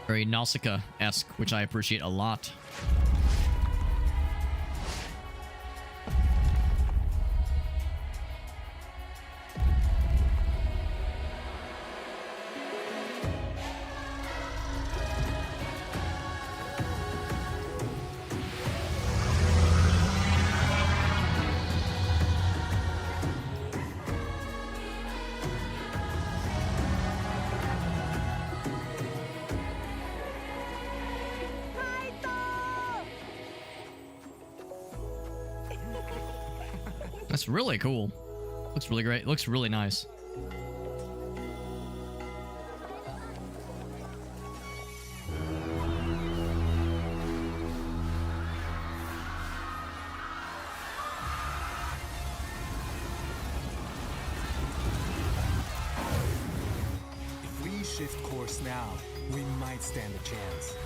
Very Nausicaa-esque, which I appreciate a lot. That's really cool. Looks really great. Looks really nice. If we shift course now, we might stand a chance.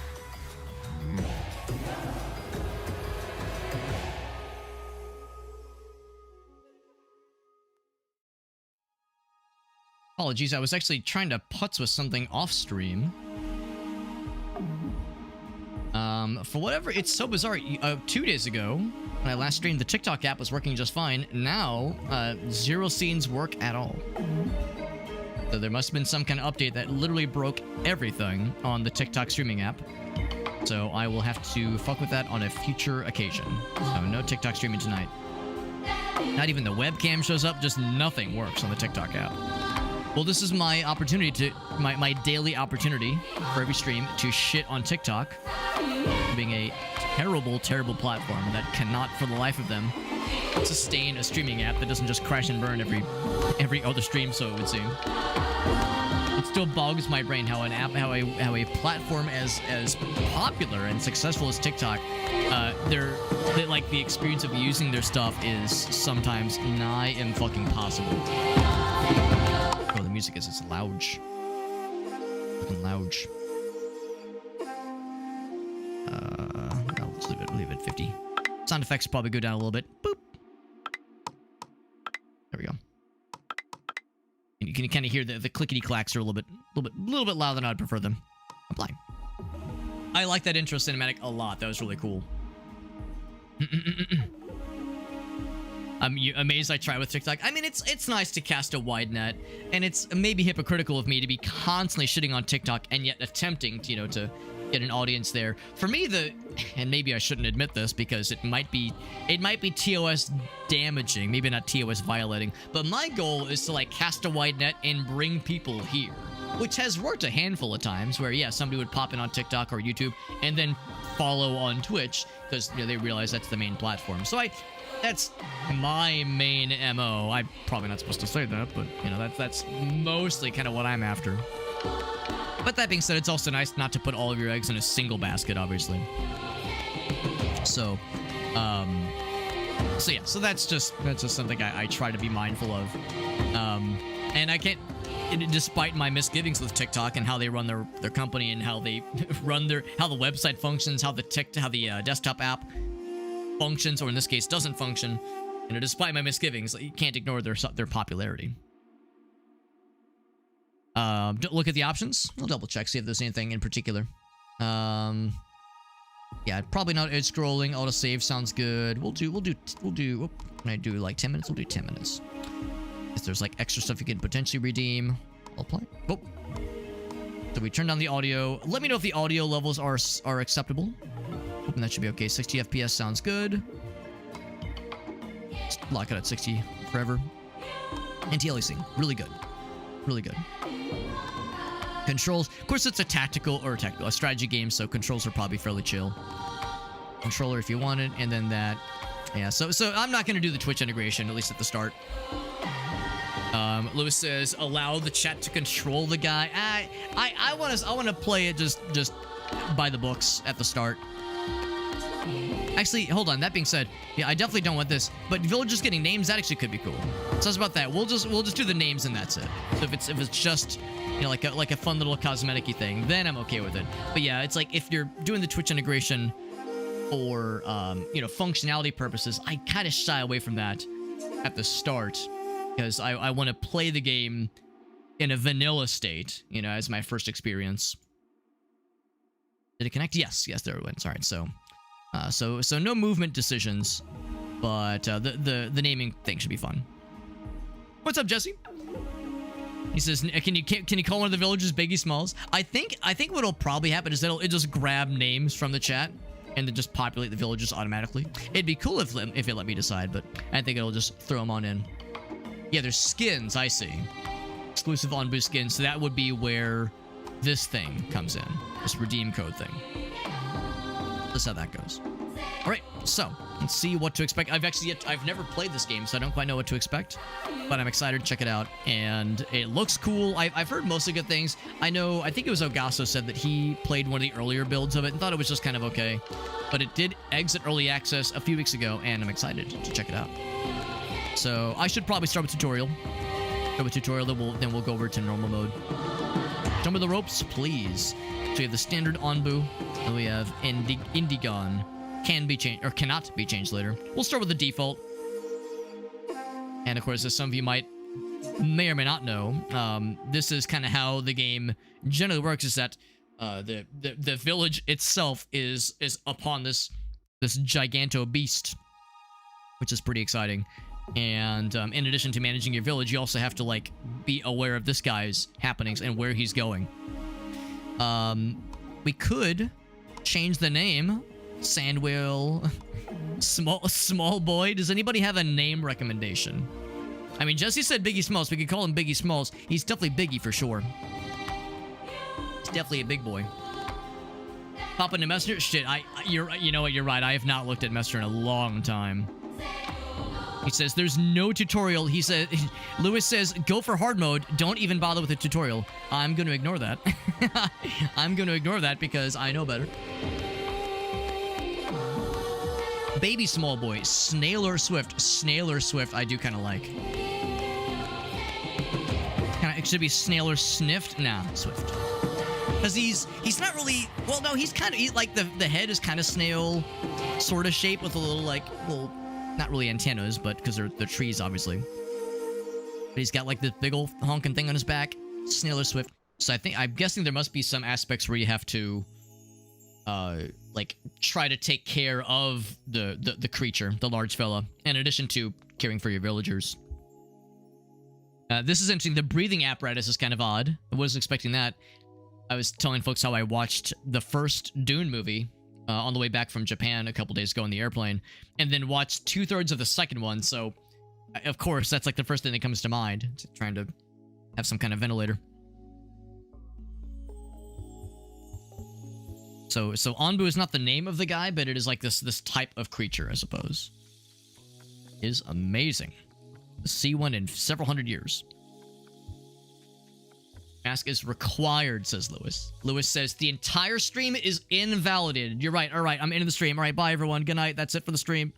Apologies, I was actually trying to putz with something off stream. For whatever, it's so bizarre. 2 days ago, when I last streamed, the TikTok app was working just fine. Now, zero scenes work at all. So there must have been some kind of update that literally broke everything on the TikTok streaming app. So I will have to fuck with that on a future occasion. So no TikTok streaming tonight. Not even the webcam shows up, just nothing works on the TikTok app. Well, this is my opportunity to, my daily opportunity for every stream to shit on TikTok, being a terrible, terrible platform that cannot, for the life of them, sustain a streaming app that doesn't just crash and burn every other stream, so it would seem. It still bogs my brain how an app, how a platform as popular and successful as TikTok, like the experience of using their stuff is sometimes nigh impossible. Oh, the music is loud. Fucking loud. No, let's leave it at 50. Sound effects probably go down a little bit. Boop. There we go. And you can kind of hear the clickety clacks are a little bit louder than I'd prefer them. Apply. I like that intro cinematic a lot. That was really cool. I'm amazed I try with TikTok. I mean, it's nice to cast a wide net, and it's maybe hypocritical of me to be constantly shitting on TikTok and yet attempting to, to get an audience there. For me, and maybe I shouldn't admit this because it might be TOS damaging, maybe not TOS violating, but my goal is to like cast a wide net and bring people here, which has worked a handful of times where, yeah, somebody would pop in on TikTok or YouTube and then follow on Twitch because they realize that's the main platform. So that's my main MO. I'm probably not supposed to say that, but that's mostly kind of what I'm after. But that being said, it's also nice not to put all of your eggs in a single basket, obviously. So yeah, so that's just something I try to be mindful of. And I can't, despite my misgivings with TikTok and how they run their company and how they run how the website functions, how the desktop app functions, or in this case doesn't function, despite my misgivings, you can't ignore their popularity. Look at the options. I'll double check, see if there's anything in particular. Yeah, probably not edge scrolling. Autosave sounds good. We'll do. Can I do like 10 minutes? We'll do 10 minutes. If there's like extra stuff you can potentially redeem, I'll play. Oh. So we turn down the audio. Let me know if the audio levels are acceptable. Hoping that should be okay. 60 FPS sounds good. Just lock it at 60 forever. Anti-aliasing, really good. Really good. Controls, of course, it's a strategy game, so controls are probably fairly chill. Controller if you want it, and then that. Yeah, so I'm not going to do the Twitch integration, at least at the start. Lewis says, allow the chat to control the guy. I want to play it just by the books at the start. Actually, hold on. That being said, yeah, I definitely don't want this. But villagers getting names, that actually could be cool. So it's about that. We'll just do the names and that's it. So if it's just like a fun little cosmetic-y thing, then I'm okay with it. But yeah, it's like if you're doing the Twitch integration for functionality purposes, I kind of shy away from that at the start because I want to play the game in a vanilla state, as my first experience. Did it connect? Yes, there it went. All right, so no movement decisions, but the naming thing should be fun. What's up, Jesse? He says, can you call one of the villagers Biggie Smalls? I think what'll probably happen is it'll just grab names from the chat and then just populate the villagers automatically. It'd be cool if it let me decide, but I think it'll just throw them on in. Yeah, there's skins. I see. Exclusive Onbu skins. So that would be where this thing comes in. This redeem code thing. That's how that goes. All right, so let's see what to expect. I've never played this game, so I don't quite know what to expect, but I'm excited to check it out, and it looks cool. I've heard mostly good things. I think it was Ogasso said that he played one of the earlier builds of it and thought it was just kind of okay, but it did exit early access a few weeks ago, and I'm excited to check it out. So I should probably start with tutorial. Then we'll go over to normal mode. Jump with the ropes, please. So we have the standard Onbu, and we have Indigon. Can be changed or cannot be changed later. We'll start with the default. And of course, as some of you may or may not know, this is kind of how the game generally works, is that the village itself is upon this giganto beast, which is pretty exciting. And in addition to managing your village, you also have to like be aware of this guy's happenings and where he's going. We could change the name. Sandwheel, small boy. Does anybody have a name recommendation? I mean, Jesse said Biggie Smalls. We could call him Biggie Smalls. He's definitely Biggie for sure. He's definitely a big boy. Pop into Messenger. Shit, you know what? You're right. I have not looked at Messenger in a long time. He says there's no tutorial. He said, Lewis says, go for hard mode. Don't even bother with the tutorial. I'm going to ignore that. I'm going to ignore that because I know better. Baby Small Boy, Snailer Swift. Snailer Swift, I do kind of like. It should be Snailer Sniffed? Nah, Swift. Because he's not really... Well, no, he's kind of... Like, the head is kind of snail sort of shape with a little... Not really antennas, but because they're trees, obviously. But he's got, like, this big old honking thing on his back. Snailer Swift. So I'm guessing there must be some aspects where you have to... like try to take care of the creature, the large fella, in addition to caring for your villagers. This is interesting. The breathing apparatus is kind of odd. I wasn't expecting that. I was telling folks how I watched the first Dune movie on the way back from Japan a couple days ago on the airplane, and then watched 2/3 of the second one. So, of course, that's like the first thing that comes to mind. Trying to have some kind of ventilator. So Onbu is not the name of the guy, but it is like this type of creature, I suppose. Is amazing. See one in several hundred years. Mask is required, says Lewis. Lewis says the entire stream is invalidated. You're right. All right, I'm into the stream. All right, bye everyone. Good night. That's it for the stream.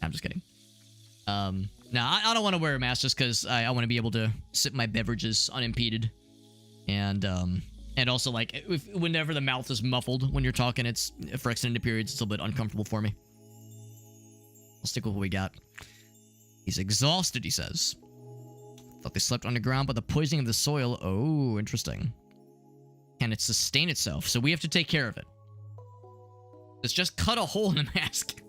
I'm just kidding. No, I don't want to wear a mask just because I want to be able to sip my beverages unimpeded, and also, like, whenever the mouth is muffled when you're talking, it's for extended periods, it's a little bit uncomfortable for me. I'll stick with what we got. He's exhausted, he says. Thought they slept underground, but the poisoning of the soil... Oh, interesting. Can it sustain itself? So we have to take care of it. Let's just cut a hole in the mask.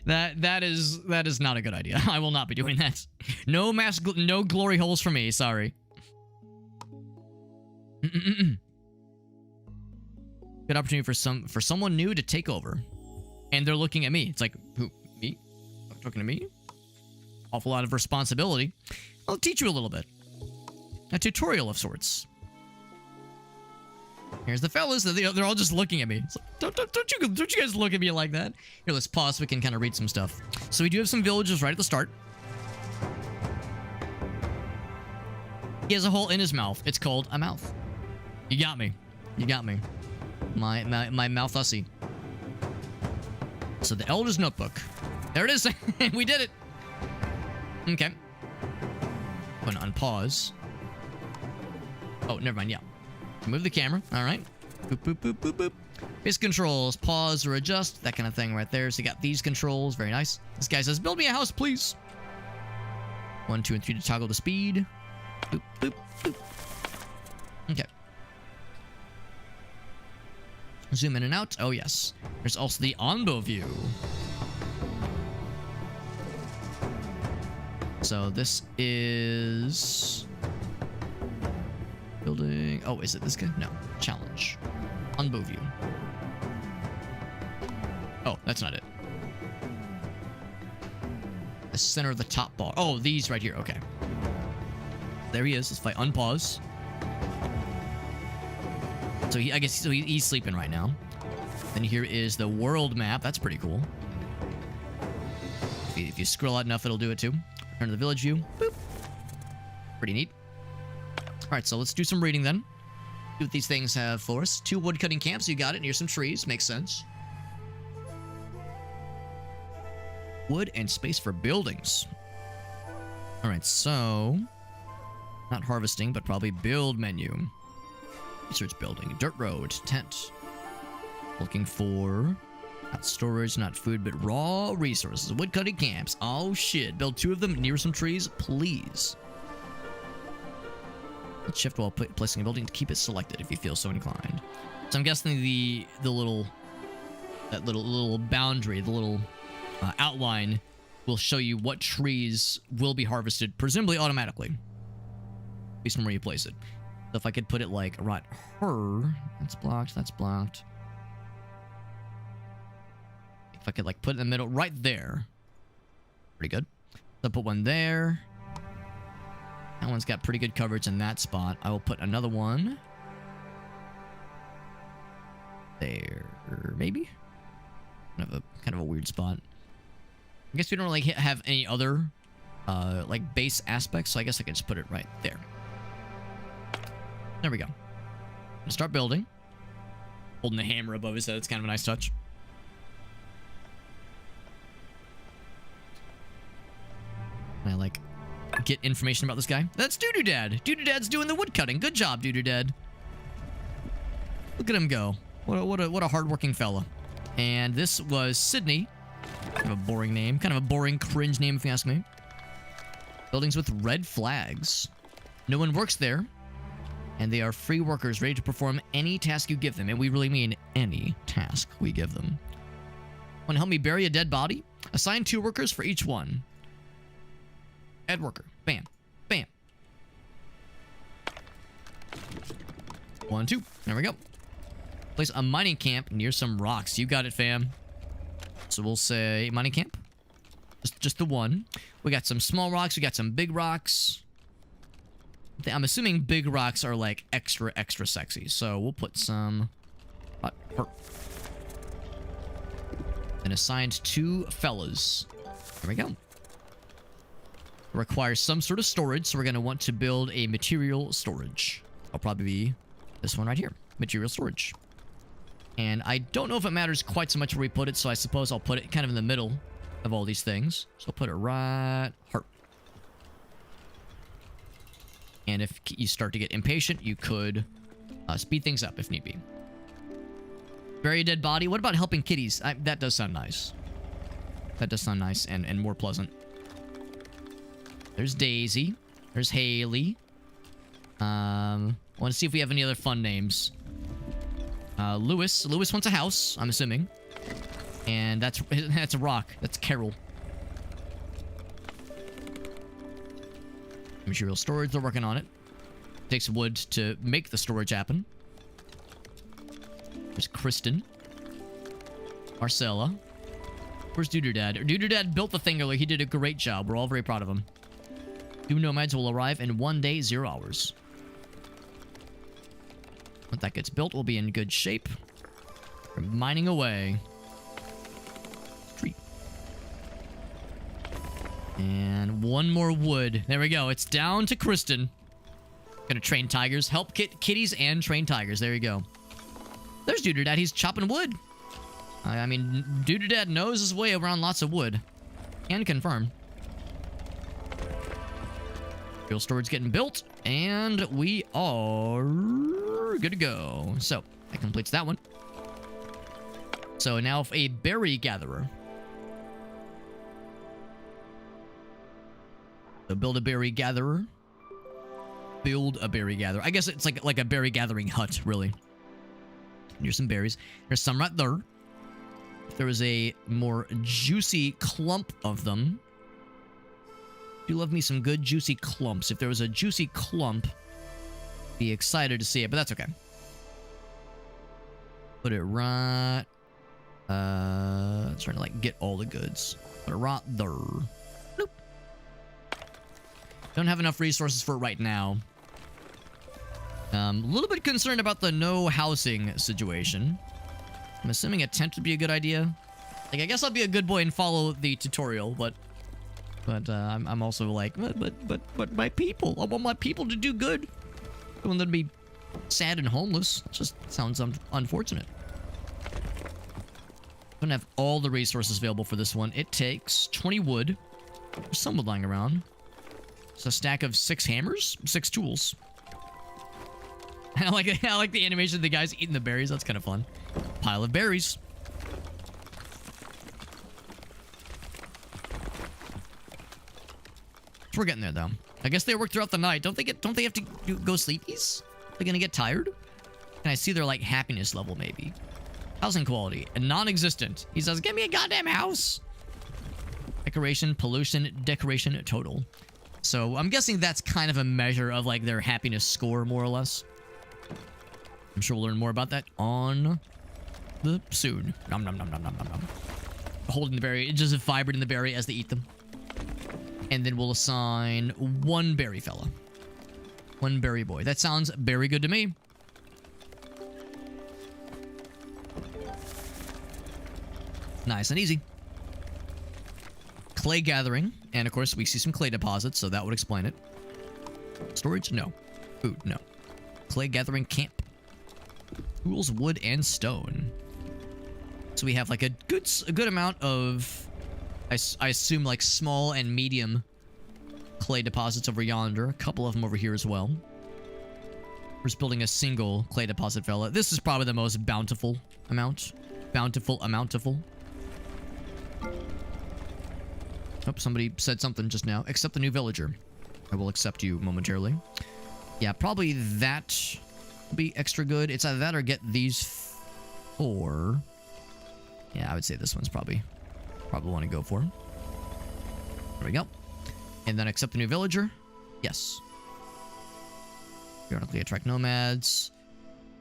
That is not a good idea. I will not be doing that. No mask... No glory holes for me, sorry. Good opportunity for someone new to take over, and they're looking at me. It's like, who? Me? Talking to me? Awful lot of responsibility. I'll teach you a little bit. A tutorial of sorts. Here's the fellas. They're all just looking at me. It's like, don't you guys look at me like that? Here, let's pause so we can kind of read some stuff. So we do have some villages right at the start. He has a hole in his mouth. It's called a mouth. You got me. You got me. My mouth hussy. So the Elder's Notebook. There it is. We did it. Okay. I'm gonna unpause. Oh, never mind. Yeah. Move the camera. All right. Boop, boop, boop, boop, boop. His controls. Pause or adjust. That kind of thing right there. So you got these controls. Very nice. This guy says, build me a house, please. 1, 2, and 3 to toggle the speed. Boop, boop, boop. Okay. Zoom in and out. Oh, yes. There's also the Onbo view. So this is... building... Oh, is it this guy? No. Challenge. Onbo view. Oh, that's not it. The center of the top bar. Oh, these right here. Okay. There he is. Let's fight. Unpause. So I guess he's sleeping right now. Then here is the world map. That's pretty cool. If you scroll out enough, it'll do it too. Return to the village view. Boop. Pretty neat. All right, so let's do some reading then. See what these things have for us. 2 woodcutting camps. You got it. Near some trees. Makes sense. Wood and space for buildings. All right, so not harvesting, but probably build menu. Research building, dirt road, tent. Looking for not storage, not food, but raw resources. Woodcutting camps. Oh shit! Build 2 of them near some trees, please. Let's shift while placing a building to keep it selected if you feel so inclined. So I'm guessing the little boundary, the little outline will show you what trees will be harvested, presumably automatically, based on where you place it. So if I could put it like right here, that's blocked, that's blocked. If I could like put it in the middle, right there, pretty good. So put one there. That one's got pretty good coverage in that spot. I will put another one there, maybe. Kind of a weird spot. I guess we don't really have any other, like, base aspects, so I guess I can just put it right there. There we go. Gonna start building. Holding the hammer above his head, it's kind of a nice touch. Can I, like, get information about this guy? That's Doodoo Dad! Doodoo Dad's doing the wood cutting. Good job, Doodoo Dad. Look at him go. What a hardworking fella. And this was Sydney. Kind of a boring name. Kind of a boring, cringe name, if you ask me. Buildings with red flags. No one works there. And they are free workers ready to perform any task you give them. And we really mean any task we give them. Want to help me bury a dead body? Assign 2 workers for each one. Add worker. Bam. Bam. 1, 2. There we go. Place a mining camp near some rocks. You got it, fam. So we'll say mining camp. Just the one. We got some small rocks. We got some big rocks. I'm assuming big rocks are like extra sexy. So we'll put some... and assigned 2 fellas. There we go. Requires some sort of storage, so we're going to want to build a material storage. I'll probably be this one right here. Material storage. And I don't know if it matters quite so much where we put it, so I suppose I'll put it kind of in the middle of all these things. So I'll put it right here. And if you start to get impatient, you could speed things up if need be. Bury a dead body. What about helping kitties? That does sound nice. That does sound nice and more pleasant. There's Daisy. There's Haley. I want to see if we have any other fun names. Lewis. Lewis wants a house, I'm assuming. And that's a rock. That's Carol. Material storage, they're working on it. Takes wood to make the storage happen. There's Kristen. Marcella. Where's Doodoo Dad? Doodoo Dad built the thing earlier. He did a great job. We're all very proud of him. 2 nomads will arrive in 1 day, 0 hours. When that gets built, we'll be in good shape. We're mining away. Tree. And 1 more wood. There we go. It's down to Kristen. Gonna train tigers. Help kitties and train tigers. There you go. There's Doodoo Dad. He's chopping wood. I mean, Doodoo Dad knows his way around lots of wood. Can confirm. Fuel storage getting built. And we are good to go. So, that completes that one. So, now a berry gatherer. So, build a berry gatherer. Build a berry gatherer. I guess it's like a berry gathering hut, really. Here's some berries. There's some right there. If there was a more juicy clump of them. Do love me some good juicy clumps. If there was a juicy clump, be excited to see it, but that's okay. Put it right. Trying to like get all the goods. Put it right there. Nope. Don't have enough resources for it right now. A little bit concerned about the no housing situation. I'm assuming a tent would be a good idea. Like, I guess I'll be a good boy and follow the tutorial, but I'm also like, but my people. I want my people to do good. I don't want them to be sad and homeless. It just sounds unfortunate. Don't have all the resources available for this one. It takes 20 wood. There's some wood lying around. It's a stack of 6 hammers, 6 tools. I like the animation of the guys eating the berries. That's kind of fun. Pile of berries. We're getting there though. I guess they work throughout the night. Don't they have to go sleepies? They're gonna get tired? Can I see their like happiness level maybe? Housing quality, non-existent. He says, "Give me a goddamn house." Decoration, pollution, decoration total. So I'm guessing that's kind of a measure of like their happiness score, more or less. I'm sure we'll learn more about that on the soon. Nom nom nom nom nom nom nom. Holding the berry, just vibrating the berry as they eat them. And then we'll assign 1 berry fella. 1 berry boy. That sounds very good to me. Nice and easy. Clay gathering. And of course, we see some clay deposits, so that would explain it. Storage? No. Food? No. Clay gathering camp. Tools, wood, and stone. So we have like a good amount of, I assume, like small and medium clay deposits over yonder. A couple of them over here as well. We're just building a single clay deposit fella. This is probably the most bountiful amount. Bountiful. Oh, somebody said something just now. Accept the new villager. I will accept you momentarily. Yeah, probably that will be extra good. It's either that or get these 4. Yeah, I would say this one's probably want to go for. There we go. And then accept the new villager. Yes. Periodically attract nomads.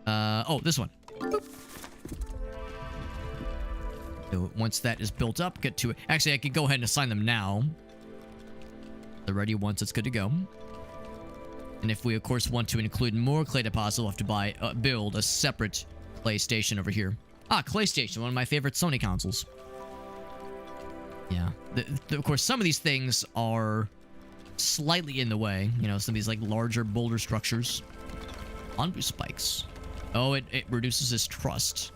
Oh, this one. Boop. So once that is built up, get to it. Actually, I could go ahead and assign them now. They're ready once it's good to go. And if we, of course, want to include more clay deposits, we'll have to build a separate clay station over here. Ah, clay station, one of my favorite Sony consoles. Yeah. Of course, some of these things are slightly in the way. You know, some of these, like, larger boulder structures. Onbu spikes. Oh, it reduces his trust.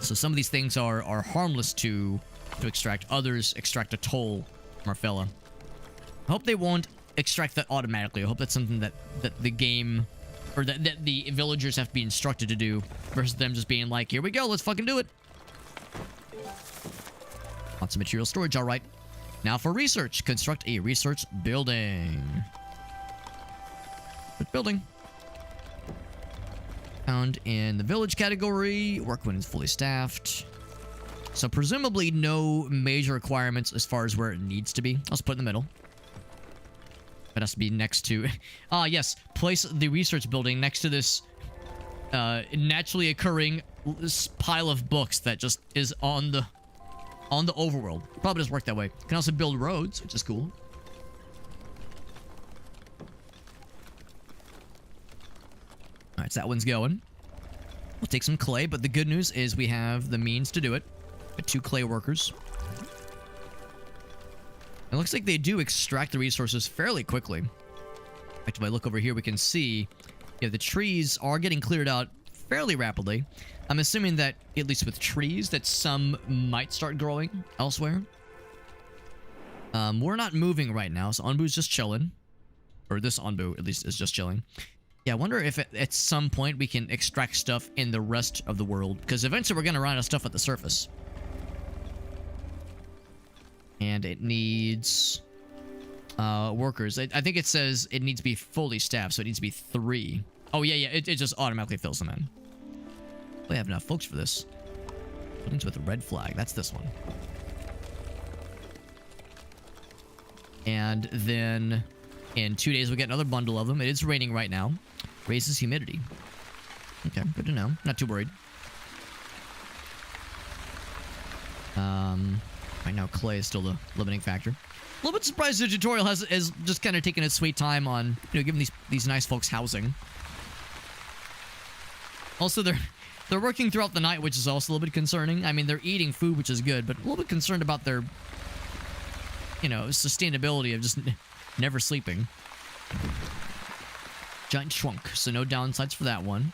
So some of these things are harmless to extract. Others extract a toll from our fella. I hope they won't extract that automatically. I hope that's something that the game, or that the villagers have to be instructed to do, versus them just being like, here we go, let's fucking do it. Lots of material storage, all right. Now for research. Construct a research building. Building. Found in the village category. Work when it's fully staffed. So presumably no major requirements as far as where it needs to be. Let's put it in the middle. It has to be next to... Ah, yes. Place the research building next to this naturally occurring pile of books that just is on the overworld. Probably doesn't work that way. Can also build roads, which is cool. Alright, so that one's going. We'll take some clay, but the good news is we have the means to do it. Got 2 clay workers. It looks like they do extract the resources fairly quickly. In fact, if I look over here, we can see the trees are getting cleared out fairly rapidly. I'm assuming that, at least with trees, that some might start growing elsewhere. We're not moving right now, so Onbu's just chilling. Or this Onbu, at least, is just chilling. Yeah, I wonder if at some point we can extract stuff in the rest of the world. Because eventually we're going to run out of stuff at the surface. And it needs workers. I think it says it needs to be fully staffed, so it needs to be 3. Oh, yeah, it just automatically fills them in. We have enough folks for this. Buildings with a red flag. That's this one. And then in 2 days, we'll get another bundle of them. It is raining right now. Raises humidity. Okay, good to know. Not too worried. Right now, clay is still the limiting factor. A little bit surprised the tutorial has just kind of taken its sweet time on, giving these nice folks housing. Also, they're working throughout the night, which is also a little bit concerning. I mean, they're eating food, which is good, but a little bit concerned about their, sustainability of just never sleeping. Giant shrunk, so no downsides for that one.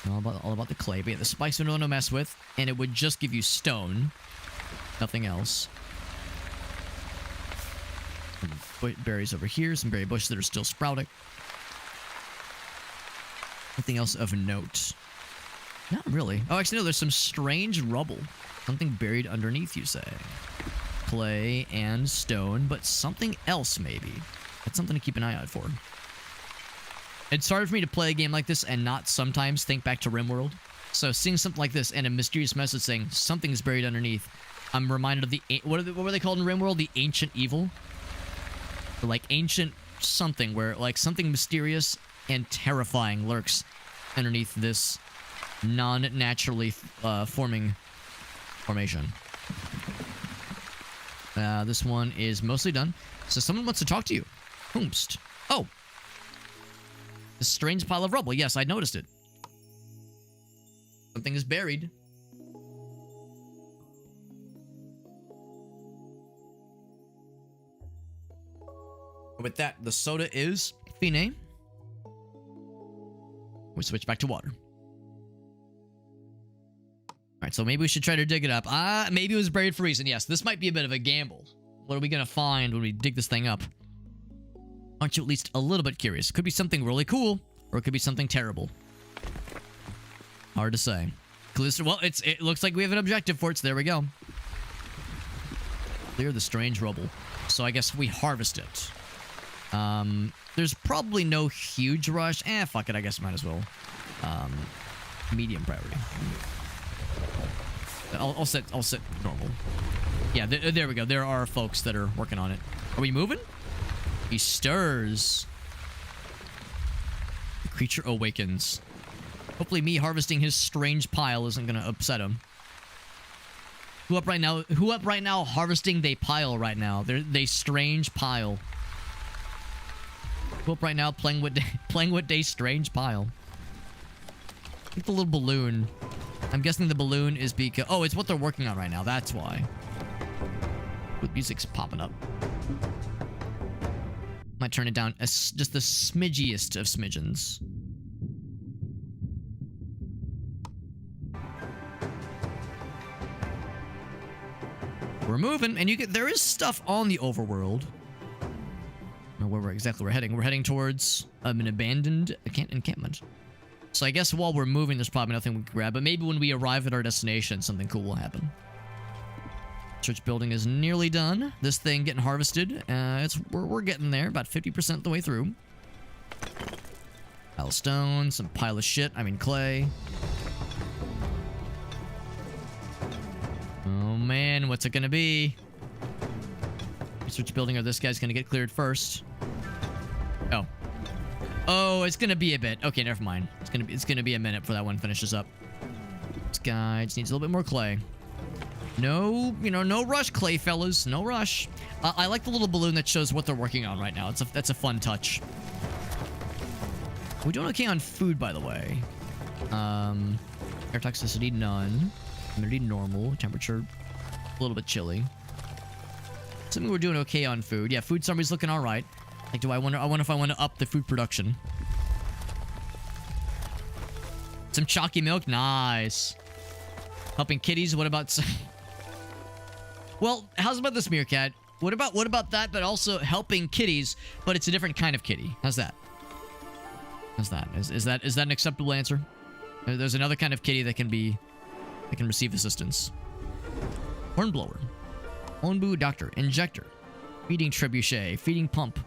All about the clay, but yeah, the spikes we don't want to mess with, and it would just give you stone. Nothing else. Some berries over here, some berry bushes that are still sprouting. Nothing else of note. Not really. Oh, actually, no, there's some strange rubble. Something buried underneath, you say. Clay and stone, but something else, maybe. That's something to keep an eye out for. It's hard for me to play a game like this and not sometimes think back to RimWorld. So seeing something like this and a mysterious message saying something's buried underneath, I'm reminded of the... What were they called in RimWorld? The ancient evil? Or like ancient something where like something mysterious and terrifying lurks underneath this non-naturally formation. This one is mostly done. So someone wants to talk to you. Whomst. Oh. A strange pile of rubble. Yes, I noticed it. Something is buried. With that, the soda is Fine. We switch back to water. Alright, so maybe we should try to dig it up. Maybe it was buried for a reason. Yes, this might be a bit of a gamble. What are we gonna find when we dig this thing up? Aren't you at least a little bit curious? Could be something really cool, or it could be something terrible. Hard to say. Well, it looks like we have an objective for it, so there we go. Clear the strange rubble. So I guess we harvest it. There's probably no huge rush. Fuck it, I guess might as well. Medium priority. I'll set normal. Yeah, there we go. There are folks that are working on it. Are we moving? He stirs. The creature awakens. Hopefully me harvesting his strange pile isn't gonna upset him. Who up right now harvesting they pile right now? They strange pile. Who up right now playing what day strange pile. I think the little balloon. I'm guessing the balloon is because... Oh, it's what they're working on right now. That's why. The music's popping up. Might turn it down just the smidgiest of smidgens. We're moving, and there is stuff on the overworld. I don't know where exactly we're heading. We're heading towards an abandoned encampment. So I guess while we're moving, there's probably nothing we can grab. But maybe when we arrive at our destination, something cool will happen. Church building is nearly done. This thing getting harvested. We're getting there, about 50% the way through. Pile of stone, some pile of shit. I mean clay. Oh man, what's it gonna be? Research building, or this guy's gonna get cleared first. Oh, it's gonna be a bit. Okay, never mind. It's gonna be a minute before that one finishes up. This guy just needs a little bit more clay. No, no rush, clay fellas. No rush. I like the little balloon that shows what they're working on right now. That's a fun touch. We're doing okay on food, by the way. Air toxicity, none. Humidity, normal. Temperature, a little bit chilly. Something we're doing okay on food. Yeah, food summary's looking all right. Like, I wonder if I want to up the food production. Some chalky milk, nice. Helping kitties. What about? Well, how's about this, Meerkat? What about that? But also helping kitties, but it's a different kind of kitty. How's that? How's that? Is that an acceptable answer? There's another kind of kitty that can receive assistance. Hornblower, Onbu doctor, injector, feeding trebuchet, feeding pump.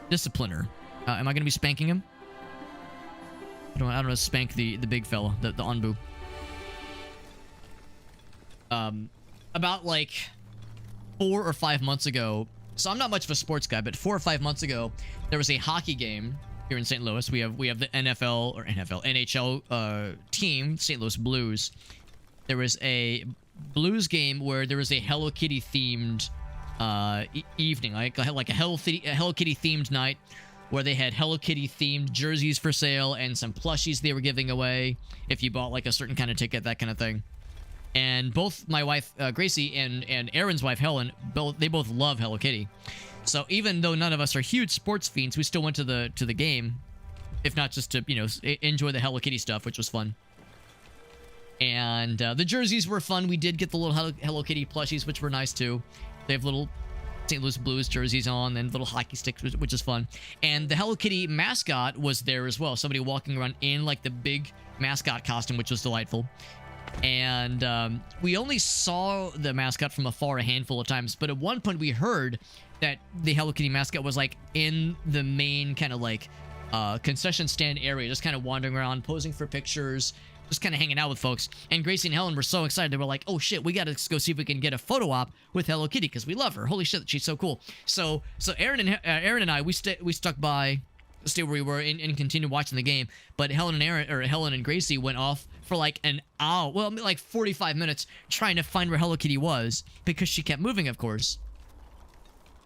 Discipliner. Am I going to be spanking him? I don't want to spank the big fella, the Onbu. About like 4 or 5 months ago. So I'm not much of a sports guy, but 4 or 5 months ago, there was a hockey game here in St. Louis. We have the NHL team, St. Louis Blues. There was a Blues game where there was a Hello Kitty themed evening, like a Hello Kitty themed night, where they had Hello Kitty themed jerseys for sale and some plushies they were giving away if you bought like a certain kind of ticket, that kind of thing. And both my wife Gracie and Aaron's wife Helen, they both love Hello Kitty. So even though none of us are huge sports fiends, we still went to the game, if not just to enjoy the Hello Kitty stuff, which was fun. And the jerseys were fun. We did get the little Hello Kitty plushies, which were nice too. They have little St. Louis Blues jerseys on and little hockey sticks, which is fun. And the Hello Kitty mascot was there as well. Somebody walking around in like the big mascot costume, which was delightful. And we only saw the mascot from afar a handful of times, but at one point we heard that the Hello Kitty mascot was like in the main kind of like concession stand area, just kind of wandering around, posing for pictures, just kind of hanging out with folks. And Gracie and Helen were so excited. They were like, oh shit, we got to go see if we can get a photo op with Hello Kitty because we love her. Holy shit, she's so cool. So Aaron and I, we stuck by, stay where we were and continued watching the game. But Helen and Gracie went off for like an hour, well, like 45 minutes trying to find where Hello Kitty was because she kept moving, of course.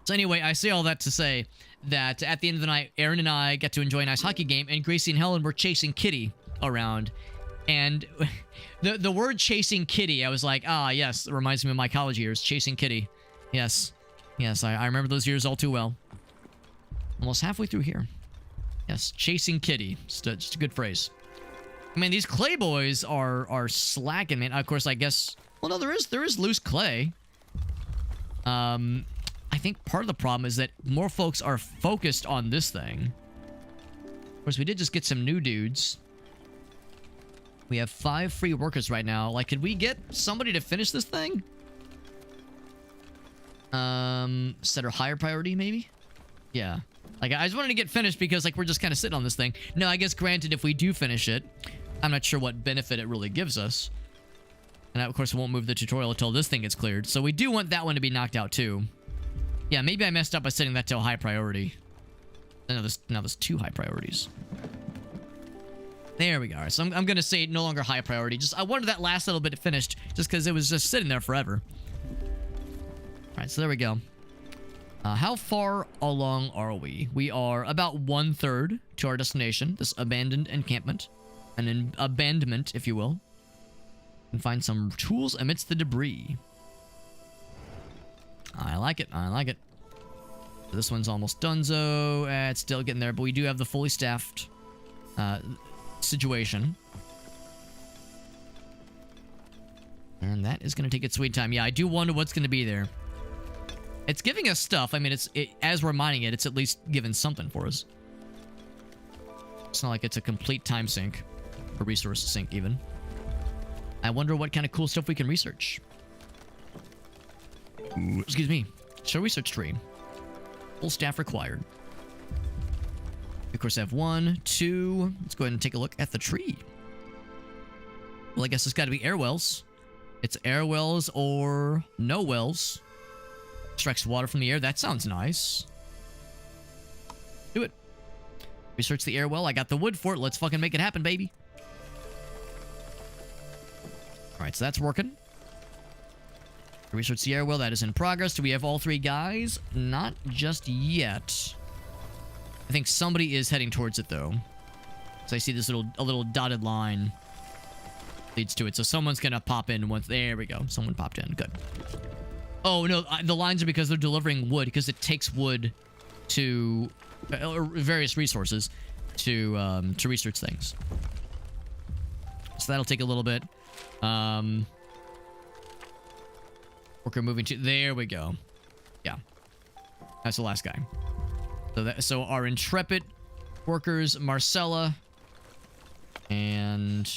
So anyway, I say all that to say that at the end of the night, Aaron and I got to enjoy a nice hockey game, and Gracie and Helen were chasing Kitty around. And the word chasing Kitty, I was like, yes, it reminds me of my college years, chasing Kitty. Yes, I remember those years all too well. Almost halfway through here. Yes, chasing Kitty, just a good phrase. I mean, these clay boys are slacking, man. Of course, I guess, well, no, there is loose clay. I think part of the problem is that more folks are focused on this thing. Of course, we did just get some new dudes. We have 5 free workers right now. Like, could we get somebody to finish this thing? Set her higher priority, maybe? Yeah. Like, I just wanted to get finished because, like, we're just kind of sitting on this thing. No, I guess, granted, if we do finish it, I'm not sure what benefit it really gives us. And, of course, we won't move the tutorial until this thing gets cleared. So we do want that one to be knocked out, too. Yeah, maybe I messed up by setting that to a high priority. Now there's 2 high priorities. There we go. So I'm going to say no longer high priority. Just I wanted that last little bit finished just because it was just sitting there forever. All right, so there we go. How far along are we? We are about 1/3 to our destination, this abandoned encampment. An abandonment, if you will. And find some tools amidst the debris. I like it. I like it. This one's almost donezo. It's still getting there, but we do have the fully staffed situation. And that is going to take its sweet time. Yeah, I do wonder what's going to be there. It's giving us stuff. I mean, as we're mining it, it's at least giving something for us. It's not like it's a complete time sink. Or resource sink, even. I wonder what kind of cool stuff we can research. Ooh, excuse me. Show research tree. Full staff required. Of course, I have 1, 2. Let's go ahead and take a look at the tree. Well, I guess it's got to be air wells. It's air wells or no wells. Extracts water from the air. That sounds nice. Do it. Research the air well. I got the wood for it. Let's fucking make it happen, baby. Alright, so that's working. Research the air well. That is in progress. Do we have all 3 guys? Not just yet. I think somebody is heading towards it, though. So I see this little dotted line leads to it. So someone's going to pop in once. There we go. Someone popped in. Good. Oh, no. The lines are because they're delivering wood, because it takes wood to... or various resources to research things. So that'll take a little bit. Worker moving to... There we go. Yeah. That's the last guy. So our intrepid workers, Marcella and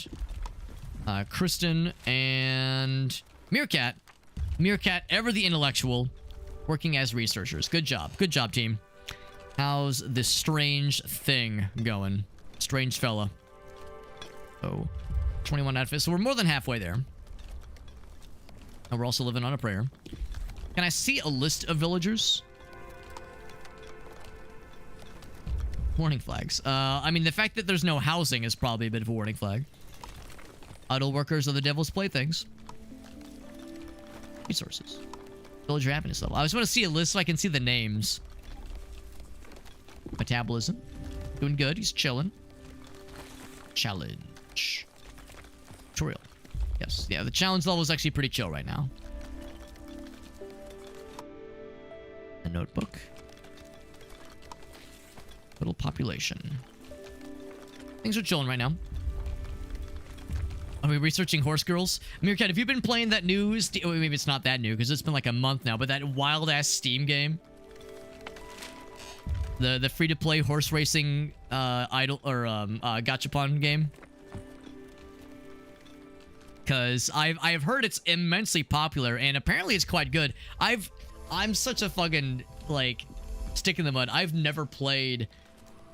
Kristen and Meerkat. Meerkat, ever the intellectual, working as researchers. Good job. Good job, team. How's this strange thing going? Strange fella. Oh, 21 outfits. So we're more than halfway there. And we're also living on a prayer. Can I see a list of villagers? Warning flags. I mean, the fact that there's no housing is probably a bit of a warning flag. Idle workers are the devil's playthings. Resources. Villager happiness level. I just want to see a list so I can see the names. Metabolism. Doing good. He's chilling. Challenge. Tutorial. Yes. Yeah, the challenge level is actually pretty chill right now. A notebook. Little population. Things are chilling right now. Are we researching horse girls? Meerkat, have you been playing that new Steam? Well, maybe it's not that new because it's been like a month now, but that wild ass Steam game, the free to play horse racing idol or gachapon game. Because I've heard it's immensely popular and apparently it's quite good. I'm such a fucking like stick in the mud. I've never played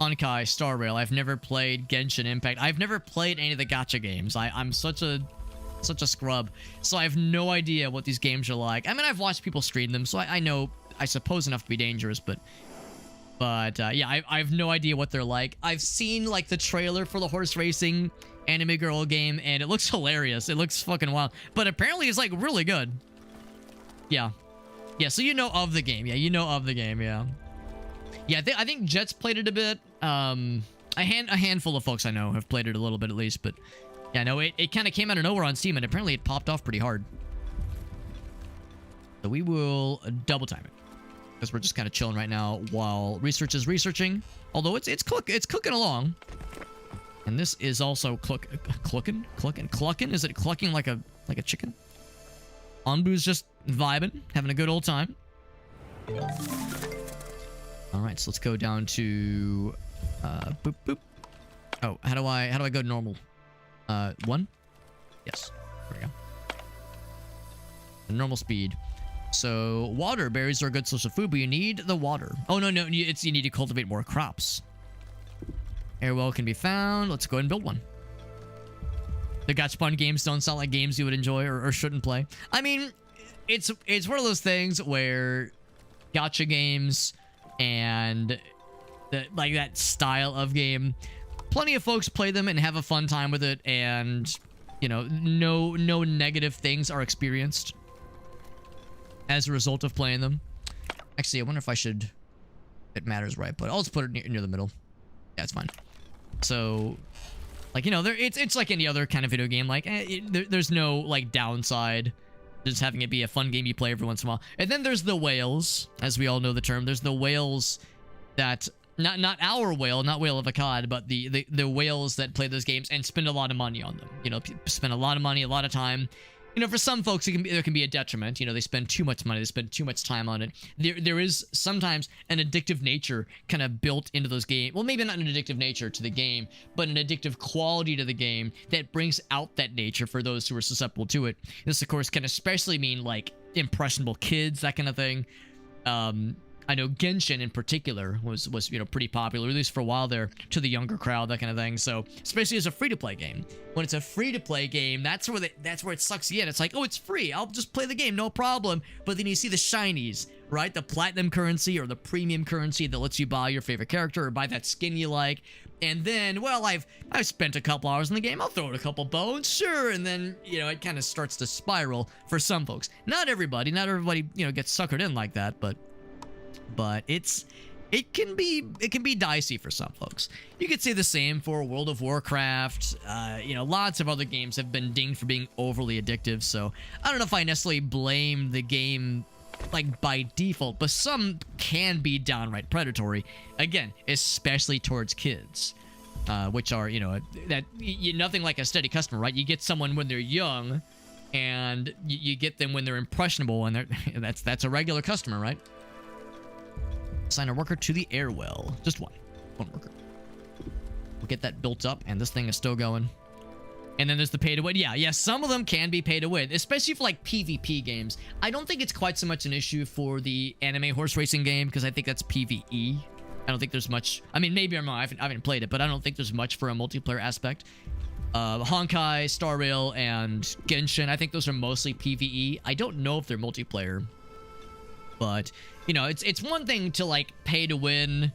Honkai Star Rail. I've never played Genshin Impact. I've never played any of the gacha games. I'm such a scrub. So I have no idea what these games are like. I mean, I've watched people stream them, so I know, I suppose, enough to be dangerous, but yeah, I have no idea what they're like. I've seen like the trailer for the horse racing anime girl game, and it looks hilarious. It looks fucking wild. But apparently it's like really good. Yeah. Yeah, so you know of the game. Yeah, you know of the game, yeah. Yeah, I think Jet's played it a bit. A handful of folks I know have played it a little bit at least, but yeah, no, it kind of came out of nowhere on Steam, and apparently it popped off pretty hard. So we will double time it, because we're just kind of chilling right now while research is researching. Although it's cooking along. And this is also clucking? Is it clucking like a chicken? Onbu's just vibing, having a good old time. All right, so let's go down to boop boop. Oh, how do I go to normal? 1? Yes. There we go. Normal speed. So water berries are a good source of food, but you need the water. Oh no, you need to cultivate more crops. Airwell can be found. Let's go ahead and build one. The gachapon games don't sound like games you would enjoy or shouldn't play. I mean, it's one of those things where gacha games and like that style of game, plenty of folks play them and have a fun time with it, and you know, no negative things are experienced as a result of playing them. Actually, I wonder if I should, it matters, right? But I'll just put it near the middle. Yeah, it's fine. So, like, you know, it's like any other kind of video game. Like, there's no like downside to just having it be a fun game you play every once in a while. And then there's the whales, as we all know the term. There's the whales that not our whale, not Whale of Akkad, but the whales that play those games and spend a lot of money on them. You know, spend a lot of money, a lot of time. You know, for some folks, there can be a detriment. You know, they spend too much money, they spend too much time on it. There is sometimes an addictive nature kind of built into those games. Well, maybe not an addictive nature to the game, but an addictive quality to the game that brings out that nature for those who are susceptible to it. This, of course, can especially mean like impressionable kids, that kind of thing. I know Genshin in particular was you know, pretty popular, at least for a while there, to the younger crowd, that kind of thing. So especially as a free-to-play game, when it's a free-to-play game, that's where it sucks you in. It's like, oh, it's free, I'll just play the game, no problem. But then you see the shinies, right? The platinum currency or the premium currency that lets you buy your favorite character or buy that skin you like. And then, well, I've spent a couple hours in the game, I'll throw in a couple bones, sure. And then, you know, it kind of starts to spiral for some folks. Not everybody, you know, gets suckered in like that, but it can be dicey for some folks. You could say the same for World of Warcraft. You know, lots of other games have been dinged for being overly addictive. So I don't know if I necessarily blame the game like by default, but some can be downright predatory. Again, especially towards kids, which are, you know, nothing like a steady customer, right? You get someone when they're young, and you get them when they're impressionable, and that's a regular customer, right? Assign a worker to the airwell. Just one worker. We'll get that built up, and this thing is still going. And then there's the pay to win. Yeah, some of them can be pay to win, especially for like PvP games. I don't think it's quite so much an issue for the anime horse racing game, because I think that's PvE. I don't think there's much. I mean, maybe I'm wrong. I haven't played it, but I don't think there's much for a multiplayer aspect. Honkai, Star Rail, and Genshin. I think those are mostly PvE. I don't know if they're multiplayer, but you know, it's one thing to like pay to win.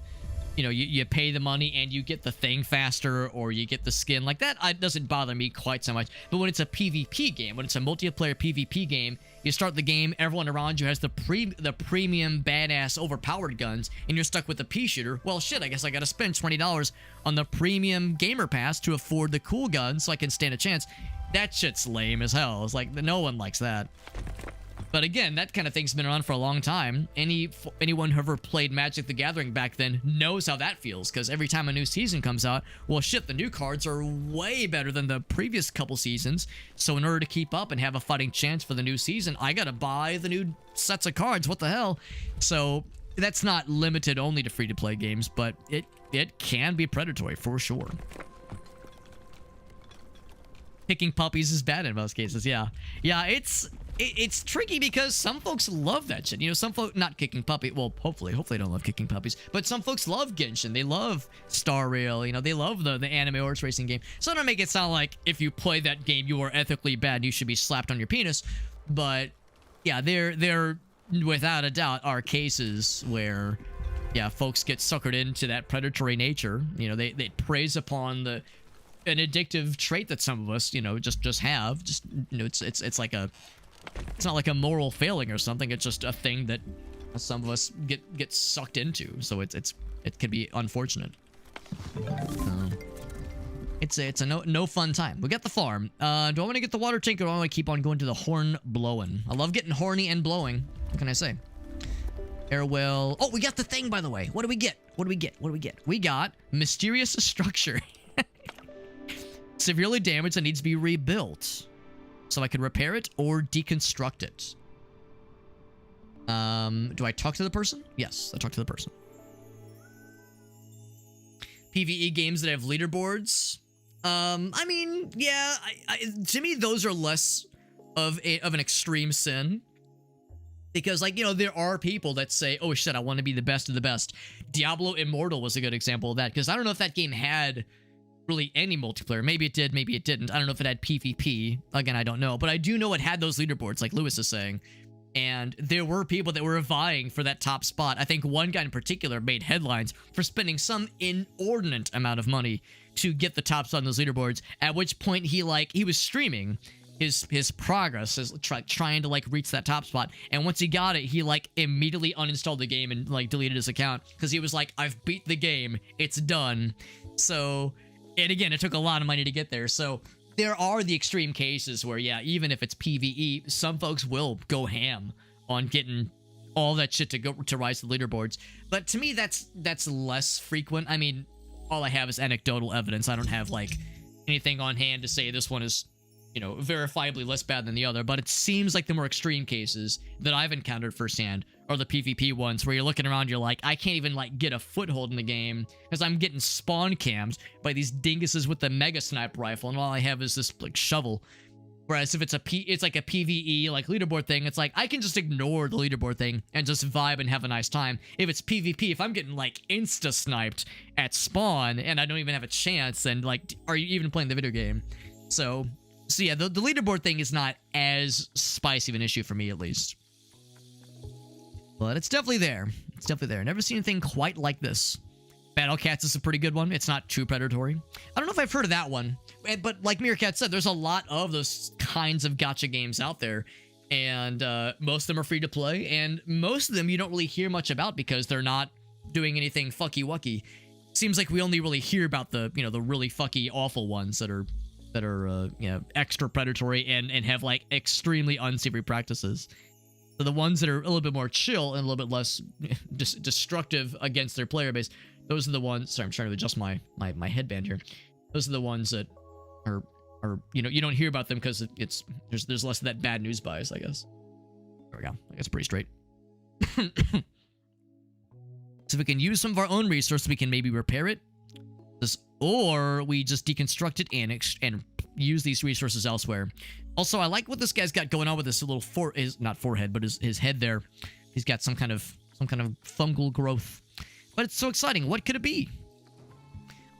You know, you pay the money and you get the thing faster, or you get the skin. Like that doesn't bother me quite so much. But when it's a PvP game, when it's a multiplayer PvP game, you start the game, everyone around you has the premium badass overpowered guns, and you're stuck with the pea shooter. Well, shit, I guess I gotta spend $20 on the premium gamer pass to afford the cool guns so I can stand a chance. That shit's lame as hell. It's like, no one likes that. But again, that kind of thing's been around for a long time. Anyone who ever played Magic the Gathering back then knows how that feels, because every time a new season comes out, well, shit, the new cards are way better than the previous couple seasons. So in order to keep up and have a fighting chance for the new season, I gotta buy the new sets of cards. What the hell? So that's not limited only to free-to-play games, but it can be predatory for sure. Picking puppies is bad in most cases, yeah. Yeah, it's tricky because some folks love that shit. You know, some folks, not kicking puppy, well, hopefully they don't love kicking puppies, but some folks love Genshin. They love Star Rail, you know, they love the anime horse racing game. So I don't make it sound like if you play that game, you are ethically bad, you should be slapped on your penis. But yeah, there without a doubt are cases where, yeah, folks get suckered into that predatory nature. You know, they preys upon an addictive trait that some of us, you know, just have. Just, you know, it's like it's not like a moral failing or something. It's just a thing that some of us get sucked into. So it can be unfortunate. It's a no fun time. We got the farm. Do I want to get the water tank, or do I want to keep on going to the horn blowing? I love getting horny and blowing. What can I say? Airwell. Oh, we got the thing, by the way. What do we get? What do we get? What do we get? We got mysterious structure. Severely damaged and needs to be rebuilt. So I can repair it or deconstruct it. Do I talk to the person? Yes, I talk to the person. PvE games that have leaderboards. I mean, yeah, to me, those are less of an extreme sin. Because, like, you know, there are people that say, oh shit, I want to be the best of the best. Diablo Immortal was a good example of that. Because I don't know if that game had really any multiplayer. Maybe it did, maybe it didn't. I don't know if it had PvP. Again, I don't know. But I do know it had those leaderboards, like Lewis is saying. And there were people that were vying for that top spot. I think one guy in particular made headlines for spending some inordinate amount of money to get the tops on those leaderboards, at which point he was streaming his progress, trying to like reach that top spot, and once he got it, he like immediately uninstalled the game and like deleted his account because he was like, I've beat the game, it's done. So, and again, it took a lot of money to get there. So there are the extreme cases where, yeah, even if it's PvE, some folks will go ham on getting all that shit to rise to the leaderboards. But to me, that's less frequent. I mean, all I have is anecdotal evidence. I don't have like anything on hand to say this one is, you know, verifiably less bad than the other. But it seems like the more extreme cases that I've encountered firsthand are the PvP ones where you're looking around, you're like, I can't even like get a foothold in the game because I'm getting spawn cammed by these dinguses with the mega sniper rifle, and all I have is this like shovel. Whereas if it's like a PvE like leaderboard thing, it's like I can just ignore the leaderboard thing and just vibe and have a nice time. If it's PvP, if I'm getting like insta sniped at spawn and I don't even have a chance, then like, are you even playing the video game? So yeah, the leaderboard thing is not as spicy of an issue for me, at least. But it's definitely there. It's definitely there. Never seen anything quite like this. Battle Cats is a pretty good one. It's not too predatory. I don't know if I've heard of that one. But like Meerkat said, there's a lot of those kinds of gacha games out there. And most of them are free to play. And most of them you don't really hear much about because they're not doing anything fucky-wucky. Seems like we only really hear about the, you know, the really fucky awful ones that are you know, extra predatory and have like extremely unsavory practices. So the ones that are a little bit more chill and a little bit less destructive against their player base, those are the ones. Sorry, I'm trying to adjust my headband here. Those are the ones that are you know, you don't hear about them because there's less of that bad news bias, I guess. There we go. I guess pretty straight. So if we can use some of our own resources, we can maybe repair it. Or we just deconstruct it and use these resources elsewhere. Also, I like what this guy's got going on with this little not forehead, but his head there. He's got some kind of fungal growth. But it's so exciting. What could it be?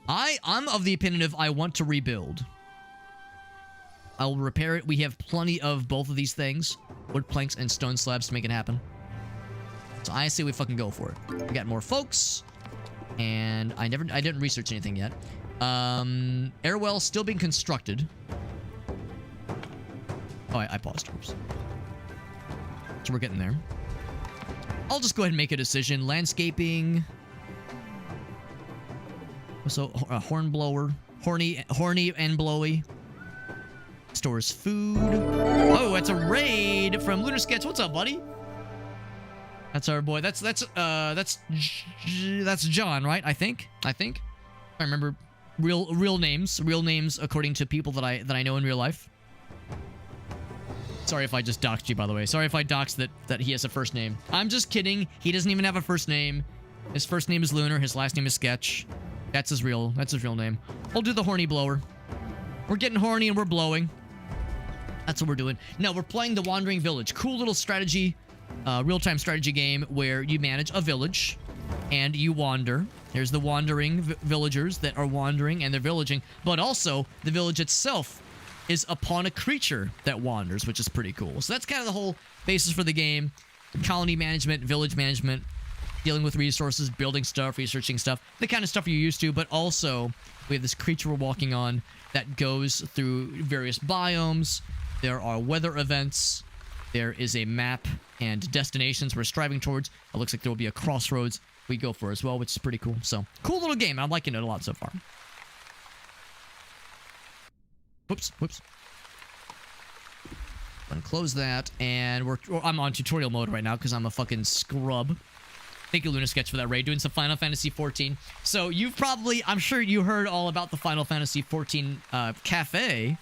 I'm of the opinion of I want to rebuild. I'll repair it. We have plenty of both of these things. Wood planks and stone slabs to make it happen. So I say we fucking go for it. We got more folks. And I didn't research anything yet. Air well still being constructed. Oh, I paused. Oops. So we're getting there. I'll just go ahead and make a decision. Landscaping. So, hornblower. Horny and blowy. Stores food. Oh, that's a raid from Lunar Sketch. What's up, buddy? That's our boy. That's John, right? I think. I remember real names according to people that I know in real life. Sorry if I just doxed you, by the way. Sorry if I doxed that he has a first name. I'm just kidding. He doesn't even have a first name. His first name is Lunar. His last name is Sketch. That's his real name. We'll do the horny blower. We're getting horny and we're blowing. That's what we're doing. No, we're playing the Wandering Village. Cool little strategy, real-time strategy game where you manage a village and you wander. There's the wandering villagers that are wandering and they're villaging, but also the village itself is upon a creature that wanders, which is pretty cool. So that's kind of the whole basis for the game. Colony management, village management, dealing with resources, building stuff, researching stuff, the kind of stuff you're used to, but also we have this creature we're walking on that goes through various biomes. There are weather events. There is a map and destinations we're striving towards. It looks like there will be a crossroads we go for as well, which is pretty cool. So, cool little game. I'm liking it a lot so far. Whoops. Unclose that, and I'm on tutorial mode right now because I'm a fucking scrub. Thank you, Lunar Sketch, for that raid. Doing some Final Fantasy XIV. So I'm sure you heard all about the Final Fantasy XIV cafe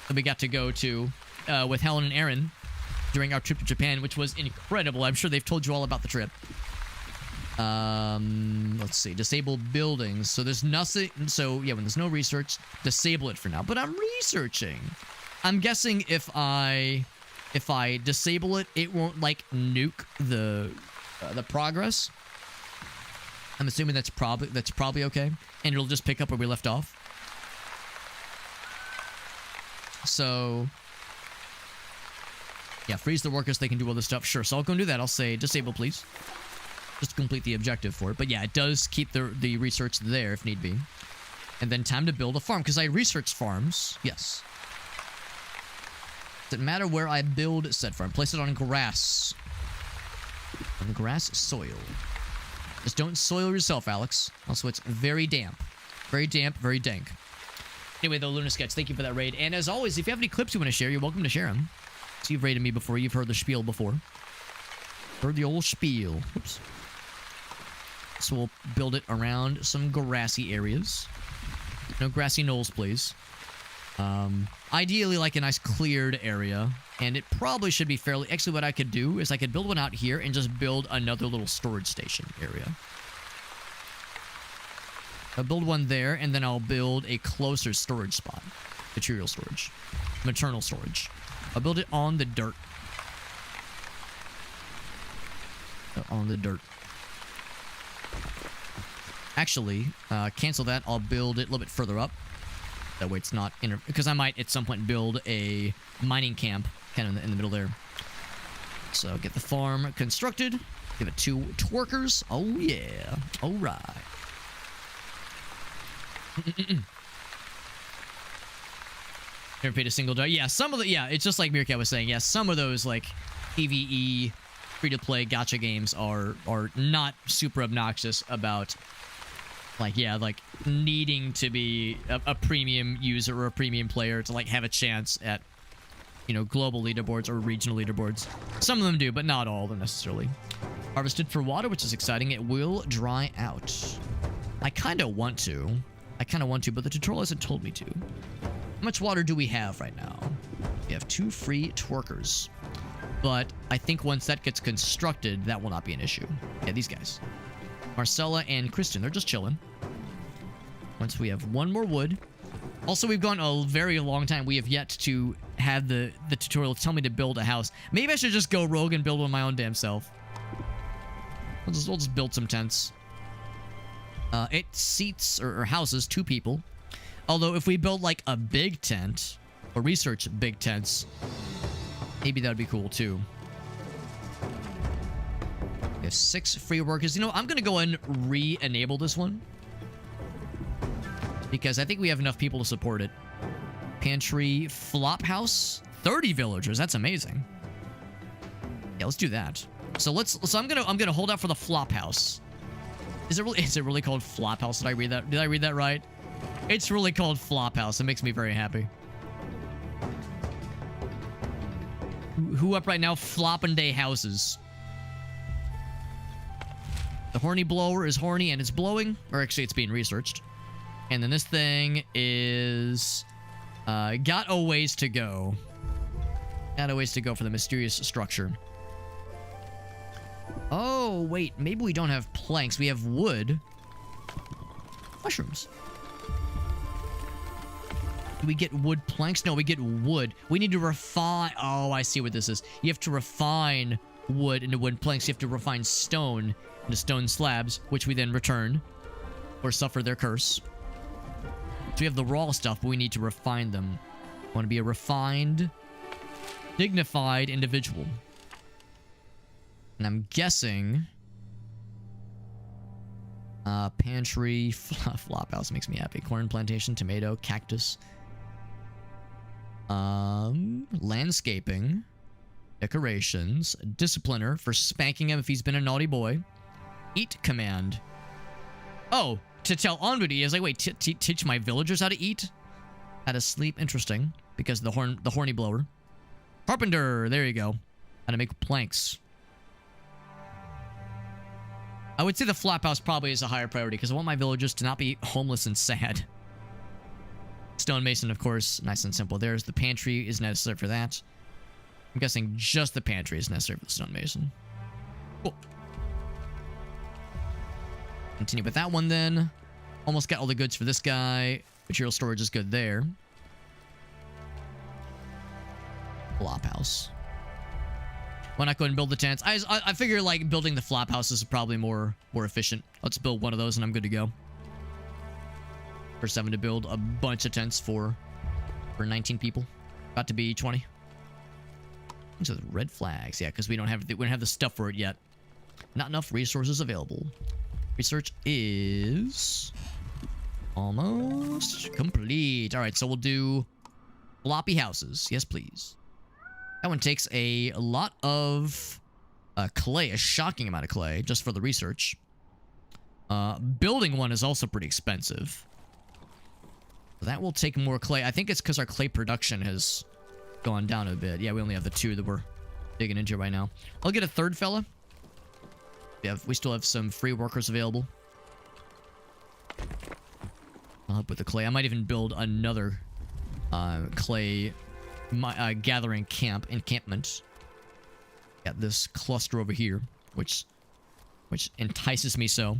that we got to go to with Helen and Aaron during our trip to Japan, which was incredible. I'm sure they've told you all about the trip. Let's see. Disable buildings. So there's nothing. So yeah, when there's no research, disable it for now. But I'm researching. I'm guessing if I disable it, it won't like nuke the progress. I'm assuming that's probably okay, and it'll just pick up where we left off. So yeah, freeze the workers. They can do other stuff. Sure. So I'll go and do that. I'll say disable, please. Just to complete the objective for it. But yeah, it does keep the research there if need be. And then time to build a farm, because I researched farms. Yes. Doesn't matter where I build said farm. Place it on grass. On grass soil. Just don't soil yourself, Alex. Also, it's very damp. Very damp, very dank. Anyway, though, Lunar Sketch, thank you for that raid. And as always, if you have any clips you want to share, you're welcome to share them. So you've raided me before. You've heard the spiel before. Heard the old spiel. Oops. So we'll build it around some grassy areas. No grassy knolls, please. Ideally, like a nice cleared area. And it probably should be fairly... Actually, what I could do is I could build one out here and just build another little storage station area. I'll build one there, and then I'll build a closer storage spot. Material storage. Maternal storage. I'll build it on the dirt. On the dirt. Actually, cancel that. I'll build it a little bit further up. That way it's not... because I might, at some point, build a mining camp kind of in the middle there. So, get the farm constructed. Give it 2 twerkers. Oh, yeah. All right. Never paid a single dollar. Yeah, some of the... Yeah, it's just like Meerkat was saying. Yeah, some of those, like, PvE, free-to-play gacha games are not super obnoxious about... Like, yeah, like, needing to be a premium user or a premium player to, like, have a chance at, you know, global leaderboards or regional leaderboards. Some of them do, but not all of them necessarily. Harvested for water, which is exciting. It will dry out. I kind of want to. But the tutorial hasn't told me to. How much water do we have right now? We have 2 free twerkers. But I think once that gets constructed, that will not be an issue. Yeah, these guys. Marcella and Kristen, they're just chilling. Once we have 1 more wood. Also, we've gone a very long time. We have yet to have the tutorial tell me to build a house. Maybe I should just go rogue and build one my own damn self. We'll just build some tents. It seats or houses 2 people. Although if we build like a big tent, or research big tents. Maybe that'd be cool too. We have 6 free workers. You know, I'm gonna go and re-enable this one because I think we have enough people to support it. Pantry, flop house, 30 villagers. That's amazing. Yeah, let's do that. So I'm gonna hold out for the flop house. Is it really called flop house? Did I read that right? It's really called flop house. It makes me very happy. Who up right now? Flopping day houses. The horny blower is horny and it's blowing, or actually it's being researched. And then this thing is got a ways to go. Got a ways to go for the mysterious structure. Oh, wait. Maybe we don't have planks. We have wood. Mushrooms. Do we get wood planks? No, we get wood. We need to refine... Oh, I see what this is. You have to refine wood into wood planks. You have to refine stone into stone slabs, which we then return or suffer their curse. So we have the raw stuff, but we need to refine them. I want to be a refined, dignified individual. And I'm guessing... pantry, flop house makes me happy. Corn plantation, tomato, cactus. Landscaping. Decorations. Discipliner for spanking him if he's been a naughty boy. Eat command. Oh, to tell Onbu to eat. I was like, wait, teach my villagers how to eat? How to sleep? Interesting. Because the horny blower. Carpenter, there you go. How to make planks. I would say the flop house probably is a higher priority because I want my villagers to not be homeless and sad. Stonemason, of course, nice and simple. There's the pantry is necessary for that. I'm guessing just the pantry is necessary for the stonemason. Cool. Continue with that one then. Almost got all the goods for this guy. Material storage is good there. Flop house. Why not go ahead and build the tents? I figure like building the flop houses is probably more efficient. Let's build one of those and I'm good to go. First having to build a bunch of tents for 19 people. About to be 20. These are the red flags. Yeah, because we don't have the stuff for it yet. Not enough resources available. Research is almost complete. All right, so we'll do floppy houses. Yes, please. That one takes a lot of clay, a shocking amount of clay, just for the research. Building one is also pretty expensive. That will take more clay. I think it's because our clay production has gone down a bit. Yeah, we only have the 2 that we're digging into right now. I'll get a third fella. We still have some free workers available. I'll help with the clay. I might even build another clay gathering encampment. Got this cluster over here, which entices me so.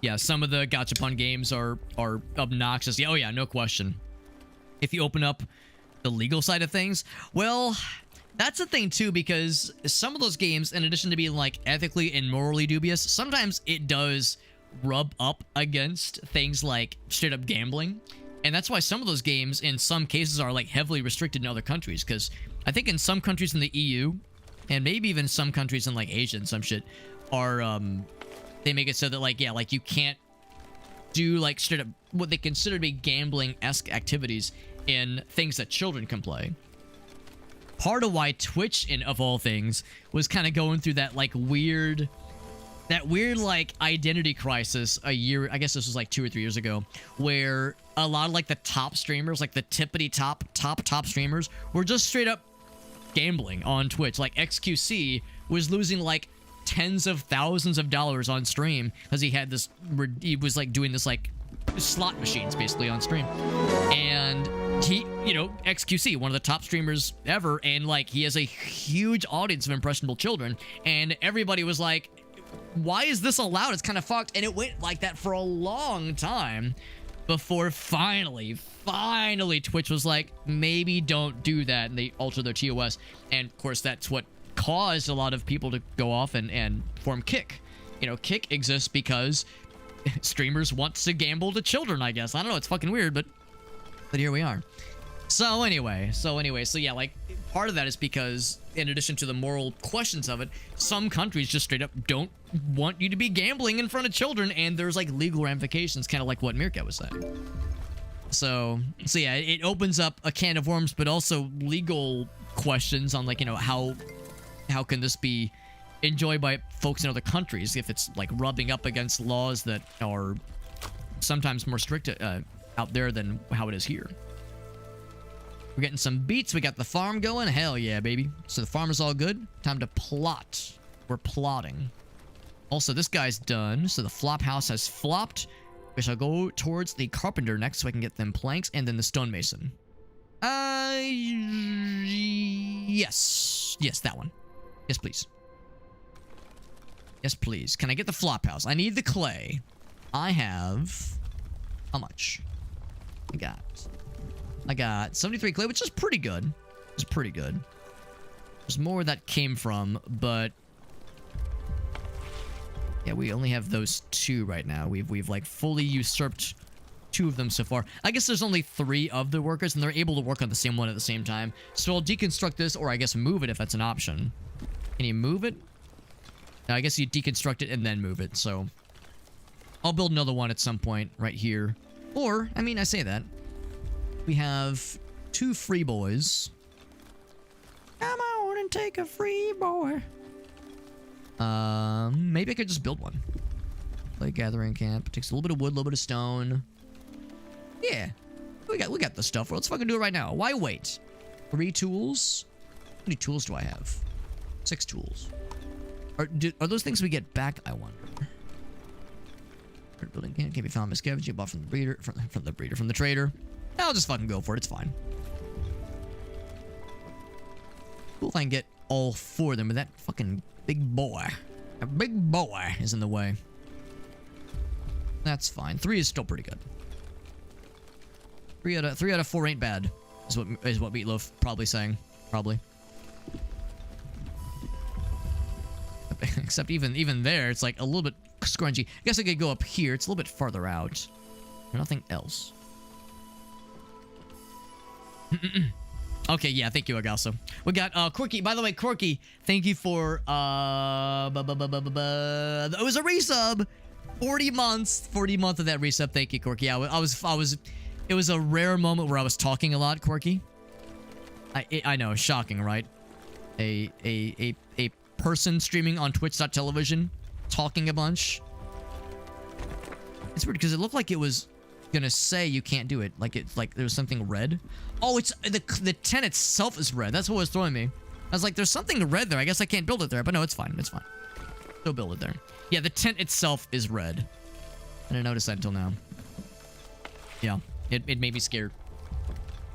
Yeah, some of the gachapon games are obnoxious. Yeah, oh yeah, no question. If you open up the legal side of things, well, that's the thing too, because some of those games, in addition to being like ethically and morally dubious, sometimes it does rub up against things like straight up gambling. And that's why some of those games in some cases are like heavily restricted in other countries, because I think in some countries in the EU, and maybe even some countries in like Asia and some shit, are they make it so that like, yeah, like you can't do like straight up what they consider to be gambling-esque activities in things that children can play. Part of why Twitch, of all things, was kind of going through that like weird like identity crisis a year, I guess this was like 2 or 3 years ago, where a lot of like the top streamers, like the tippity top streamers, were just straight up gambling on Twitch. Like XQC was losing like tens of thousands of dollars on stream because he was like doing this like slot machines basically on stream. And he, you know, XQC, one of the top streamers ever, and like he has a huge audience of impressionable children, and everybody was like, why is this allowed? It's kind of fucked. And it went like that for a long time before finally Twitch was like, maybe don't do that, and they altered their TOS. And of course that's what caused a lot of people to go off and form Kick. You know, Kick exists because streamers want to gamble to children, I guess. I don't know, it's fucking weird, but here we are. So anyway, so yeah, like, part of that is because, in addition to the moral questions of it, some countries just straight up don't want you to be gambling in front of children, and there's, like, legal ramifications, kind of like what Meerkat was saying. So yeah, it opens up a can of worms, but also legal questions on, like, you know, how can this be enjoyed by folks in other countries if it's, like, rubbing up against laws that are sometimes more strict out there than how it is here. We're getting some beats. We got the farm going. Hell yeah, baby. So the farm is all good. Time to plot. We're plotting. Also, this guy's done. So the flop house has flopped. We shall go towards the carpenter next so I can get them planks and then the stonemason. Yes. Yes, that one. Yes, please. Yes, please. Can I get the flop house? I need the clay. I have... How much? I got 73 clay, which is pretty good. It's pretty good. There's more where that came from, but... Yeah, we only have those 2 right now. We've like fully usurped 2 of them so far. I guess there's only 3 of the workers, and they're able to work on the same one at the same time. So I'll deconstruct this, or I guess move it if that's an option. Can you move it? No, I guess you deconstruct it and then move it, so... I'll build another one at some point right here. Or, I mean, I say that. We have 2 free boys. Come on and take a free boy. Maybe I could just build one. Play gathering camp. Takes a little bit of wood, a little bit of stone. Yeah. We got the stuff. Let's fucking do it right now. Why wait? 3 tools? How many tools do I have? 6 tools. Are those things we get back, I wonder? Building can't be found by scavenging. Bought from the breeder. From the trader. I'll just fucking go for it. It's fine. Cool if I can get all 4 of them, but that fucking big boy. A big boy is in the way. That's fine. 3 is still pretty good. 3 out of 4 ain't bad. Is what Meatloaf probably saying. Probably. Except even there, it's like a little bit scrunchy. I guess I could go up here. It's a little bit farther out. Nothing else. Okay, yeah, thank you, Agasso. We got Corky. By the way, Corky, thank you for it was a resub. 40 months. 40 months of that resub. Thank you, Corky. I was it was a rare moment where I was talking a lot, Corky. I know, shocking, right? A person streaming on twitch.tv talking a bunch. It's weird because it looked like it was gonna say you can't do it. Like it's like there was something red. Oh, it's the tent itself is red. That's what was throwing me. I was like, there's something red there. I guess I can't build it there. But no, it's fine. It's fine. Still build it there. Yeah, the tent itself is red. I didn't notice that until now. Yeah, it made me scared.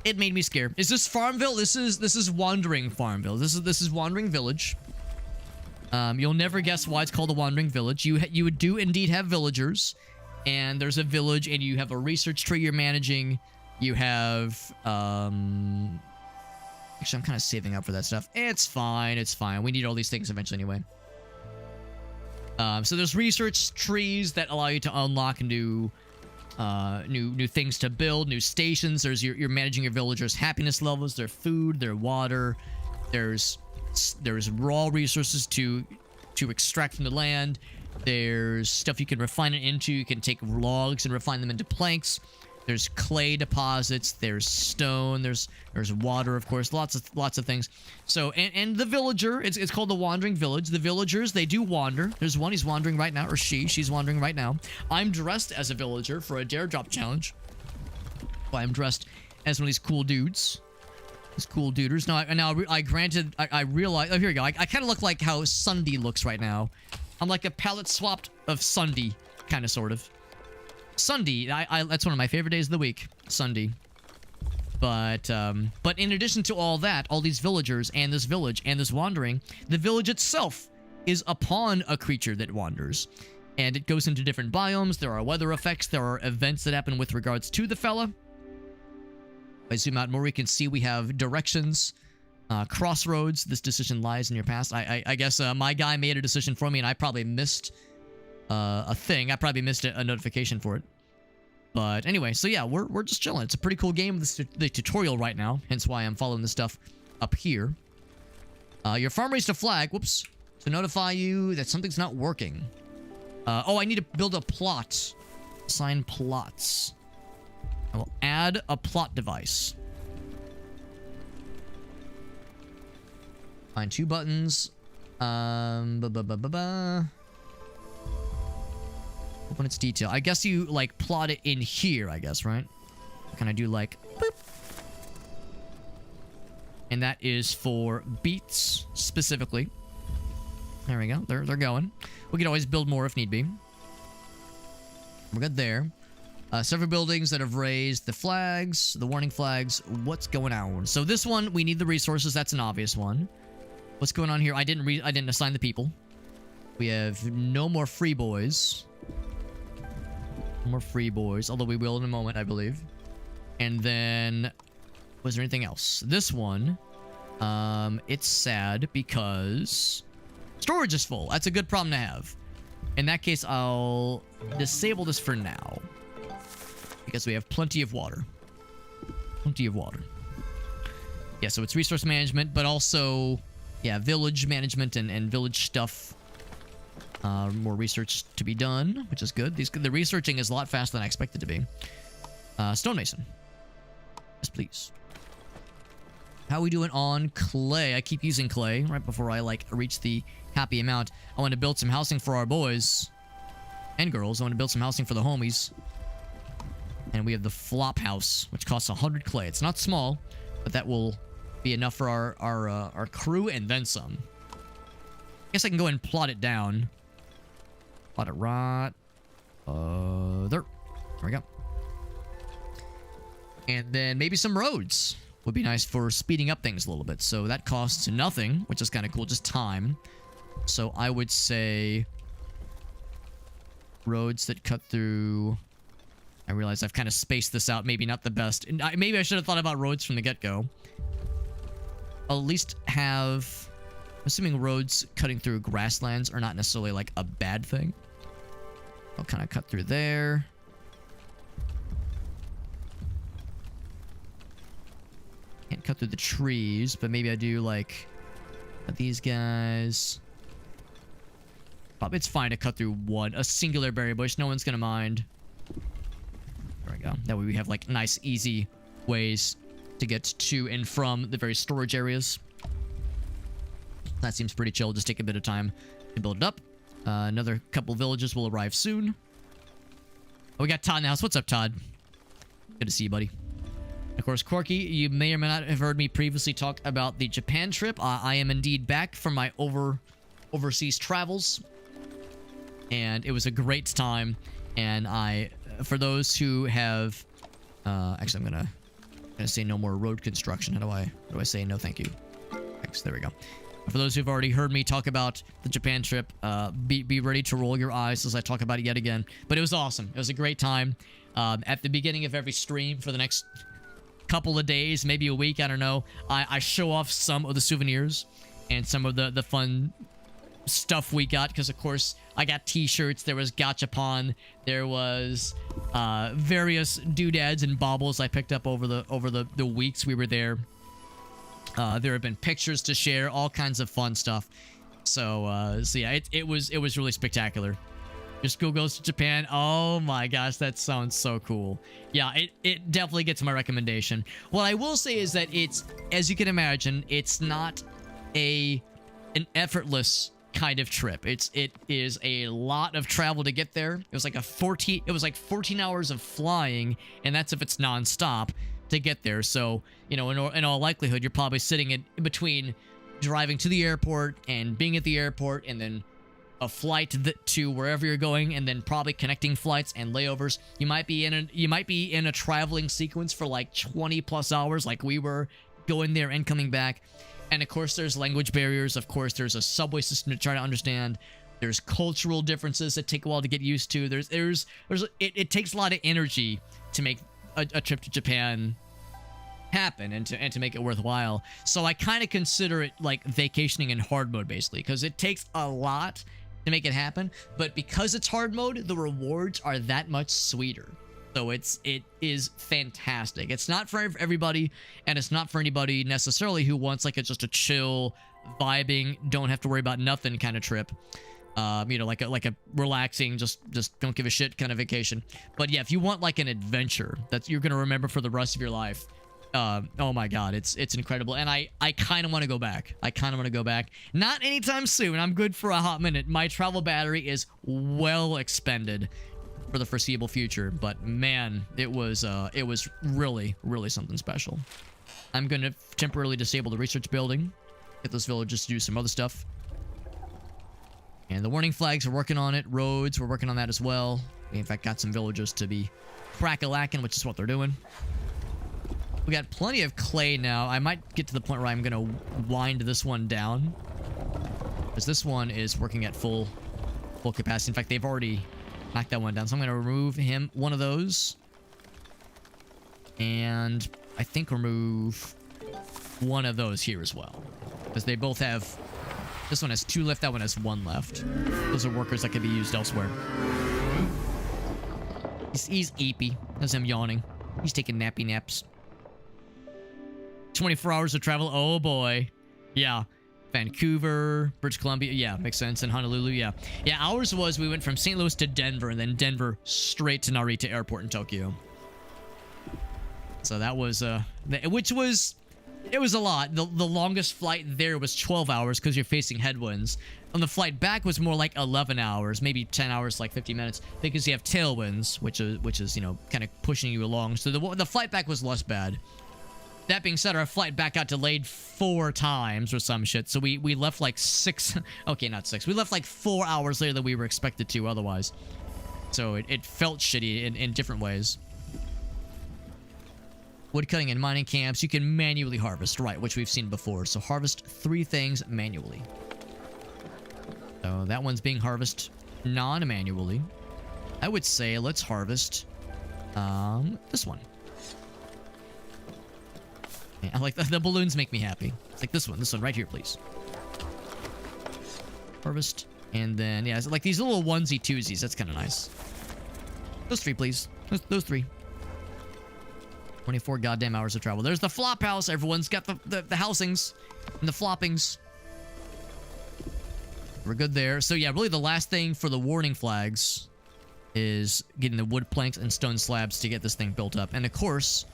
It made me scared. Is this Farmville? This is Wandering Farmville. This is Wandering Village. You'll never guess why it's called a Wandering Village. You do indeed have villagers, and there's a village, and you have a research tree you're managing. You have actually, I'm kind of saving up for that stuff. It's fine. It's fine. We need all these things eventually anyway. So there's research trees that allow you to unlock new things to build, new stations. There's you're managing your villagers' happiness levels, their food, their water. There's raw resources to extract from the land. There's stuff you can refine it into. You can take logs and refine them into planks. There's clay deposits. There's stone. There's water, of course. Lots of things. So and the villager, it's called the Wandering Village. The villagers, they do wander. There's one, he's wandering right now, or she's wandering right now. I'm dressed as a villager for a dare drop challenge. Well, I'm dressed as one of these cool dudes. These cool duders. Now I granted I realize. Oh, here we go. I kind of look like how Sunday looks right now. I'm like a palette swapped of Sunday, kind of, sort of. Sunday, that's one of my favorite days of the week, Sunday. But in addition to all that, all these villagers and this village and this wandering, the village itself is upon a creature that wanders. And it goes into different biomes. There are weather effects. There are events that happen with regards to the fella. If I zoom out more, we can see we have directions. Crossroads, this decision lies in your past. I guess my guy made a decision for me, and I probably missed a thing. I probably missed a notification for it. But anyway, so yeah, we're just chilling. It's a pretty cool game with the tutorial right now, hence why I'm following this stuff up here. Your farm raised a flag, whoops, to notify you that something's not working. Oh, I need to build a plot. Assign plots. I will add a plot device. Find 2 buttons. Open its detail. I guess you, like, plot it in here, I guess, right? Can I do, like, boop? And that is for beats, specifically. There we go. They're going. We can always build more if need be. We're good there. Several buildings that have raised the flags, the warning flags. What's going on? So this one, we need the resources. That's an obvious one. What's going on here? I didn't assign the people. We have no more free boys. No more free boys, although we will in a moment, I believe. And then, was there anything else? This one, it's sad because storage is full. That's a good problem to have. In that case, I'll disable this for now because we have plenty of water. Plenty of water. Yeah, so it's resource management, but also, yeah, village management and village stuff. More research to be done, which is good. The researching is a lot faster than I expected to be. Stonemason. Yes, please. How are we doing on clay? I keep using clay right before I, like, reach the happy amount. I want to build some housing for our boys and girls. I want to build some housing for the homies. And we have the flop house, which costs 100 clay. It's not small, but that will be enough for our crew and then some. I guess I can go ahead and plot it down. Plot it right there. There we go. And then maybe some roads would be nice for speeding up things a little bit. So that costs nothing, which is kind of cool, just time. So I would say roads that cut through... I realize I've kind of spaced this out, maybe not the best. And maybe I should have thought about roads from the get-go. I'll at least have... Assuming roads cutting through grasslands are not necessarily like a bad thing. I'll kind of cut through there. Can't cut through the trees, but maybe I do like these guys. Probably it's fine to cut through a singular berry bush. No one's gonna mind. There we go. That way we have like nice, easy ways to get to and from the various storage areas. That seems pretty chill. Just take a bit of time to build it up. Another couple villages will arrive soon. Oh, we got Todd in the house. What's up, Todd? Good to see you, buddy. Of course, Corky, you may or may not have heard me previously talk about the Japan trip. I am indeed back from my overseas travels. And it was a great time. And for those who have... actually, I'm gonna say no more road construction. How do I say no thank you? Thanks, there we go. For those who've already heard me talk about the Japan trip, be ready to roll your eyes as I talk about it yet again. But it was awesome. It was a great time. At the beginning of every stream for the next couple of days, maybe a week, I don't know, I show off some of the souvenirs and some of the fun stuff we got. Because, of course, I got t-shirts. There was Gachapon. There was various doodads and baubles I picked up over the weeks we were there. There have been pictures to share, all kinds of fun stuff. So yeah, it was really spectacular. Your school goes to Japan. Oh my gosh, that sounds so cool. Yeah, it definitely gets my recommendation. What I will say is that it's, as you can imagine, it's not an effortless kind of trip. It is a lot of travel to get there. It was like 14 hours of flying, and that's if it's non-stop to get there. So, you know, in all likelihood, you're probably sitting in between driving to the airport and being at the airport, and then a flight to wherever you're going, and then probably connecting flights and layovers. You might be in a traveling sequence for like 20 plus hours, like we were, going there and coming back. And of course, there's language barriers. Of course, there's a subway system to try to understand. There's cultural differences that take a while to get used to. It takes a lot of energy to make a trip to Japan happen and to make it worthwhile. So I kind of consider it like vacationing in hard mode, basically, because it takes a lot to make it happen, but because it's hard mode, the rewards are that much sweeter. So it is fantastic. It's not for everybody, and it's not for anybody necessarily who wants like just a chill, vibing, don't have to worry about nothing kind of trip. You know, like a relaxing, just don't give a shit kind of vacation. But yeah, if you want like an adventure that you're gonna remember for the rest of your life, oh my god, it's incredible. And I kind of want to go back. Not anytime soon. I'm good for a hot minute. My travel battery is well expended for the foreseeable future, but man, it was really something special. I'm gonna temporarily disable the research building, get those villagers to do some other stuff. And the warning flags, we're working on it. Roads, we're working on that as well. We in fact got some villagers to be crack-a-lacking, which is what they're doing. We got plenty of clay now. I might get to the point where I'm gonna wind this one down, because this one is working at full capacity. In fact, they've already knocked that one down. So I'm gonna remove one of those, and I think remove one of those here as well, because they both have. This one has 2 left. That one has 1 left. Those are workers that can be used elsewhere. He's eepy. That's him yawning. He's taking nappy naps. 24 hours of travel. Oh boy. Yeah. Vancouver, British Columbia. Yeah, makes sense. And Honolulu. Yeah. Yeah, ours was we went from St. Louis to Denver, and then Denver straight to Narita Airport in Tokyo. So that was, which was, it was a lot. The longest flight there was 12 hours because you're facing headwinds. And the flight back was more like 11 hours, maybe 10 hours, like 50 minutes, because you have tailwinds, which is you know, kind of pushing you along. So the flight back was less bad. That being said, our flight back got delayed 4 times or some shit. So we left like 6... Okay, not 6. We left like 4 hours later than we were expected to otherwise. So it felt shitty in different ways. Woodcutting and mining camps. You can manually harvest, right, which we've seen before. So harvest 3 things manually. So that one's being harvested non-manually. I would say let's harvest this one. Yeah, I like the balloons make me happy. It's like this one right here, please. Harvest, and then yeah, it's like these little onesie twosies. That's kind of nice. Those 3, please. Those 3. 24 goddamn hours of travel. There's the flop house. Everyone's got the housings and the floppings. We're good there. So yeah, really the last thing for the warning flags is getting the wood planks and stone slabs to get this thing built up. And of course,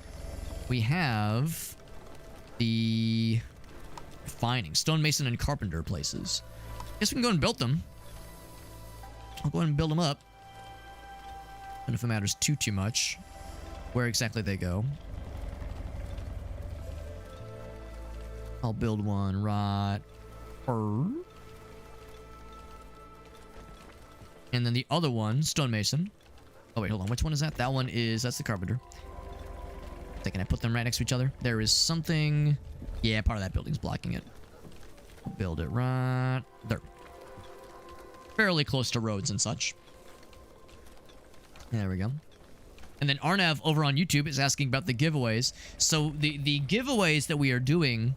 we have the refining, stonemason and carpenter places. Guess we can go and build them. I'll go ahead and build them up. I don't know if it matters too much where exactly they go. I'll build one right here. And then the other one, stonemason. Oh wait, hold on. Which one is that? That one that's the carpenter. Can I put them right next to each other? There is something... Yeah, part of that building's blocking it. I'll build it right there. Fairly close to roads and such. There we go. And then Arnav over on YouTube is asking about the giveaways. So the giveaways that we are doing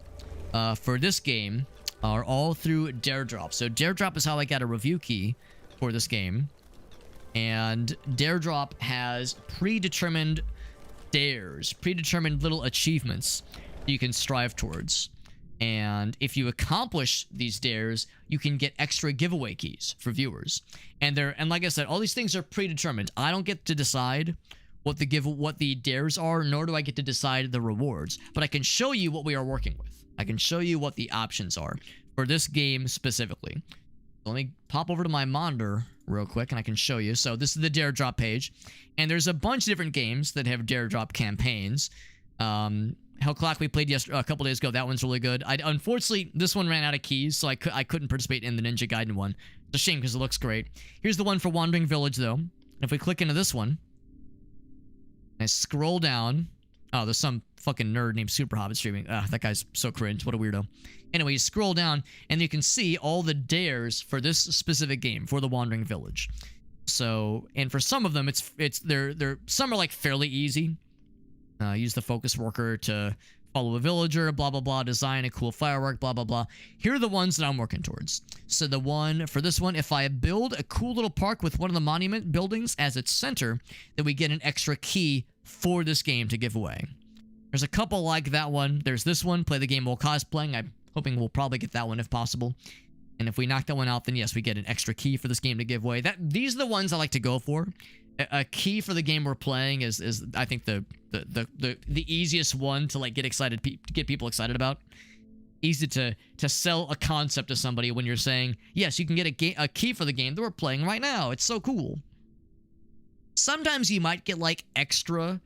for this game are all through Daredrop. So Daredrop is how I got a review key for this game. And Daredrop has predetermined dares, predetermined little achievements you can strive towards. And if you accomplish these dares, you can get extra giveaway keys for viewers. And like I said, all these things are predetermined. I don't get to decide what the dares are, nor do I get to decide the rewards. But I can show you what we are working with. I can show you what the options are for this game specifically. So let me pop over to my monitor real quick and I can show you. So this is the Daredrop page. And there's a bunch of different games that have Daredrop campaigns. Hell Clock we played a couple days ago. That one's really good. Unfortunately, this one ran out of keys, so I couldn't participate in the Ninja Gaiden one. It's a shame because it looks great. Here's the one for Wandering Village, though. If we click into this one, and I scroll down... Oh, there's some fucking nerd named Super Hobbit streaming. That guy's so cringe. What a weirdo. Anyway, you scroll down, and you can see all the dares for this specific game, for the Wandering Village. So, and for some of them, they're some are like fairly easy. Use the focus worker to follow a villager, blah, blah, blah. Design a cool firework, blah, blah, blah. Here are the ones that I'm working towards. So for this one, if I build a cool little park with one of the monument buildings as its center, then we get an extra key for this game to give away. There's a couple like that one. There's this one, play the game while cosplaying. I'm hoping we'll probably get that one if possible. And if we knock that one out, then yes, we get an extra key for this game to give away. These are the ones I like to go for. A key for the game we're playing is I think the easiest one to like get people excited about. Easy to sell a concept to somebody when you're saying, yes, you can get a key for the game that we're playing right now. It's so cool. Sometimes you might get like extra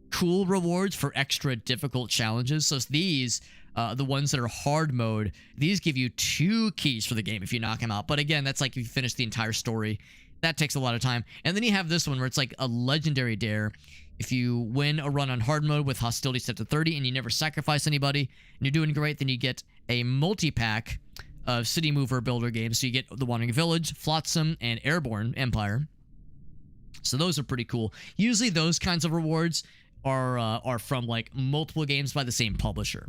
cool rewards for extra difficult challenges. So these, the ones that are hard mode, these give you 2 keys for the game if you knock them out. But again, that's like if you finish the entire story. That takes a lot of time. And then you have this one where it's like a legendary dare. If you win a run on hard mode with hostility set to 30 and you never sacrifice anybody and you're doing great, then you get a multi-pack of City Mover Builder games. So you get the Wandering Village, Flotsam, and Airborne Empire. So those are pretty cool. Usually those kinds of rewards are from like multiple games by the same publisher.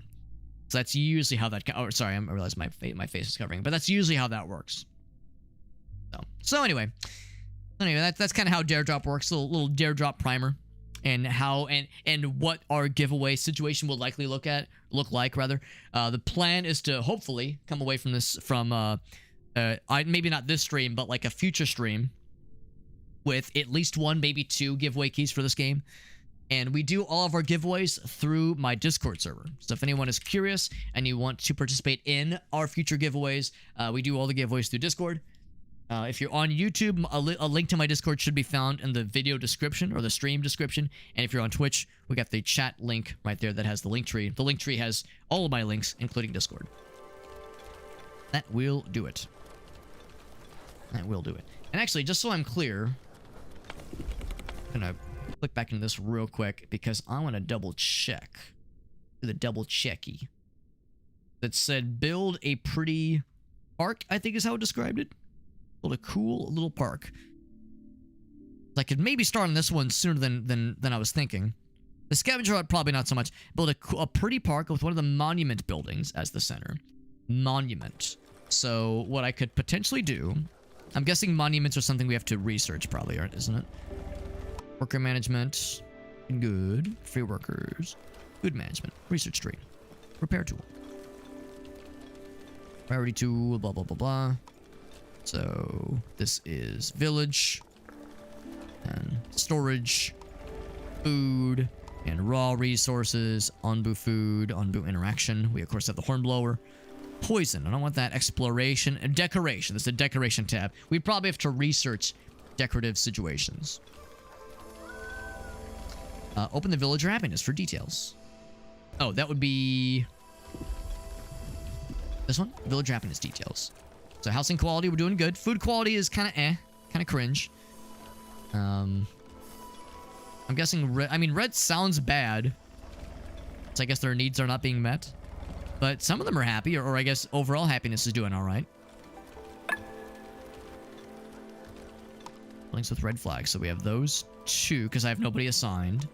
So that's usually how that... Oh, sorry, I realize my face is covering. But that's usually how that works. So anyway, that's kind of how Dare Drop works. A little Dare Drop primer, and how and what our giveaway situation will likely look like. The plan is to hopefully come away from this maybe not this stream, but like a future stream with at least 1, maybe 2 giveaway keys for this game. And we do all of our giveaways through my Discord server. So if anyone is curious and you want to participate in our future giveaways, we do all the giveaways through Discord. If you're on YouTube, a link to my Discord should be found in the video description or the stream description. And if you're on Twitch, we got the chat link right there that has the link tree. The link tree has all of my links, including Discord. That will do it. That will do it. And actually, just so I'm clear, I'm going to click back into this real quick because I want to double check. Do the double checky. That said, build a pretty park, I think is how it described it. Build a cool little park. I could maybe start on this one sooner than I was thinking. The scavenger hunt, probably not so much. Build a pretty park with one of the monument buildings as the center. Monument. So what I could potentially do... I'm guessing monuments are something we have to research probably, isn't it? Worker management. Good. Free workers. Food management. Research tree. Repair tool. Priority tool. Blah, blah, blah, blah. So this is village. And storage. Food. And raw resources. Onbu food. Onbu interaction. We, of course, have the hornblower. Poison. I don't want that. Exploration and decoration. This is a decoration tab. We probably have to research decorative situations. Open the villager happiness for details. Oh, that would be this one. Villager happiness details. So housing quality, we're doing good. Food quality is kind of kind of cringe. I'm guessing red. I mean, red sounds bad. So I guess their needs are not being met. But some of them are happy, or I guess overall happiness is doing all right. Links with red flags. So we have those 2, because I have nobody assigned.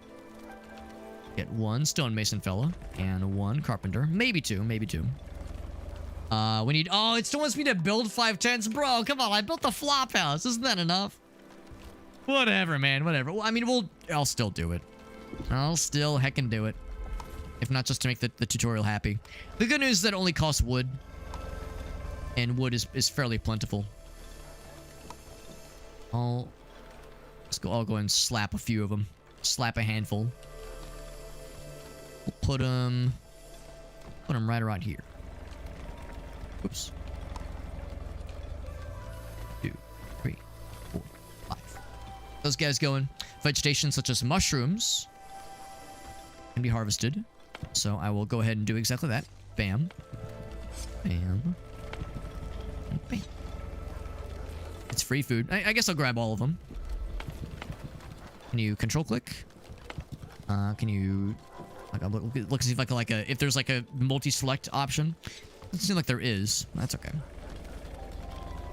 Get 1 stonemason fella, and 1 carpenter. Maybe 2, maybe 2. We need... Oh, it still wants me to build 5 tents? Bro, come on, I built the flop house. Isn't that enough? Whatever, man, whatever. Well, I mean, I'll still do it. I'll still heckin' do it. If not just to make the tutorial happy. The good news is that it only costs wood. And wood is fairly plentiful. I'll go ahead and slap a few of them. Slap a handful. We'll put them right around here. Oops. 2, 3, 4, 5. Those guys going. Vegetation such as mushrooms can be harvested. So I will go ahead and do exactly that. Bam. Bam. And bam. It's free food. I guess I'll grab all of them. Can you control click? Can you... Like, look see if if there's like a multi-select option. Doesn't seem like there is. That's okay.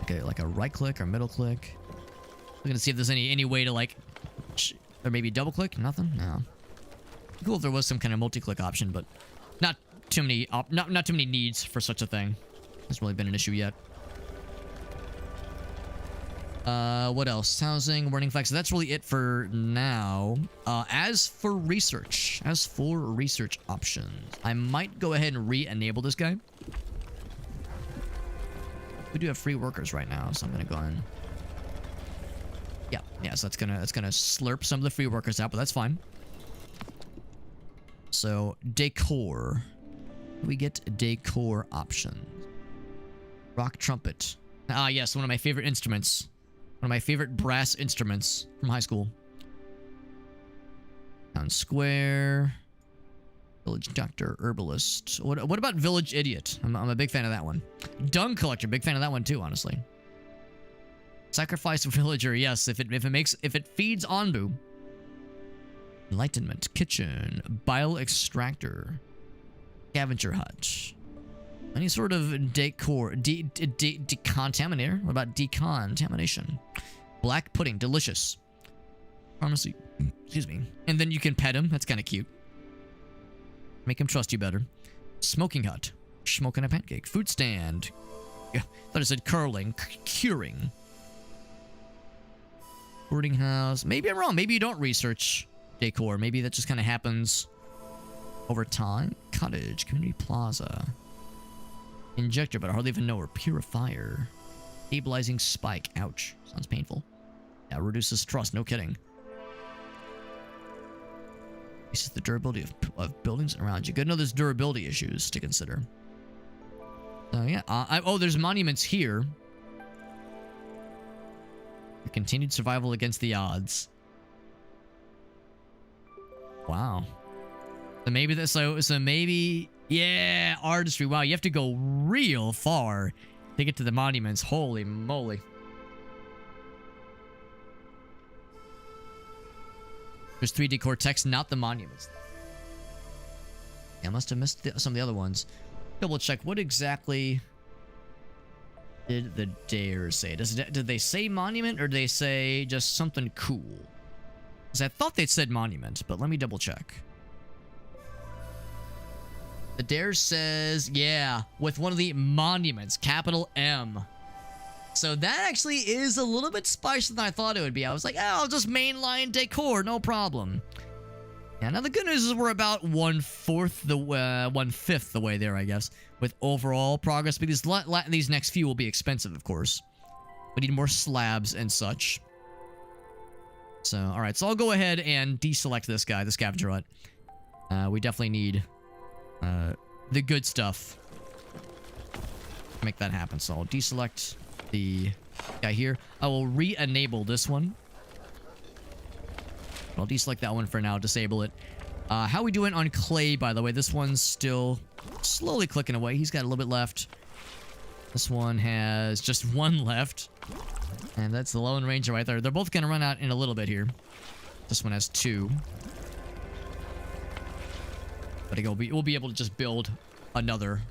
Okay, like a right click or middle click. We're gonna see if there's any way to like... Or maybe double click? Nothing? No. Cool if there was some kind of multi-click option, but not too many not too many needs for such a thing. Hasn't really been an issue yet. What else? Housing, warning flags. So that's really it for now. As for research options, I might go ahead and re-enable this guy. We do have free workers right now, so I'm gonna go ahead. Yeah. So that's gonna slurp some of the free workers out, but that's fine. So decor, we get decor options. Rock trumpet. Ah, yes, one of my favorite instruments. One of my favorite brass instruments from high school. Town square. Village doctor, herbalist. What about village idiot? I'm a big fan of that one. Dung collector, big fan of that one too, honestly. Sacrifice villager, yes, if it feeds Anbu. Enlightenment, kitchen, bile extractor, scavenger hut. Any sort of decor, decontaminator? What about decontamination? Black pudding, delicious. Pharmacy, excuse me. And then you can pet him, that's kind of cute. Make him trust you better. Smoking hut, smoking a pancake. Food stand. Yeah, thought it said curling, curing. Boarding house. Maybe I'm wrong. Maybe you don't research decor. Maybe that just kind of happens over time. Cottage, community plaza. Injector, but I hardly even know her. Purifier. Stabilizing spike. Ouch. Sounds painful. Yeah, reduces trust. No kidding. This is the durability of buildings around you. Good to know there's durability issues to consider. So yeah. Oh, there's monuments here. The continued survival against the odds. Wow. So maybe this. So maybe. Yeah, artistry. Wow, you have to go real far to get to the monuments. Holy moly. There's 3D core text, not the monuments. Yeah, I must have missed some of the other ones. Double check. What exactly did the dare say? Did they say monument or did they say just something cool? Because I thought they said monument, but let me double check. The dare says, yeah, with one of the monuments, capital M. So that actually is a little bit spicier than I thought it would be. I was like, oh, I'll just mainline decor, no problem. Yeah, now the good news is we're about 1/5 the way there, I guess, with overall progress, because these next few will be expensive, of course. We need more slabs and such. So, all right, so I'll go ahead and deselect this guy, the scavenger hut. We definitely need the good stuff to make that happen. So I'll deselect the guy here. I will re-enable this one. I'll deselect that one for now, disable it. How we doing on clay, by the way? This one's still slowly clicking away. He's got a little bit left. This one has just one left. And that's the Lone Ranger right there. They're both going to run out in a little bit here. This one has 2. But again, we'll be able to just build another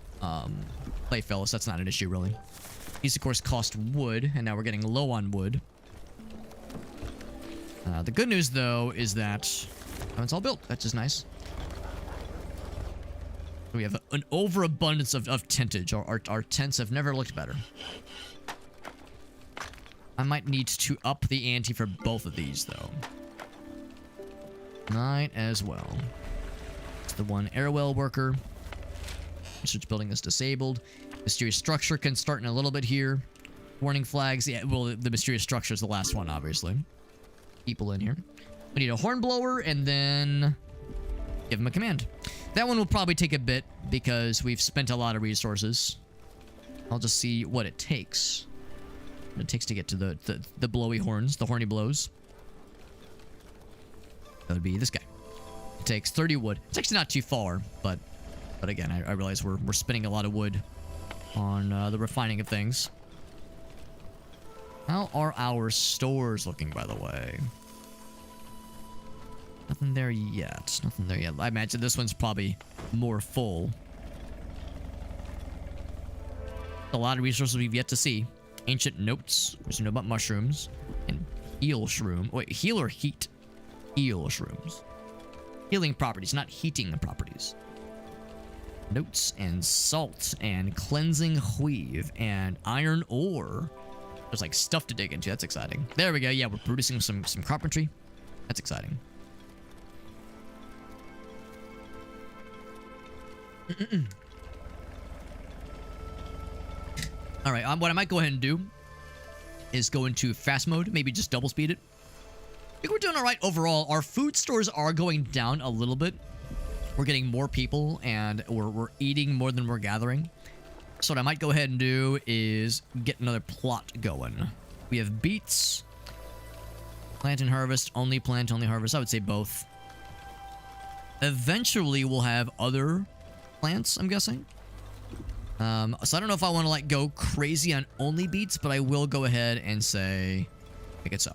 clay fellas. That's not an issue, really. These, of course, cost wood, and now we're getting low on wood. The good news, though, is that it's all built. That's just nice. We have an overabundance of tentage. Our tents have never looked better. I might need to up the ante for both of these, though. Might as well. It's the one airwell worker. Research building is disabled. Mysterious structure can start in a little bit here. Warning flags. Yeah, well, the mysterious structure is the last one, obviously. People in here. We need a hornblower and then give him a command. That one will probably take a bit because we've spent a lot of resources. I'll just see what it takes. What it takes to get to the blowy horns, the horny blows. That would be this guy. It takes 30 wood. It's actually not too far, but again, I realize we're spending a lot of wood on the refining of things. How are our stores looking, by the way? Nothing there yet. Nothing there yet. I imagine this one's probably more full. A lot of resources we've yet to see. Ancient notes. There's no about mushrooms. And eel shroom. Wait, heal or heat? Eel shrooms. Healing properties, not heating properties. Notes and salt and cleansing weave and iron ore. There's like stuff to dig into. That's exciting. There we go. Yeah, we're producing some carpentry. That's exciting. All right. What I might go ahead and do is go into fast mode. Maybe just double speed it. I think we're doing all right overall. Our food stores are going down a little bit. We're getting more people and we're eating more than we're gathering. So what I might go ahead and do is get another plot going. We have beets. Plant and harvest. Only plant, only harvest. I would say both. Eventually we'll have other plants, I'm guessing. So I don't know if I want to like go crazy on only beets, but I will go ahead and say make it so.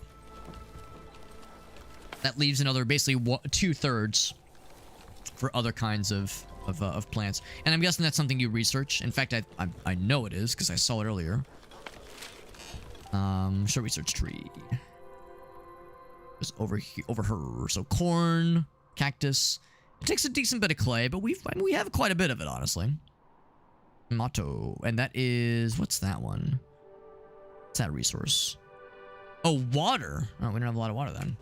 That leaves another basically 2/3 for other kinds of plants. And I'm guessing that's something you research. In fact, I know it is because I saw it earlier. Show research tree. Just over here, over her. So corn, cactus. It takes a decent bit of clay, but we have quite a bit of it, honestly. Motto. And that is, what's that one? What's that resource? Oh, water. Oh, we don't have a lot of water then.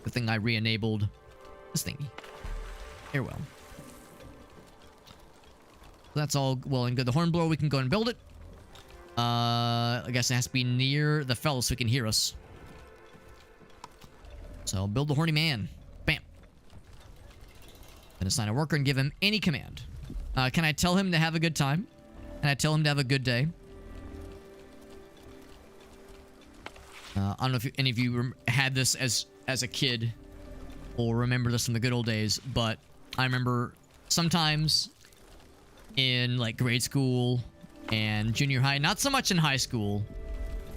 Good thing I re-enabled this thingy. Here, well. That's all well and good. The hornblower, we can go and build it. I guess it has to be near the fellow so he can hear us. So build the horny man. Bam. And assign a worker and give him any command. Can I tell him to have a good time? Can I tell him to have a good day? I don't know if any of you had this as a kid or remember this from the good old days, but I remember sometimes in like grade school and junior high, not so much in high school,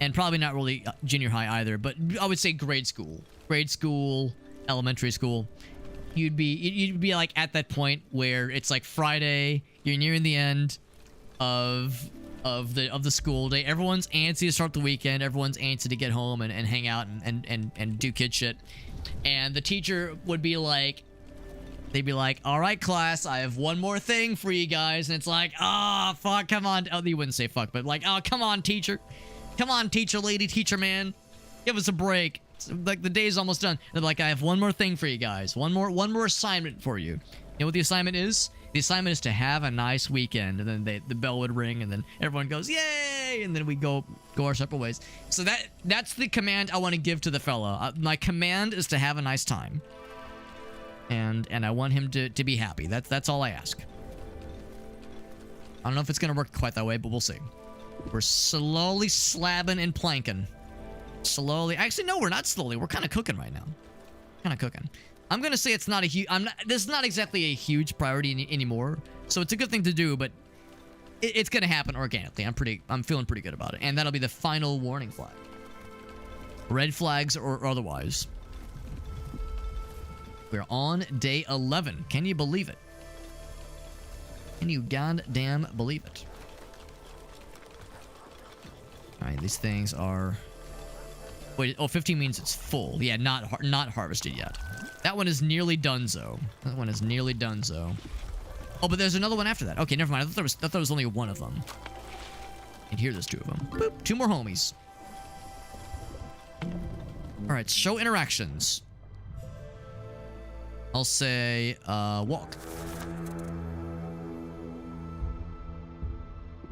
and probably not really junior high either, but I would say grade school, elementary school. You'd be like at that point where it's like Friday, you're nearing the end of the school day. Everyone's antsy to start the weekend. Everyone's antsy to get home and hang out and do kid shit. And the teacher would be like, they'd be like, all right, class, I have one more thing for you guys. And it's like, ah, fuck, come on. Oh, you wouldn't say fuck, but like, oh, come on, teacher. Come on, teacher lady, teacher man. Give us a break. It's like the day's almost done. And they're like, I have one more thing for you guys. One more assignment for you. You know what the assignment is? The assignment is to have a nice weekend. And then the bell would ring and then everyone goes, yay! And then we go our separate ways. So that's the command I want to give to the fella. My command is to have a nice time. And I want him to be happy. That's all I ask. I don't know if it's going to work quite that way, but we'll see. We're slowly slabbing and planking. Slowly. Actually, no, we're not slowly. We're kind of cooking right now. Kind of cooking. I'm going to say it's not a huge... This is not exactly a huge priority anymore. So it's a good thing to do, but it's going to happen organically. I'm feeling pretty good about it. And that'll be the final warning flag. Red flags or otherwise. We're on day 11. Can you believe it? Can you goddamn believe it? Alright, these things are... Wait, oh, 15 means it's full. Yeah, not harvested yet. That one is nearly donezo. That one is nearly donezo. Oh, but there's another one after that. Okay, never mind. I thought there was only one of them. And here there's two of them. Boop, two more homies. Alright, show interactions. I'll say, walk.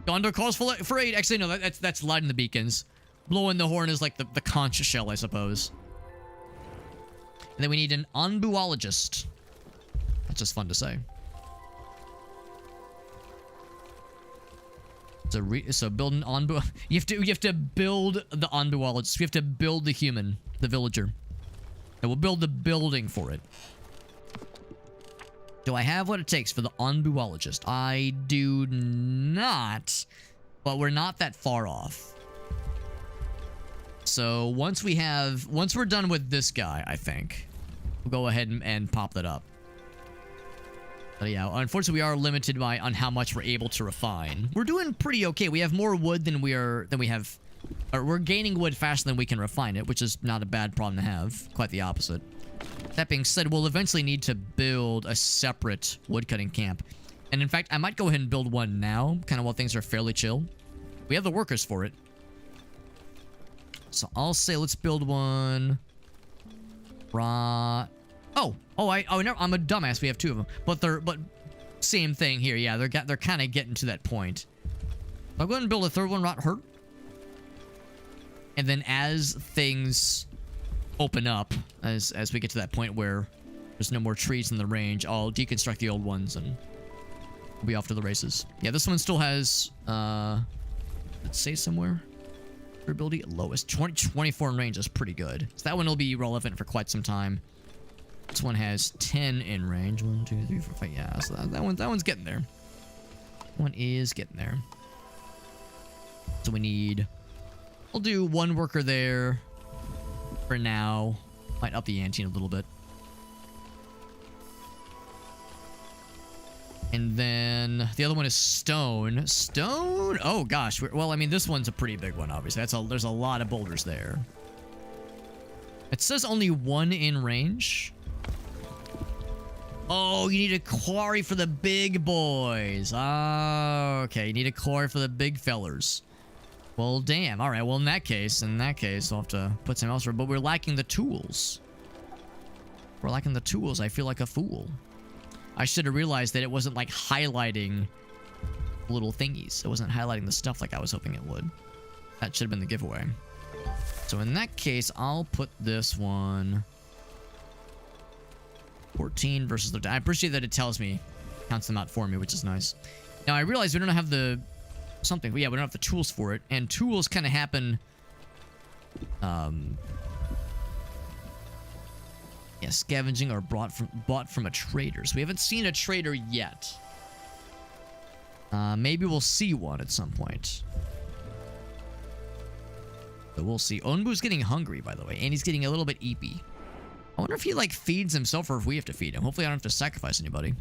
Gondor calls for aid. Actually, no, that's lighting the beacons. Blowing the horn is like the conch shell, I suppose. And then we need an onbuologist. That's just fun to say. So build an onbu. You have to build the onbuologist. You have to build the human, the villager. And we'll build the building for it. Do I have what it takes for the onbuologist? I do not, but we're not that far off. So once we're done with this guy, I think we'll go ahead and pop that up. But yeah, unfortunately, we are limited on how much we're able to refine. We're doing pretty okay. We have more wood than we have Or we're gaining wood faster than we can refine it, which is not a bad problem to have. Quite the opposite. That being said, we'll eventually need to build a separate woodcutting camp. And in fact, I might go ahead and build one now, kind of while things are fairly chill. We have the workers for it. So I'll say let's build one. Oh, no, I'm a dumbass. We have two of them, but same thing here. Yeah, they're kind of getting to that point. I'll go ahead and build a third one, Rot Hurt. And then as things open up, as we get to that point where there's no more trees in the range, I'll deconstruct the old ones and we'll be off to the races. Yeah, this one still has, let's say somewhere. Durability lowest. 24 in range is pretty good. So that one will be relevant for quite some time. This one has 10 in range. 1, 2, 3, 4, 5. Yeah, so that one's getting there. One is getting there. So we need... We'll do one worker there for now. Might up the ante a little bit. And then the other one is stone. Stone? Oh gosh. Well, I mean, this one's a pretty big one, obviously. There's a lot of boulders there. It says only 1 in range. Oh, you need a quarry for the big boys. Oh, okay. You need a quarry for the big fellers. Well, damn. All right. Well, in that case, we'll have to put some else for. But we're lacking the tools. We're lacking the tools. I feel like a fool. I should have realized that it wasn't like highlighting little thingies. It wasn't highlighting the stuff like I was hoping it would. That should have been the giveaway. So in that case, I'll put this one 14 versus 13. I appreciate that it tells me, counts them out for me, which is nice. Now I realize we don't have the something. Yeah, we don't have the tools for it, and tools kind of happen. Yeah, scavenging or bought from a trader. So we haven't seen a trader yet. Maybe we'll see one at some point. So we'll see. Onbu's getting hungry, by the way, and he's getting a little bit eepy. I wonder if he, like, feeds himself or if we have to feed him. Hopefully I don't have to sacrifice anybody.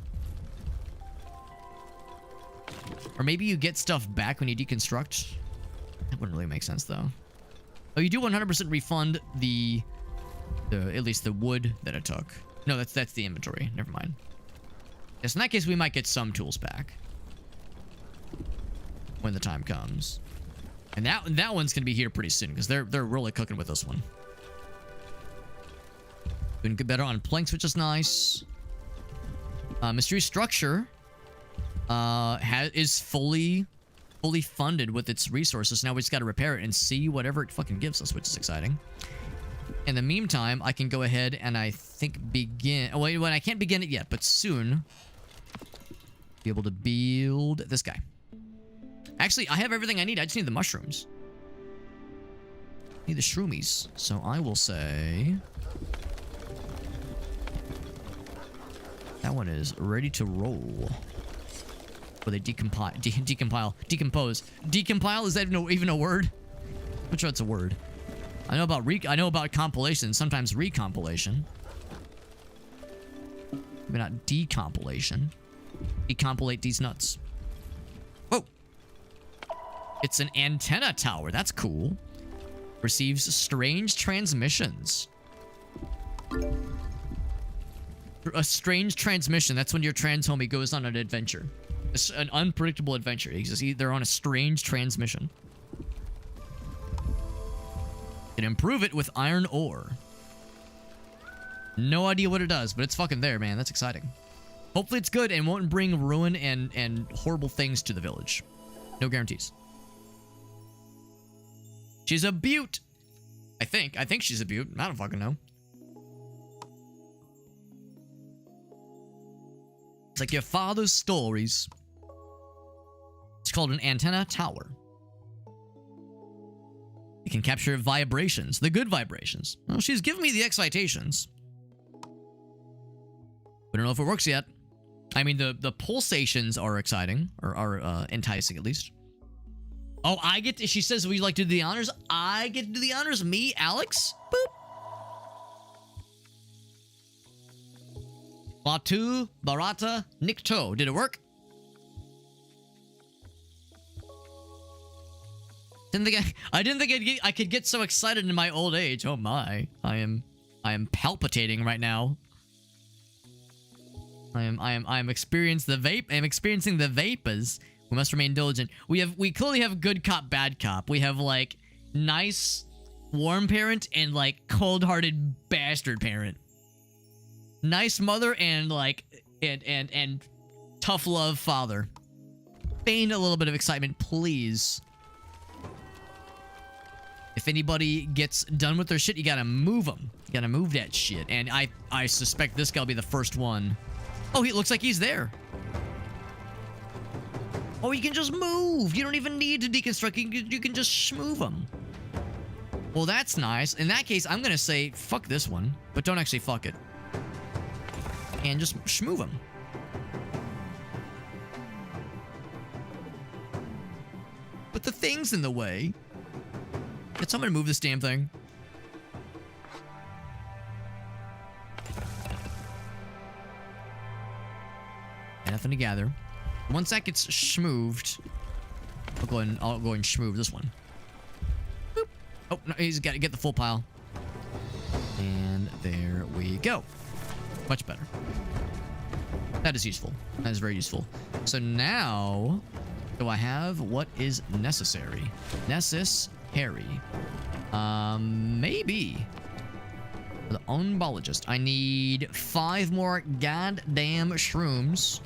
Or maybe you get stuff back when you deconstruct. That wouldn't really make sense, though. Oh, you do 100% refund the at least the wood that it took. No, that's the inventory. Never mind. Yes, in that case, we might get some tools back when the time comes. And that one's gonna be here pretty soon because they're really cooking with this one. Doing get better on planks, which is nice. Mystery structure is fully funded with its resources. Now we just got to repair it and see whatever it fucking gives us, which is exciting. In the meantime, I can go ahead and I think begin... Oh, wait, I can't begin it yet, but soon be able to build this guy. Actually, I have everything I need. I just need the mushrooms. I need the shroomies. So I will say... That one is ready to roll. Or they decompile. Decompose. Decompile? Is that even a word? I'm sure it's a word. I know about compilation, sometimes recompilation. Maybe not decompilation. Decompilate these nuts. Oh! It's an antenna tower. That's cool. Receives strange transmissions. A strange transmission. That's when your trans homie goes on an adventure. It's an unpredictable adventure. They're on a strange transmission. Can improve it with iron ore. No idea what it does, but it's fucking there, man. That's exciting. Hopefully it's good and won't bring ruin and horrible things to the village. No guarantees. She's a beaut. I think she's a beaut. I don't fucking know. It's like your father's stories. It's called an antenna tower. It can capture vibrations, the good vibrations. Well, she's giving me the excitations. We don't know if it works yet. I mean, the pulsations are exciting, or are enticing at least. Oh, I get to, she says, would you like to do the honors? I get to do the honors? Me, Alex? Boop. Batu, Barata, Nikto. Did it work? I didn't think I could get so excited in my old age. Oh my. I am palpitating right now. I am experiencing the vapors. We must remain diligent. We clearly have good cop, bad cop. We have like nice, warm parent and like cold-hearted bastard parent. Nice mother and like and tough love father. Feign a little bit of excitement, please. If anybody gets done with their shit, you gotta move them. You gotta move that shit. And I suspect this guy'll be the first one. Oh, he looks like he's there. Oh, you can just move. You don't even need to deconstruct. You can just shmove them. Well, that's nice. In that case, I'm gonna say fuck this one, but don't actually fuck it. And just shmove them. But the thing's in the way. Can someone move this damn thing? Nothing to gather. Once that gets shmooved, I'll go and shmoove this one. Boop. Oh, no, he's got to get the full pile. And there we go. Much better. That is useful. That is very useful. So now, do I have what is necessary? Necessary. Maybe. For the onbologist, I need 5 more goddamn shrooms.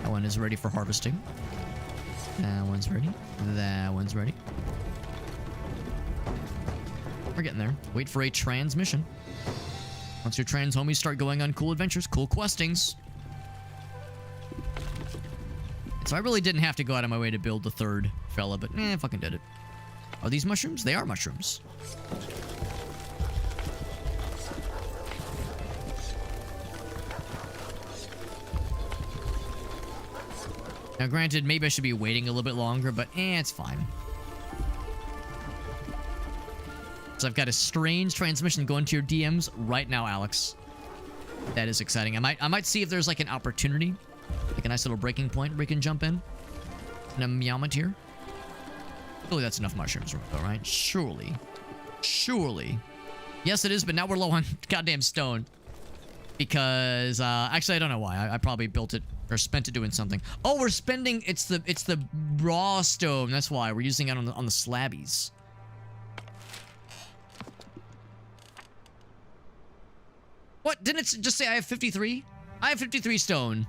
That one is ready for harvesting. That one's ready. That one's ready. We're getting there. Wait for a transmission. Once your trans homies start going on cool adventures, cool questings. So I really didn't have to go out of my way to build the third fella, but fucking did it. Are these mushrooms? They are mushrooms. Now, granted, maybe I should be waiting a little bit longer, but it's fine. So I've got a strange transmission going to your DMs right now, Alex. That is exciting. I might see if there's like an opportunity, like a nice little breaking point where we can jump in. And a meowment here. Surely that's enough mushrooms, though, right? Surely. Surely. Yes, it is, but now we're low on goddamn stone. Because, actually, I don't know why. I probably built it or spent it doing something. Oh, we're spending, it's the raw stone. That's why we're using it on the slabbies. What? Didn't it just say I have 53? I have 53 stone.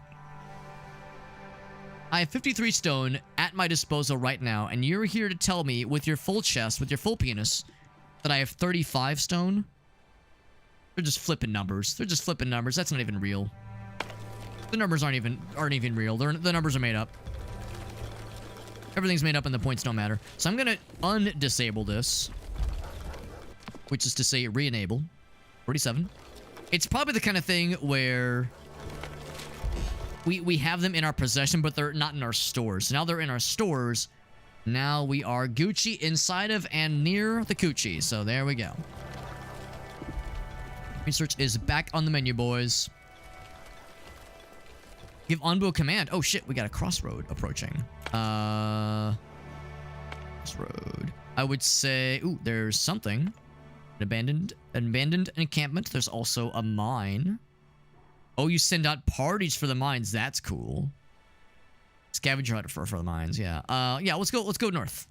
I have 53 stone at my disposal right now, and you're here to tell me with your full chest, with your full penis, that I have 35 stone? They're just flipping numbers. They're just flipping numbers. That's not even real. The numbers aren't even real. The numbers are made up. Everything's made up and the points don't matter. So I'm gonna undisable this, which is to say re-enable. 47. It's probably the kind of thing where we have them in our possession, but they're not in our stores. So now they're in our stores. Now we are Gucci inside of and near the coochie. So there we go. Research is back on the menu, boys. Give Onbu a command. Oh shit, we got a crossroad approaching. Crossroad. I would say, ooh, there's something. An abandoned encampment. There's also a mine. Oh, you send out parties for the mines. That's cool. Scavenger hunt for the mines. Yeah. Yeah. Let's go north.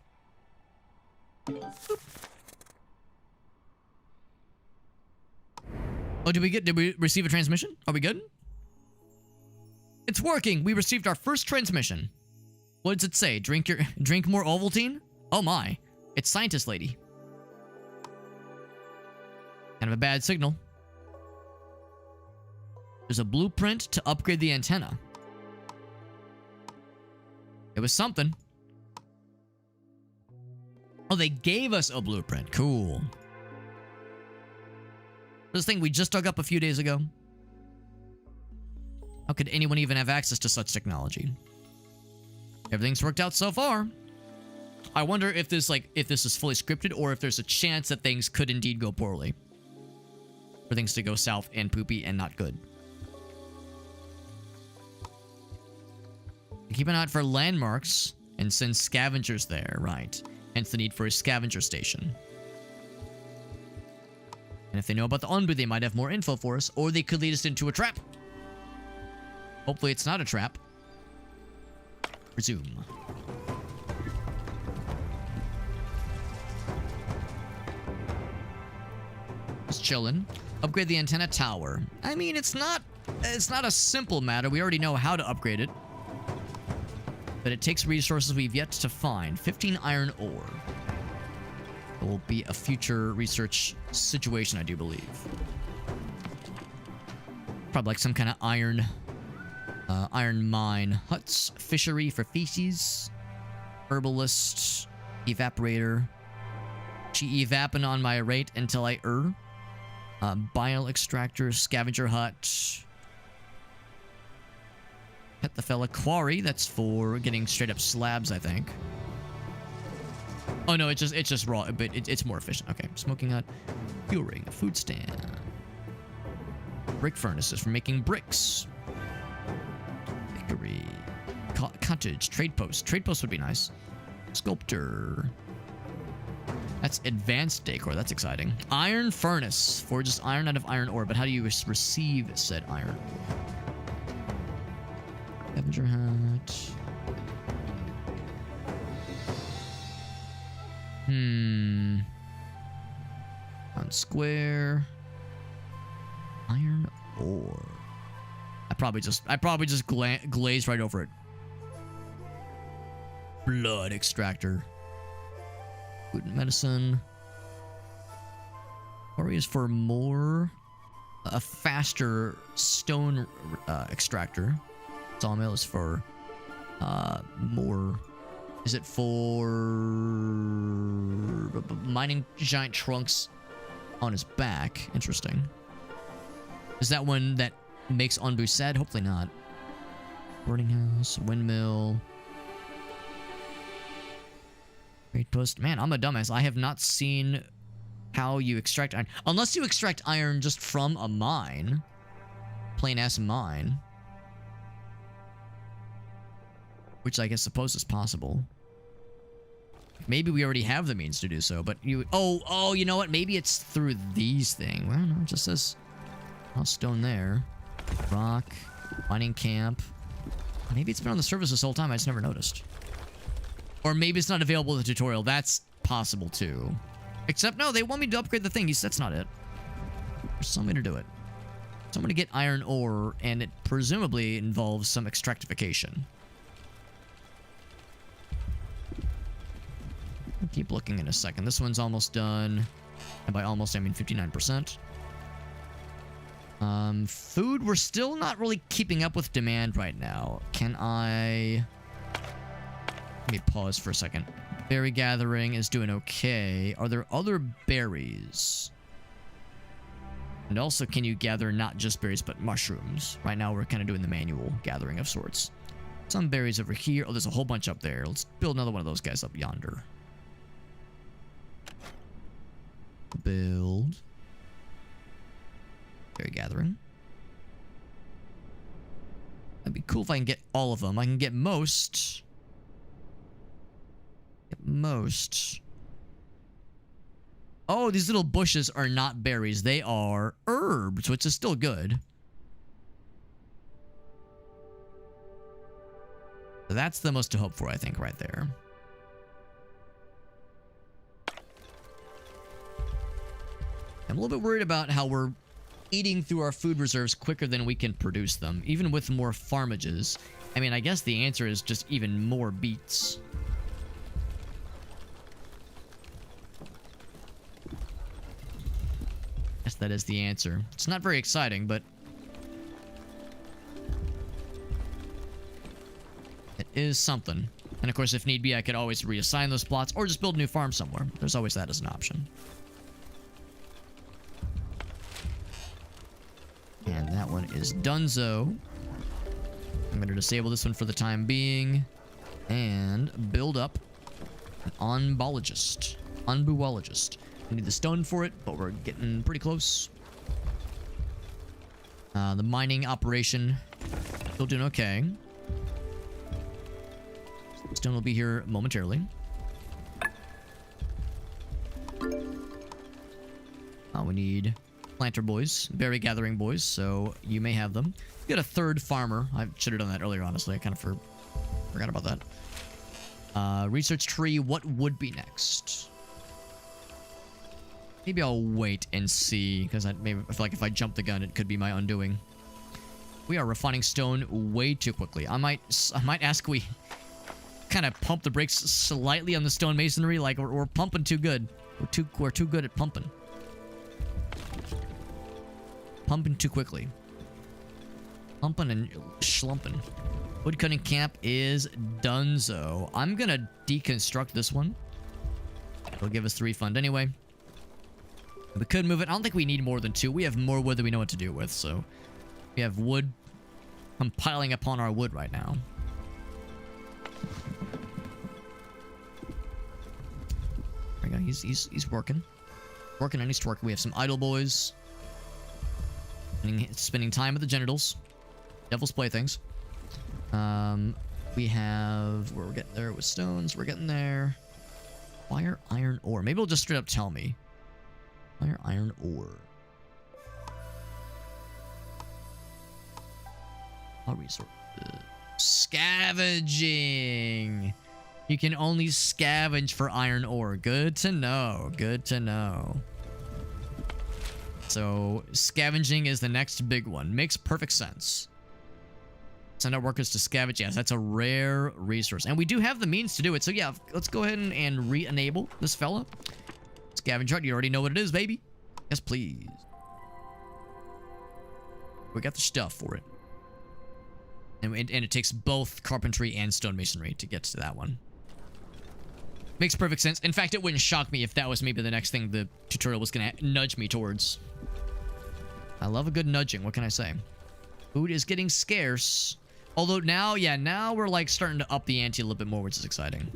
Boop. Oh, did we receive a transmission? Are we good? It's working. We received our first transmission. What does it say? Drink more Ovaltine? Oh my. It's scientist lady. Kind of a bad signal. There's a blueprint to upgrade the antenna. It was something. Oh, they gave us a blueprint. Cool. This thing we just dug up a few days ago. How could anyone even have access to such technology? Everything's worked out so far. I wonder if this is fully scripted or if there's a chance that things could indeed go poorly. For things to go south and poopy and not good. Keep an eye out for landmarks. and send scavengers there, right? Hence the need for a scavenger station. And if they know about the Onbu, they might have more info for us, or they could lead us into a trap. Hopefully it's not a trap. Resume. Just chilling. Upgrade the antenna tower. I mean, it's not a simple matter. We already know how to upgrade it. But it takes resources we've yet to find. 15 iron ore. It will be a future research situation, I do believe. Probably like some kind of iron mine. Huts, fishery for feces, herbalist, evaporator. She evapping on my rate until I bile extractor, scavenger hut. Pet the fella quarry. That's for getting straight up slabs, I think. Oh no, it's just raw, but it's more efficient. Okay, smoking hut, fuel ring, food stand, brick furnaces for making bricks. Bakery, cottage, trade post. Trade post would be nice. Sculptor. That's advanced decor. That's exciting. Iron furnace. Forges iron out of iron ore. But how do you receive said iron ore? Scavenger hat. On square. Iron ore. I probably just glazed right over it. Blood extractor. Food and medicine. Quarry is for more. A faster stone extractor. Sawmill is for more. Is it for mining giant trunks on his back? Interesting. Is that one that makes Onbu sad? Hopefully not. Boarding house, windmill. Trade post. Man, I'm a dumbass. I have not seen how you extract iron. Unless you extract iron just from a mine. Plain ass mine. Which I guess suppose is possible. Maybe we already have the means to do so, but you... Oh, you know what? Maybe it's through these things. Well, no, it just says... Oh, stone there. Rock. Mining camp. Maybe it's been on the surface this whole time. I just never noticed. Or maybe it's not available in the tutorial. That's possible, too. Except, no, they want me to upgrade the thing. That's not it. There's some way to do it. So I'm going to get iron ore, and it presumably involves some extractification. I'll keep looking in a second. This one's almost done. And by almost, I mean 59%. Food, we're still not really keeping up with demand right now. Can I... Let me pause for a second. Berry gathering is doing okay. Are there other berries? And also, can you gather not just berries, but mushrooms? Right now, we're kind of doing the manual gathering of sorts. Some berries over here. Oh, there's a whole bunch up there. Let's build another one of those guys up yonder. Build. Berry gathering. That'd be cool if I can get all of them. I can get most. Oh, these little bushes are not berries. They are herbs, which is still good. So that's the most to hope for, I think, right there. I'm a little bit worried about how we're eating through our food reserves quicker than we can produce them, even with more farmages. I mean, I guess the answer is just even more beets. Yes, that is the answer. It's not very exciting, but it is something. And of course, if need be, I could always reassign those plots or just build a new farm somewhere. There's always that as an option. And that one is donezo. I'm going to disable this one for the time being. And build up an onbologist. Onbuologist. I need the stone for it, but we're getting pretty close. The mining operation still doing okay. Stone will be here momentarily. We need planter boys, berry gathering boys, so you may have them. We got a third farmer. I should have done that earlier, honestly. I kind of forgot about that. Research tree, what would be next? Maybe I'll wait and see, because I feel like if I jump the gun, it could be my undoing. We are refining stone way too quickly. I might ask we kind of pump the brakes slightly on the stone masonry, like we're pumping too good. We're too good at pumping. Pumping too quickly. Pumping and schlumping. Woodcutting camp is donezo. I'm gonna deconstruct this one. It'll give us the refund anyway. We could move it. I don't think we need more than 2. We have more wood than we know what to do with, so we have wood compiling upon our wood right now. There we go. He's working. Working and he's twerking. We have some idle boys. Spending time at the genitals. Devil's playthings. We have... We're getting there with stones. We're getting there. Fire, iron, ore. Maybe it'll just straight up tell me. Fire, iron, ore. All resources. Scavenging. You can only scavenge for iron ore. Good to know. Good to know. So, scavenging is the next big one. Makes perfect sense. Send out workers to scavenge. Yes, that's a rare resource. And we do have the means to do it. So, yeah, let's go ahead and re-enable this fella. Scavenge hut. You already know what it is, baby. Yes, please. We got the stuff for it. And it takes both carpentry and stonemasonry to get to that one. Makes perfect sense. In fact, it wouldn't shock me if that was maybe the next thing the tutorial was going to nudge me towards. I love a good nudging. What can I say? Food is getting scarce. Although now, yeah, now we're like starting to up the ante a little bit more, which is exciting.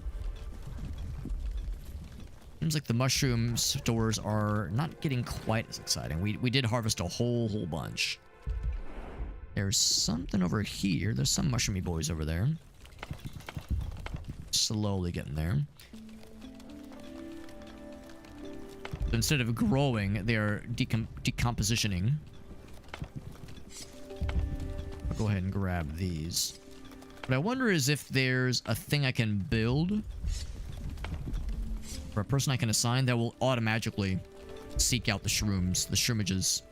Seems like the mushroom stores are not getting quite as exciting. We did harvest a whole bunch. There's something over here. There's some mushroomy boys over there. Slowly getting there. So instead of growing, they are decompositioning. I'll go ahead and grab these. What I wonder is if there's a thing I can build or a person I can assign that will automatically seek out the shrooms, the shroomages.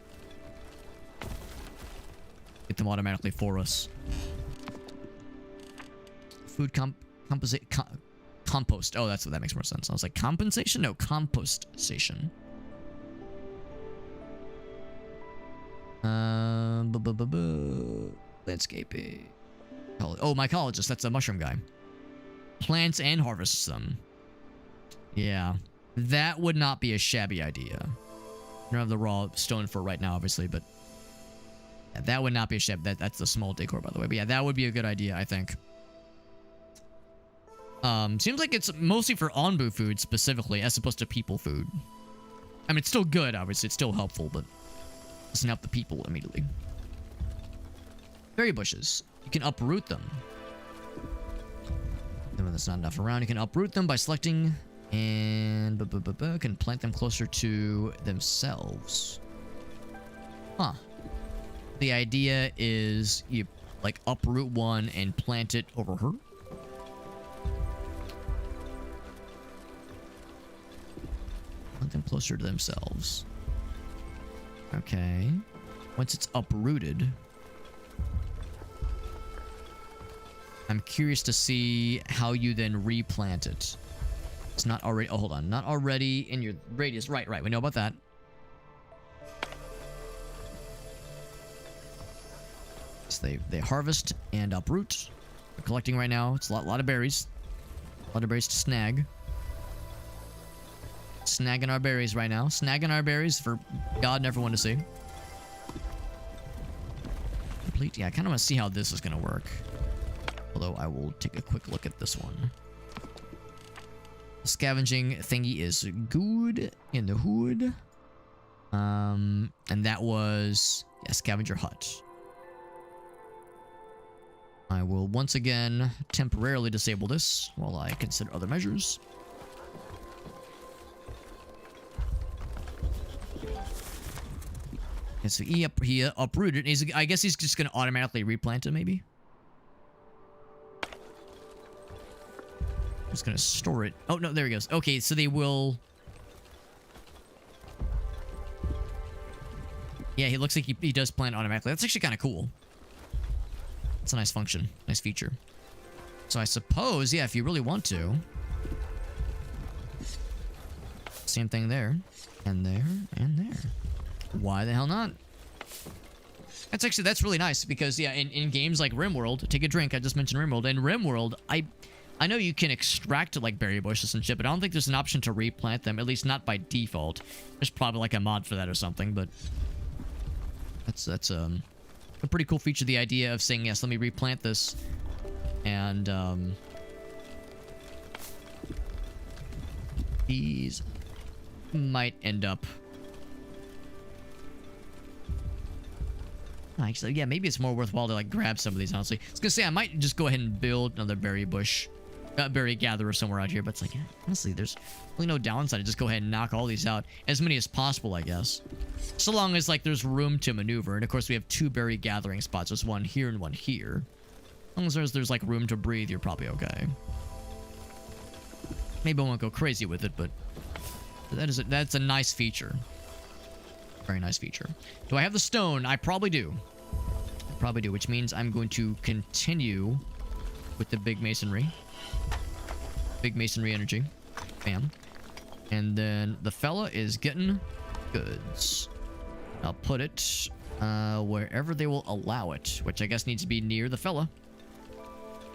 Get them automatically for us. Food compost. Oh, that makes more sense. I was like, compensation? No, compost station. Landscaping. Oh, mycologist. That's a mushroom guy. Plants and harvests them. Yeah. That would not be a shabby idea. I don't have the raw stone for right now, obviously, but yeah, that would not be a shabby. That's the small decor, by the way. But yeah, that would be a good idea, I think. Seems like it's mostly for Onbu food specifically, as opposed to people food. I mean, it's still good, obviously. It's still helpful, but it doesn't help the people immediately. Berry bushes. You can uproot them. Then when there's not enough around, you can uproot them by selecting and can plant them closer to themselves. Huh. The idea is you like uproot one and plant it over her. Plant them closer to themselves. Okay. Once it's uprooted, I'm curious to see how you then replant it. It's not already... Oh, hold on. Not already in your radius. Right. We know about that. So they harvest and uproot. We're collecting right now. It's a lot of berries. A lot of berries to snag. Snagging our berries right now. Snagging our berries for God and everyone to see. Complete. Yeah, I kind of want to see how this is going to work. Although I will take a quick look at this one. The scavenging thingy is good in the hood. And that was... Yeah, scavenger hut. I will once again temporarily disable this while I consider other measures. Okay, so he uprooted. I guess he's just going to automatically replant it, maybe? Just going to store it. Oh, no, there he goes. Okay, so they will... Yeah, he looks like he does plant automatically. That's actually kind of cool. It's a nice function. Nice feature. So I suppose, yeah, if you really want to... Same thing there. And there. And there. Why the hell not? That's really nice because, yeah, in games like RimWorld... Take a drink. I just mentioned RimWorld. In RimWorld, I know you can extract, like, berry bushes and shit, but I don't think there's an option to replant them. At least not by default. There's probably, like, a mod for that or something, but... That's a pretty cool feature, the idea of saying, yes, let me replant this. And, these might end up... Actually, yeah, maybe it's more worthwhile to, like, grab some of these, honestly. I was gonna say, I might just go ahead and build another berry bush. Berry gatherer somewhere out here, but it's like, honestly, there's really no downside to just go ahead and knock all these out. As many as possible, I guess. So long as, like, there's room to maneuver. And, of course, we have 2 berry gathering spots. There's one here and one here. As long as there's like, room to breathe, you're probably okay. Maybe I won't go crazy with it, but that's a nice feature. Very nice feature. Do I have the stone? I probably do. I probably do, which means I'm going to continue with the big masonry. Big masonry energy. Bam. And then the fella is getting goods. I'll put it wherever they will allow it, which I guess needs to be near the fella.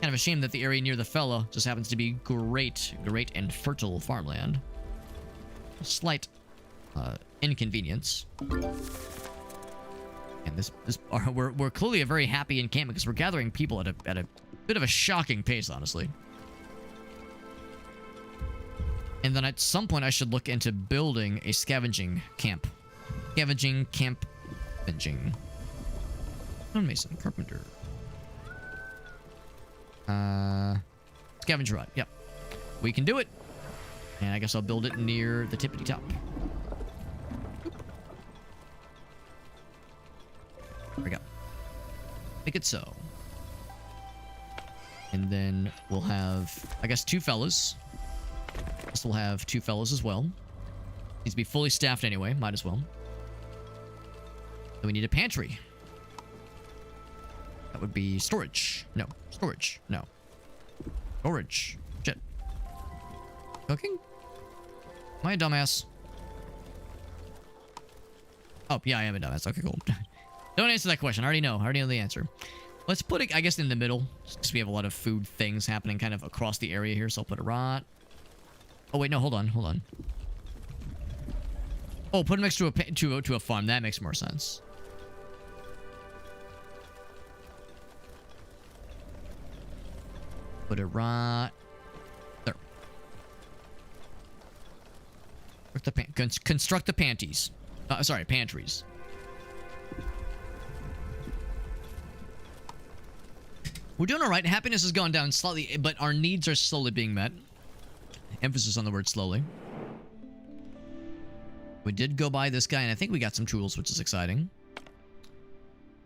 Kind of a shame that the area near the fella just happens to be great and fertile farmland. A slight inconvenience. And we're clearly a very happy encampment because we're gathering people at a bit of a shocking pace, honestly. And then at some point I should look into building a scavenging camp. Scavenging camp. Mason, carpenter. Scavenger rod. Yep. We can do it. And I guess I'll build it near the tippity top. There we go. Make it so. And then we'll have, I guess, 2 fellas. This will have 2 fellas as well. Needs to be fully staffed anyway. Might as well. Then we need a pantry. That would be storage. No. Storage. No. Storage. Shit. Cooking? Am I a dumbass? Oh, yeah, I am a dumbass. Okay, cool. Don't answer that question. I already know. I already know the answer. Let's put it, I guess, in the middle. Just because we have a lot of food things happening kind of across the area here. So I'll put it right... Oh, wait, no, hold on. Oh, put it next to a farm. That makes more sense. Put it right there. Construct the panties. Sorry, pantries. We're doing all right. Happiness has gone down slightly, but our needs are slowly being met. Emphasis on the word slowly. We did go by this guy, and I think we got some tools, which is exciting.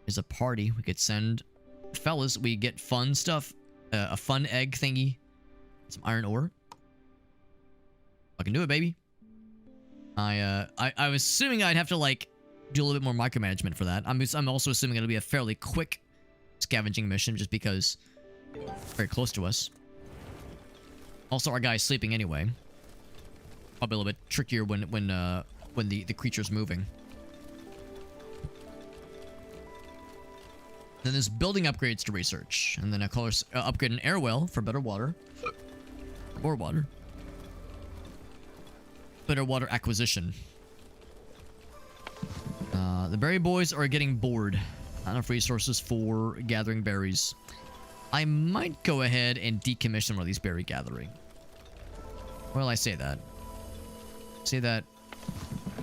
There's a party. We could send fellas. We get fun stuff. A fun egg thingy. Some iron ore. I can do it, baby. I was assuming I'd have to, like, do a little bit more micromanagement for that. I'm also assuming it'll be a fairly quick scavenging mission, just because very close to us. Also, our guy's sleeping anyway. Probably a little bit trickier when the creature's moving. Then there's building upgrades to research, and then of course upgrade an air well for better water, more water, better water acquisition. The berry boys are getting bored. Not enough resources for gathering berries. I might go ahead and decommission one of these berry gathering. Well, I say that.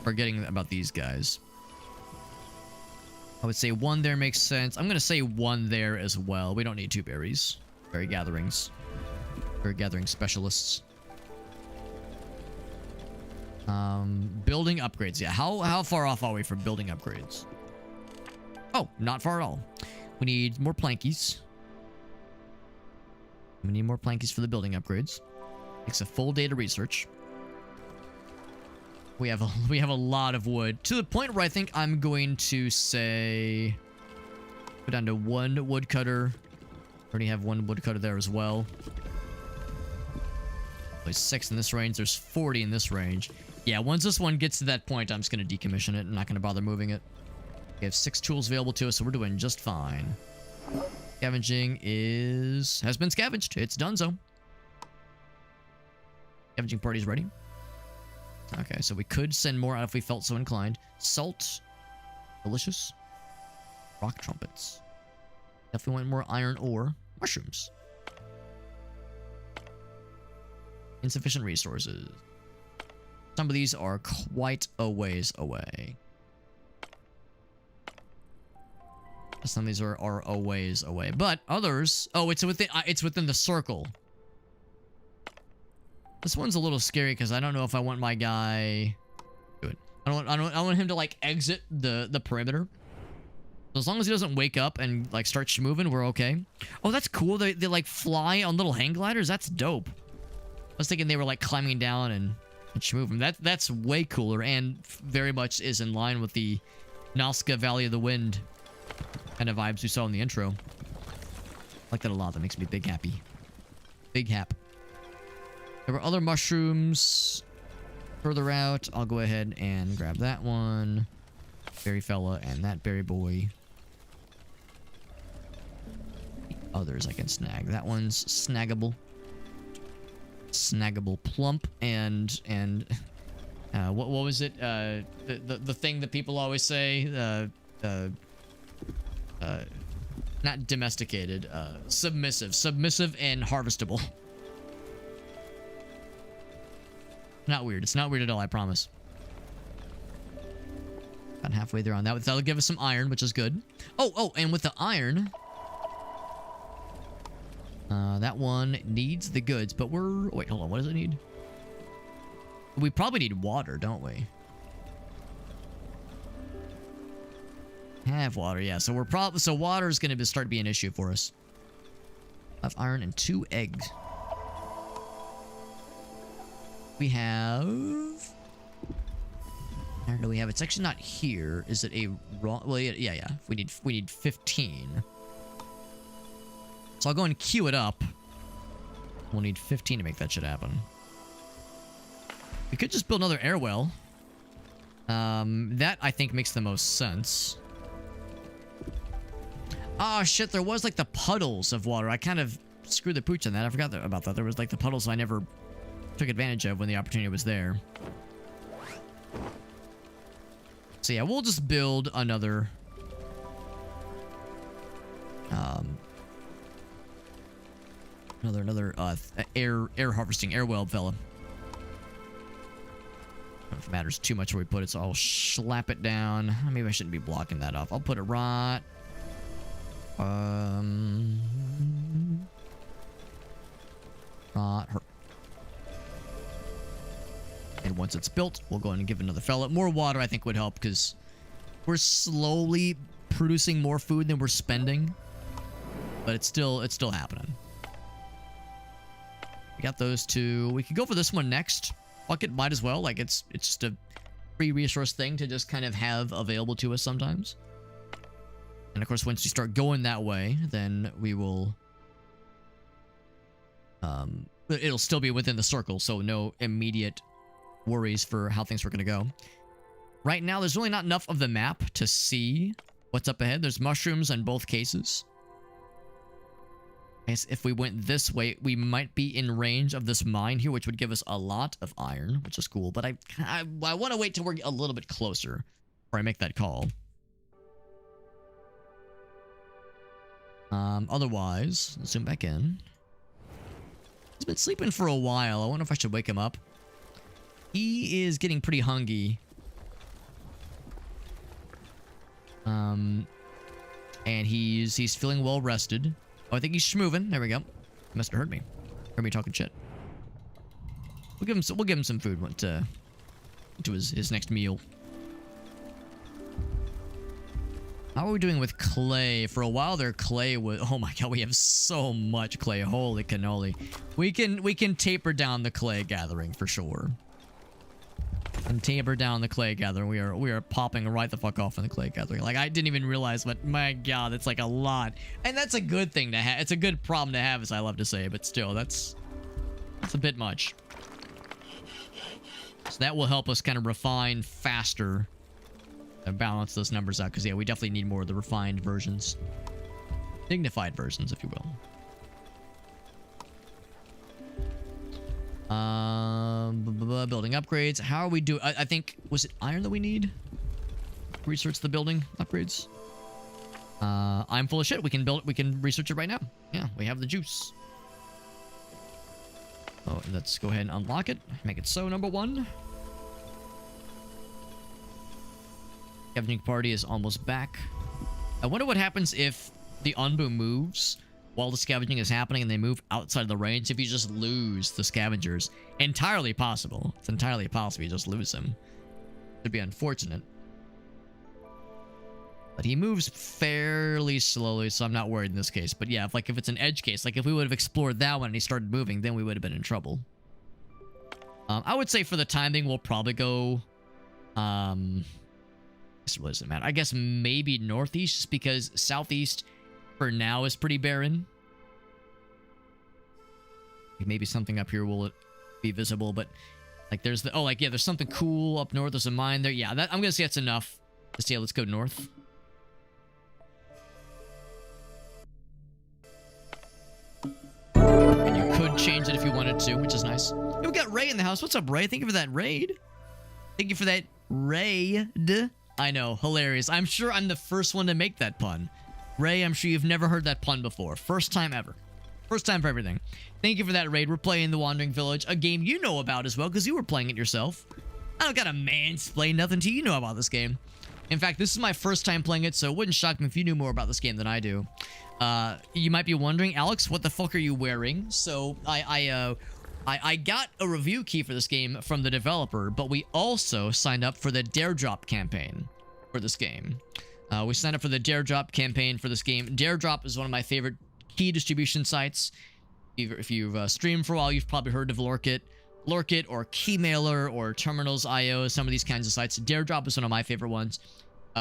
Forgetting about these guys. I would say one there makes sense. I'm going to say one there as well. We don't need 2 berries. Berry gatherings. Berry gathering specialists. Building upgrades. Yeah, how far off are we from building upgrades? Oh, not far at all. We need more plankies. We need more plankies for the building upgrades. Takes a full day to research. We have a lot of wood, to the point where I think I'm going to say go down to 1 woodcutter. Already have 1 woodcutter there as well. There's 6 in this range. There's 40 in this range. Yeah, once this one gets to that point, I'm just going to decommission it. I'm not going to bother moving it. We have 6 tools available to us, so we're doing just fine. Scavenging has been scavenged. It's done so. Scavenging party's ready. Okay, so we could send more out if we felt so inclined. Salt. Delicious. Rock trumpets. Definitely want more iron ore. Mushrooms. Insufficient resources. Some of these are quite a ways away. Some of these are a ways away. But others... Oh, it's within the circle. This one's a little scary because I don't know if I want my guy... Good. I want him to, like, exit the perimeter. So as long as he doesn't wake up and, like, start moving, we're okay. Oh, that's cool. They like, fly on little hang gliders. That's dope. I was thinking they were, like, climbing down and moving. That's way cooler and very much is in line with the Nazca Valley of the Wind kind of vibes we saw in the intro. I like that a lot. That makes me big happy. Big hap. There were other mushrooms further out. I'll go ahead and grab that one. Berry fella and that berry boy. The others I can snag. That one's snaggable. Snaggable plump and what was it? The thing that people always say. Not domesticated. Submissive and harvestable. Not weird. It's not weird at all, I promise. About halfway there on that. That'll give us some iron, which is good. Oh, and with the iron... that one needs the goods, but we're... Wait, hold on. What does it need? We probably need water, don't we? Have water, yeah. So we're probably... So water is going to start to be an issue for us. I have iron and 2 eggs. We have... Where do we have? It's actually not here. Is it a raw? Well, yeah. We need 15. So I'll go and queue it up. We'll need 15 to make that shit happen. We could just build another air well. That I think makes the most sense. Oh shit! There was like the puddles of water. I kind of screwed the pooch on that. I forgot about that. There was like the puddles I never took advantage of when the opportunity was there. So yeah, we'll just build another air harvesting air well fella. I don't know if it matters too much where we put it, so I'll slap it down. Maybe I shouldn't be blocking that off. I'll put it right her. And once it's built, we'll go ahead and give another fella. More water, I think, would help because we're slowly producing more food than we're spending, but it's still happening. We got those 2. We could go for this one next. Fuck it, might as well. Like it's just a free resource thing to just kind of have available to us sometimes. And of course, once you start going that way, then we will. It'll still be within the circle, so no immediate worries for how things were going to go. Right now, there's really not enough of the map to see what's up ahead. There's mushrooms in both cases. I guess if we went this way, we might be in range of this mine here, which would give us a lot of iron, which is cool. But I want to wait till we're a little bit closer before I make that call. Otherwise, let's zoom back in. He's been sleeping for a while. I wonder if I should wake him up. He is getting pretty hungry. And he's feeling well rested. Oh, I think he's schmoovin'. There we go. He must have heard me. Heard me talking shit. We'll give him some food to his next meal. How are we doing with clay? For a while there, clay was... Oh my god, we have so much clay. Holy cannoli. We can taper down the clay gathering for sure. And taper down the clay gathering. We are popping right the fuck off in the clay gathering. Like, I didn't even realize, but my god, it's like a lot. And that's a good thing to have. It's a good problem to have, as I love to say, but still, that's a bit much. So that will help us kind of refine faster and balance those numbers out, because yeah, we definitely need more of the refined versions. Dignified versions, if you will. Building upgrades. How are we doing? I think, was it iron that we need? Research the building upgrades. I'm full of shit. We can build it. We can research it right now. Yeah, we have the juice. Oh, let's go ahead and unlock it. Make it so, number 1. Scavenging party is almost back. I wonder what happens if the Onbu moves while the scavenging is happening and they move outside of the range. If you just lose the scavengers. Entirely possible. It's entirely possible you just lose them. It'd be unfortunate. But he moves fairly slowly, so I'm not worried in this case. But yeah, if it's an edge case, like if we would have explored that one and he started moving, then we would have been in trouble. I would say for the time being, we'll probably go... It really doesn't matter. I guess maybe northeast, just because southeast for now is pretty barren. Maybe something up here will be visible, but like there's the... Oh, like, yeah, there's something cool up north. There's a mine there. Yeah, that I'm gonna say that's enough. Just, yeah, let's go north. And you could change it if you wanted to, which is nice. Hey, we got Ray in the house. What's up, Ray? Thank you for that raid. Thank you for that raid. I know, hilarious. I'm sure I'm the first one to make that pun. Ray, I'm sure you've never heard that pun before. First time ever. First time for everything. Thank you for that raid. We're playing The Wandering Village, a game you know about as well, because you were playing it yourself. I don't gotta mansplain nothing to you. You know about this game. In fact, this is my first time playing it, so it wouldn't shock me if you knew more about this game than I do. You might be wondering, Alex, what the fuck are you wearing? So, I got a review key for this game from the developer, but we also signed up for the Dare Drop campaign for this game. We signed up for the Dare Drop campaign for this game. Dare Drop is one of my favorite key distribution sites. If you've streamed for a while, you've probably heard of Lorkit or Keymailer or Terminals.io, some of these kinds of sites. Dare Drop is one of my favorite ones.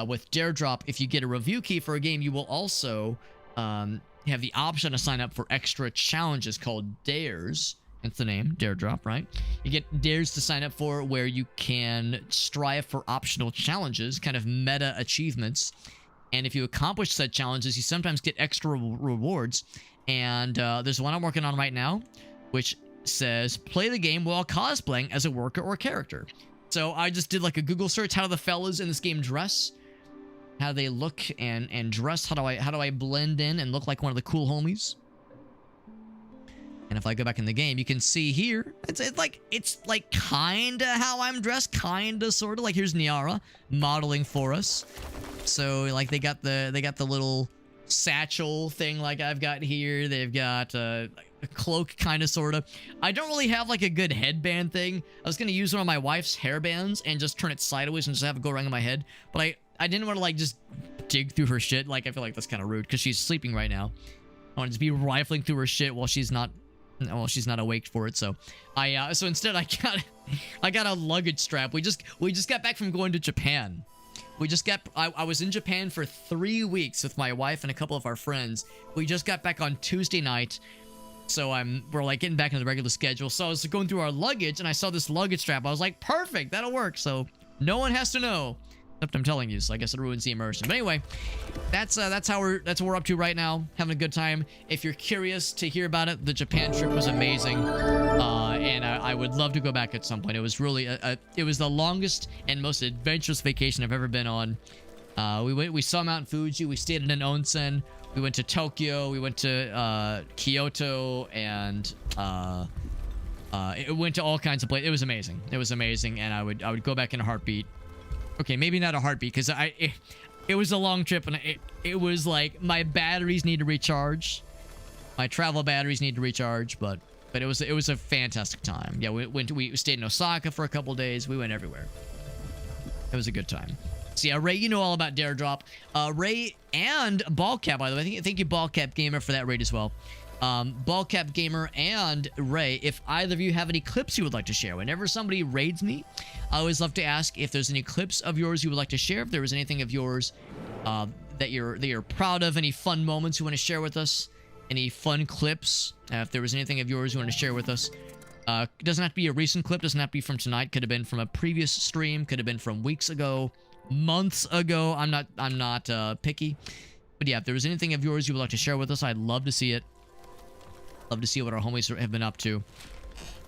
With Dare Drop, if you get a review key for a game, you will also have the option to sign up for extra challenges called Dares. That's the name, Dare Drop, right? You get dares to sign up for where you can strive for optional challenges, kind of meta achievements. And if you accomplish said challenges, you sometimes get extra rewards. And there's one I'm working on right now, which says, play the game while cosplaying as a worker or character. So I just did like a Google search, how do the fellas in this game dress? How they look and dress? How do I blend in and look like one of the cool homies? And if I go back in the game, you can see here, it's like kinda how I'm dressed, kinda sorta. Like here's Niara modeling for us. So like they got the little satchel thing like I've got here. They've got a cloak kinda sorta. I don't really have like a good headband thing. I was gonna use one of my wife's hairbands and just turn it sideways and just have it go around in my head. But I didn't want to like just dig through her shit. Like I feel like that's kind of rude because she's sleeping right now. I want to just be rifling through her shit while she's not awake for it. So so instead I got a luggage strap. We just got back from going to Japan. I was in Japan for 3 weeks with my wife and a couple of our friends. We just got back on Tuesday night. So we're like getting back into the regular schedule. So I was going through our luggage and I saw this luggage strap. I was like, perfect, that'll work. So no one has to know. Except I'm telling you, so I guess it ruins the immersion. But anyway, that's what we're up to right now. Having a good time. If you're curious to hear about it, the Japan trip was amazing, and I would love to go back at some point. It was really it was the longest and most adventurous vacation I've ever been on. We saw Mount Fuji. We stayed in an onsen. We went to Tokyo. We went to Kyoto, and it went to all kinds of places. It was amazing. It was amazing, and I would go back in a heartbeat. Okay, maybe not a heartbeat, because it It was a long trip, and it was like my batteries need to recharge. My travel batteries need to recharge, but it was a fantastic time. Yeah, we stayed in Osaka for a couple days. We went everywhere. It was a good time. So yeah, Ray, you know all about Dare Drop. Ray and Ballcap, by the way. Thank you, Ballcap Gamer, for that raid as well. Ballcap Gamer and Ray, if either of you have any clips you would like to share. Whenever somebody raids me, I always love to ask if there's any clips of yours you would like to share. If there was anything of yours that you're proud of, any fun moments you want to share with us, any fun clips. If there was anything of yours you want to share with us. It doesn't have to be a recent clip, doesn't have to be from tonight, could have been from a previous stream, could have been from weeks ago, months ago. I'm not picky. But yeah, if there was anything of yours you would like to share with us, I'd love to see it. Love to see what our homies have been up to.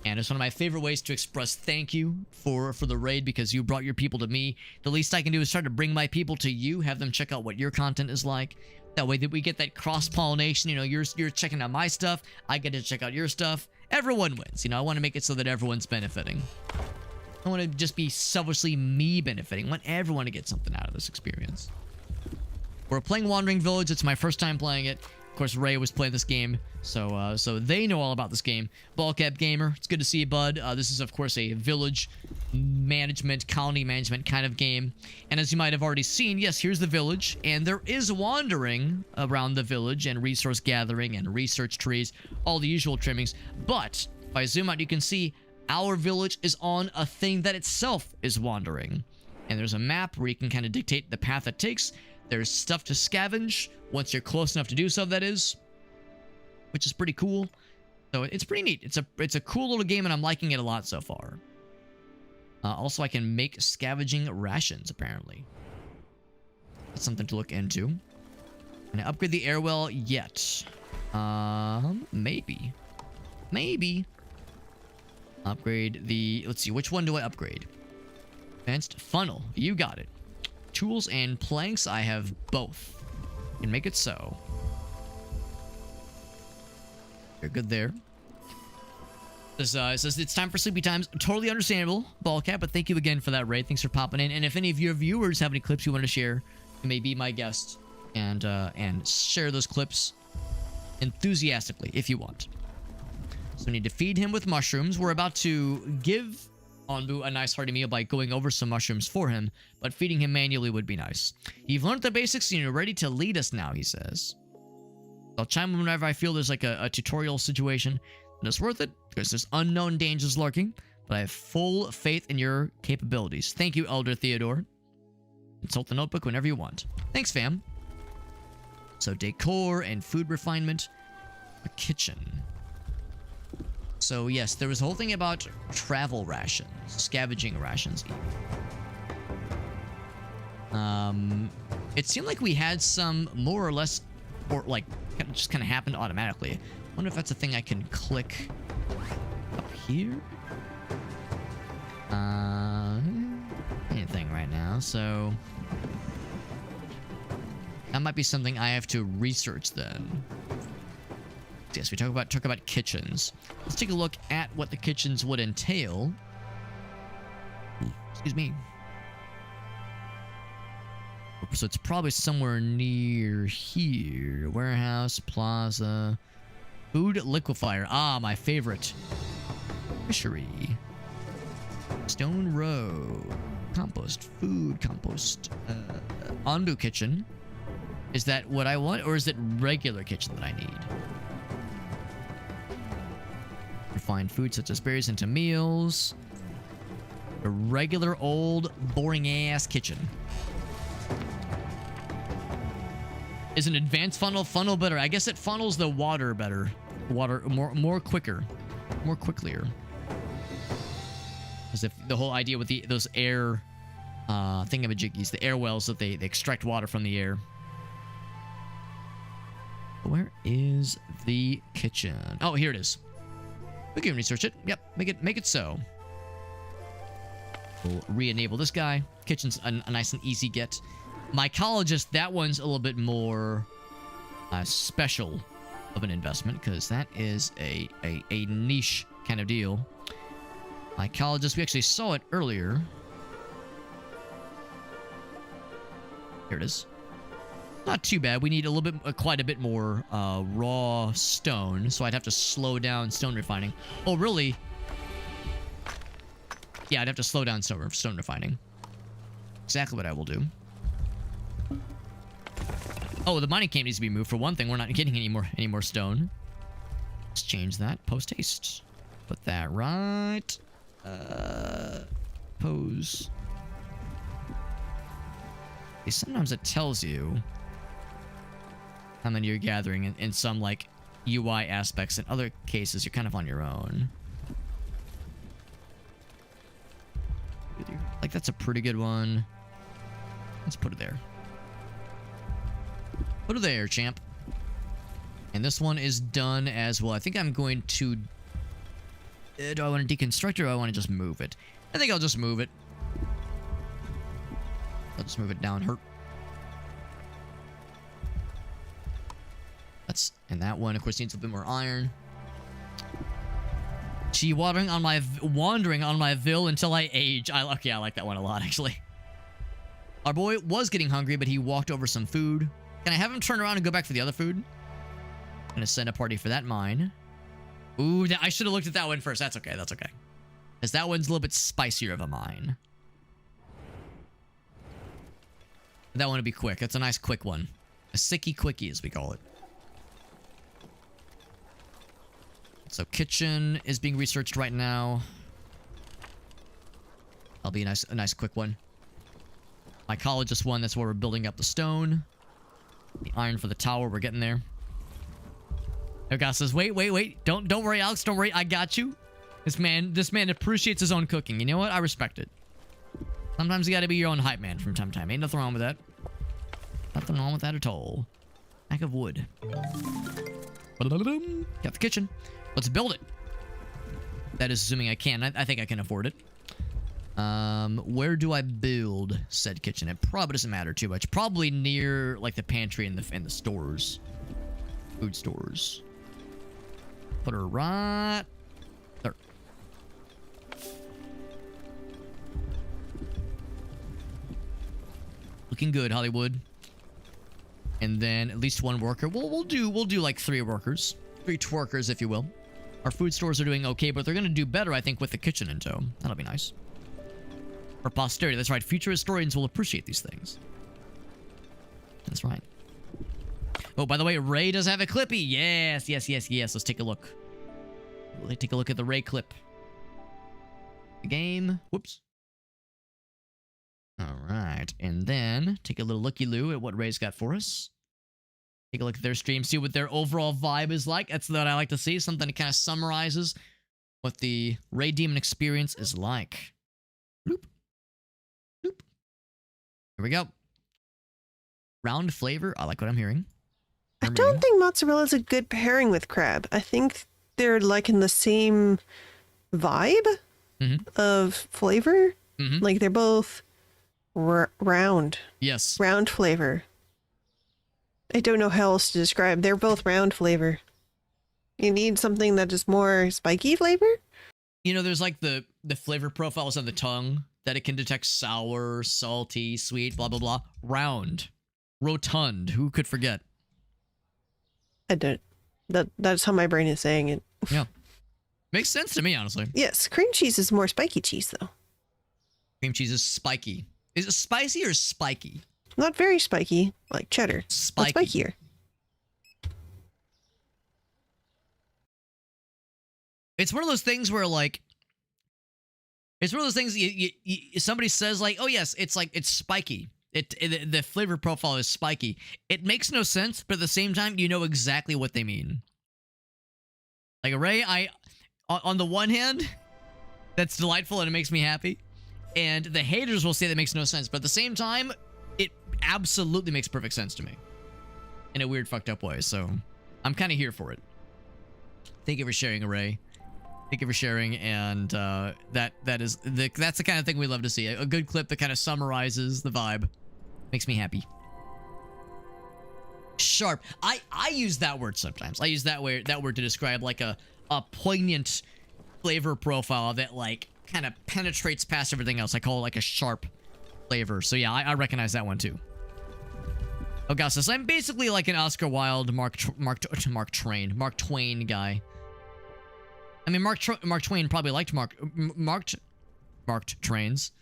And it's one of my favorite ways to express thank you for the raid, because you brought your people to me. The least I can do is try to bring my people to you, have them check out what your content is like. That way that we get that cross-pollination. You know, you're checking out my stuff, I get to check out your stuff. Everyone wins. You know, I want to make it so that everyone's benefiting. I want to just be selfishly me benefiting. I want everyone to get something out of this experience. We're playing Wandering Village. It's my first time playing it. Of course, Ray was playing this game, so they know all about this game. Ballcap Gamer, it's good to see you, bud. This is, of course, a village management, colony management kind of game. And as you might have already seen, yes, here's the village, and there is wandering around the village and resource gathering and research trees, all the usual trimmings. But if I zoom out, you can see our village is on a thing that itself is wandering. And there's a map where you can kind of dictate the path it takes. There's stuff to scavenge once you're close enough to do so, that is, which is pretty cool. So it's pretty neat. It's a cool little game, and I'm liking it a lot so far. Also, I can make scavenging rations, apparently. That's something to look into. Can I upgrade the airwell yet? Maybe. Maybe. Upgrade the... Let's see, which one do I upgrade? Advanced funnel. You got it. Tools and planks, I have both. Can make it so. You're good there. This says it's time for sleepy times. Totally understandable, Ballcat, but thank you again for that raid. Thanks for popping in. And if any of your viewers have any clips you want to share, you may be my guest and share those clips enthusiastically if you want. So we need to feed him with mushrooms. We're about to give Onbu a nice hearty meal by going over some mushrooms for him, but feeding him manually would be nice. You've learned the basics and you're ready to lead us now, he says. I'll chime in whenever I feel there's like a tutorial situation, and it's worth it because there's unknown dangers lurking, but I have full faith in your capabilities. Thank you, Elder Theodore. Consult the notebook whenever you want. Thanks, fam. So decor and food refinement. A kitchen. So yes, there was a whole thing about travel rations, scavenging rations. It seemed like we had some more or less, or like just kind of happened automatically. I wonder if that's a thing I can click up here. Anything right now, so that might be something I have to research then. Yes, we talk about kitchens. Let's take a look at what the kitchens would entail. Excuse me. So it's probably somewhere near here. Warehouse, plaza, food liquefier. Ah, my favorite. Fishery. Stone row. Compost. Food compost. Onbu kitchen. Is that what I want, or is it regular kitchen that I need? Refine food such as berries into meals. A regular old boring ass kitchen. Is an advanced funnel better? I guess it funnels the water better. Water more quicker. More quicklier. As if the whole idea with those air thingamajiggies, the air wells that they extract water from the air. Where is the kitchen? Oh, here it is. We can research it. Yep, make it so. We'll re-enable this guy. Kitchen's a nice and easy get. Mycologist, that one's a little bit more special of an investment, because that is a niche kind of deal. Mycologist, we actually saw it earlier. Here it is. Not too bad. We need a little bit, quite a bit more raw stone, so I'd have to slow down stone refining. Oh, really? Yeah, I'd have to slow down stone refining. Exactly what I will do. Oh, the mining camp needs to be moved. For one thing, we're not getting any more stone. Let's change that. Post haste. Put that right. Pose. Okay, sometimes it tells you how many you're gathering in some, like, UI aspects. In other cases, you're kind of on your own. Like, that's a pretty good one. Let's put it there. Put it there, champ. And this one is done as well. I think I'm going to... do I want to deconstruct or do I want to just move it? I think I'll just move it. I'll just move it down. Hurt. And that one, of course, needs a bit more iron. Gee, wandering on my vil until I age. I like that one a lot, actually. Our boy was getting hungry, but he walked over some food. Can I have him turn around and go back for the other food? I'm gonna send a party for that mine. Ooh, I should have looked at that one first. That's okay. That's okay. Because that one's a little bit spicier of a mine. That one would be quick. That's a nice quick one. A sicky quickie, as we call it. So kitchen is being researched right now. That'll be a nice quick one. My college is one. That's where we're building up the stone. The iron for the tower. We're getting there. Ergas says, wait. Don't worry, Alex. Don't worry. I got you. This man appreciates his own cooking. You know what? I respect it. Sometimes you gotta be your own hype man from time to time. Ain't nothing wrong with that. Nothing wrong with that at all. Pack of wood. Got the kitchen. Let's build it. That is assuming I can. I think I can afford it. Where do I build said kitchen? It probably doesn't matter too much. Probably near, like, the pantry and the stores. Food stores. Put her right there. Looking good, Hollywood. And then at least one worker. We'll do like 3 workers. 3 twerkers, if you will. Our food stores are doing okay, but they're going to do better, I think, with the kitchen in tow. That'll be nice. For posterity. That's right. Future historians will appreciate these things. That's right. Oh, by the way, Ray does have a clippy. Yes. Let's take a look. Let's take a look at the Ray clip. The game. Whoops. All right. And then take a little looky-loo at what Ray's got for us. Take a look at their stream, see what their overall vibe is like. That's what I like to see. Something that kind of summarizes what the Ray Demon experience is like. Bloop. Bloop. Here we go. Round flavor. I like what I'm hearing. I don't think mozzarella is a good pairing with crab. I think they're like in the same vibe of flavor. Like they're both round. Yes. Round flavor. I don't know how else to describe. They're both round flavor. You need something that is more spiky flavor? You know, there's like the flavor profiles on the tongue that it can detect sour, salty, sweet, blah, blah, blah. Round. Rotund. Who could forget? I don't. That's how my brain is saying it. Yeah. Makes sense to me, honestly. Yes, cream cheese is more spiky cheese, though. Cream cheese is spiky. Is it spicy or spiky? Not very spiky, like cheddar. Spiky. But spikier. It's one of those things where, like, it's one of those things somebody says, like, oh yes, it's like, it's spiky. The flavor profile is spiky. It makes no sense, but at the same time, you know exactly what they mean. Like, Ray, on the one hand, that's delightful and it makes me happy. And the haters will say that makes no sense, but at the same time, it absolutely makes perfect sense to me. In a weird, fucked up way, so I'm kind of here for it. Thank you for sharing, Ray. Thank you for sharing, and that's the kind of thing we love to see. A good clip that kind of summarizes the vibe. Makes me happy. Sharp. I use that word sometimes. I use that word to describe like a poignant flavor profile that like kind of penetrates past everything else. I call it like a sharp flavor. So yeah, I recognize that one too. Augustus, I'm basically like an Oscar Wilde, Mark Twain guy. I mean, Mark Twain probably liked marked trains.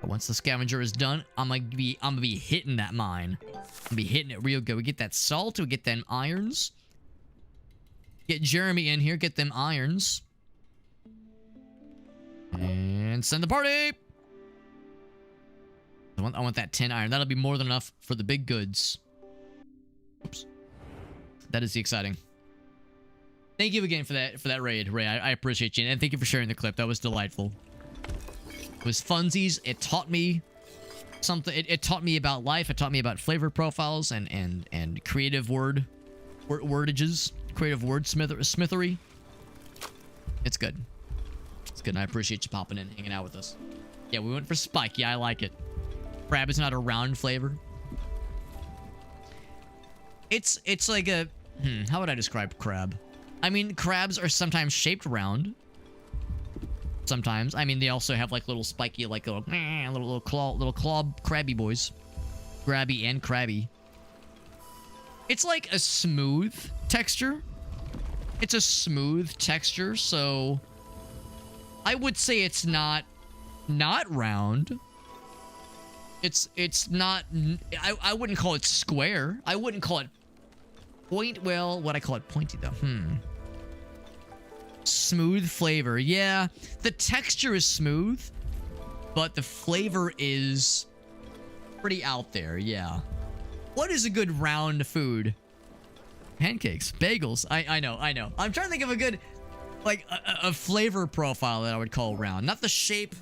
But once the scavenger is done, I'm gonna be hitting that mine. I'm gonna be hitting it real good. We get that salt, we get them irons. Get Jeremy in here, get them irons. And send the party! I want that 10 iron. That'll be more than enough for the big goods. Oops. That is the exciting. Thank you again for that raid, Ray. I appreciate you. And thank you for sharing the clip. That was delightful. It was funsies. It taught me something. It taught me about life. It taught me about flavor profiles and creative wordages. Creative wordsmithery. It's good. It's good. And I appreciate you popping in, hanging out with us. Yeah, we went for spike. Yeah, I like it. Crab is not a round flavor. It's like a... how would I describe crab? I mean, crabs are sometimes shaped round. Sometimes. I mean, they also have like little spiky, like little claw crabby boys. Grabby and crabby. It's like a smooth texture. It's a smooth texture, so... I would say it's not round. It's not... I wouldn't call it square. I wouldn't call it point... Well, what I call it pointy, though. Smooth flavor. Yeah, the texture is smooth, but the flavor is pretty out there, yeah. What is a good round food? Pancakes. Bagels. I know. I'm trying to think of a good... Like, a flavor profile that I would call round. Not the shape...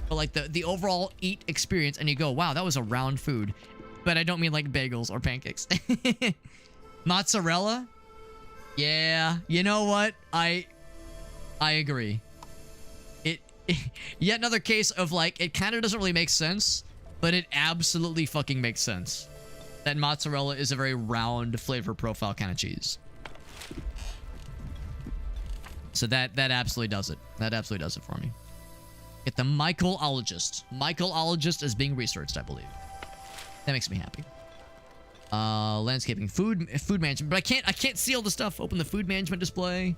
But like the overall eat experience, and you go, wow, that was a round food. But I don't mean like bagels or pancakes. Mozzarella? Yeah, you know what? I agree. Yet another case of like, it kind of doesn't really make sense, but it absolutely fucking makes sense. That mozzarella is a very round flavor profile kind of cheese. So that absolutely does it. That absolutely does it for me. Get the Mycolologist. Mycolologist is being researched, I believe. That makes me happy. Landscaping, food management, but I can't see all the stuff. Open the food management display.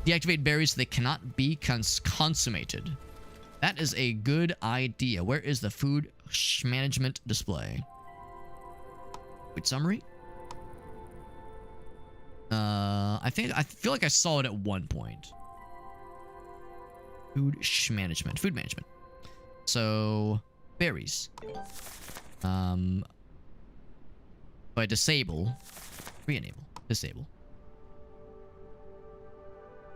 Deactivate berries so they cannot be consummated. That is a good idea. Where is the food management display? Wait, summary? I feel like I saw it at one point. Food management. So, berries. By disable, re-enable, disable.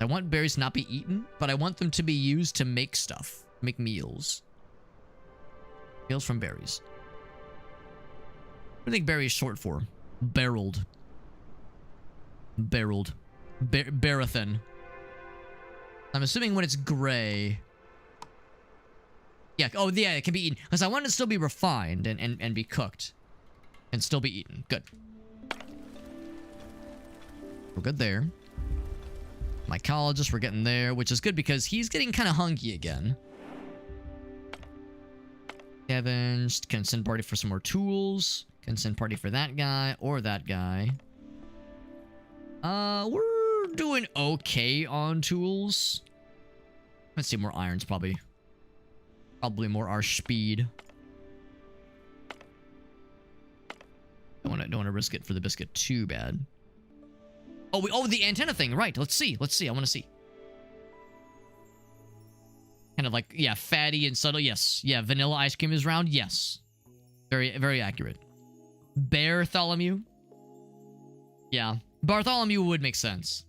I want berries to not be eaten, but I want them to be used to make stuff, make meals. Meals from berries. What do you think berry is short for? Barreled. Barathin. I'm assuming when it's gray. Yeah, oh yeah, it can be eaten. Because I want it to still be refined and be cooked. And still be eaten. Good. We're good there. Mycologist, we're getting there, which is good because he's getting kind of hungry again. Kevin, can send party for some more tools. Can send party for that guy or that guy. We're doing okay on tools. Let's see, more irons probably. Probably more our speed. Don't want to risk it for the biscuit too bad. Oh, the antenna thing, right? Let's see. I want to see. Kind of like, yeah, fatty and subtle. Yes, yeah. Vanilla ice cream is round. Yes, very, very accurate. Bartholomew. Yeah, Bartholomew would make sense.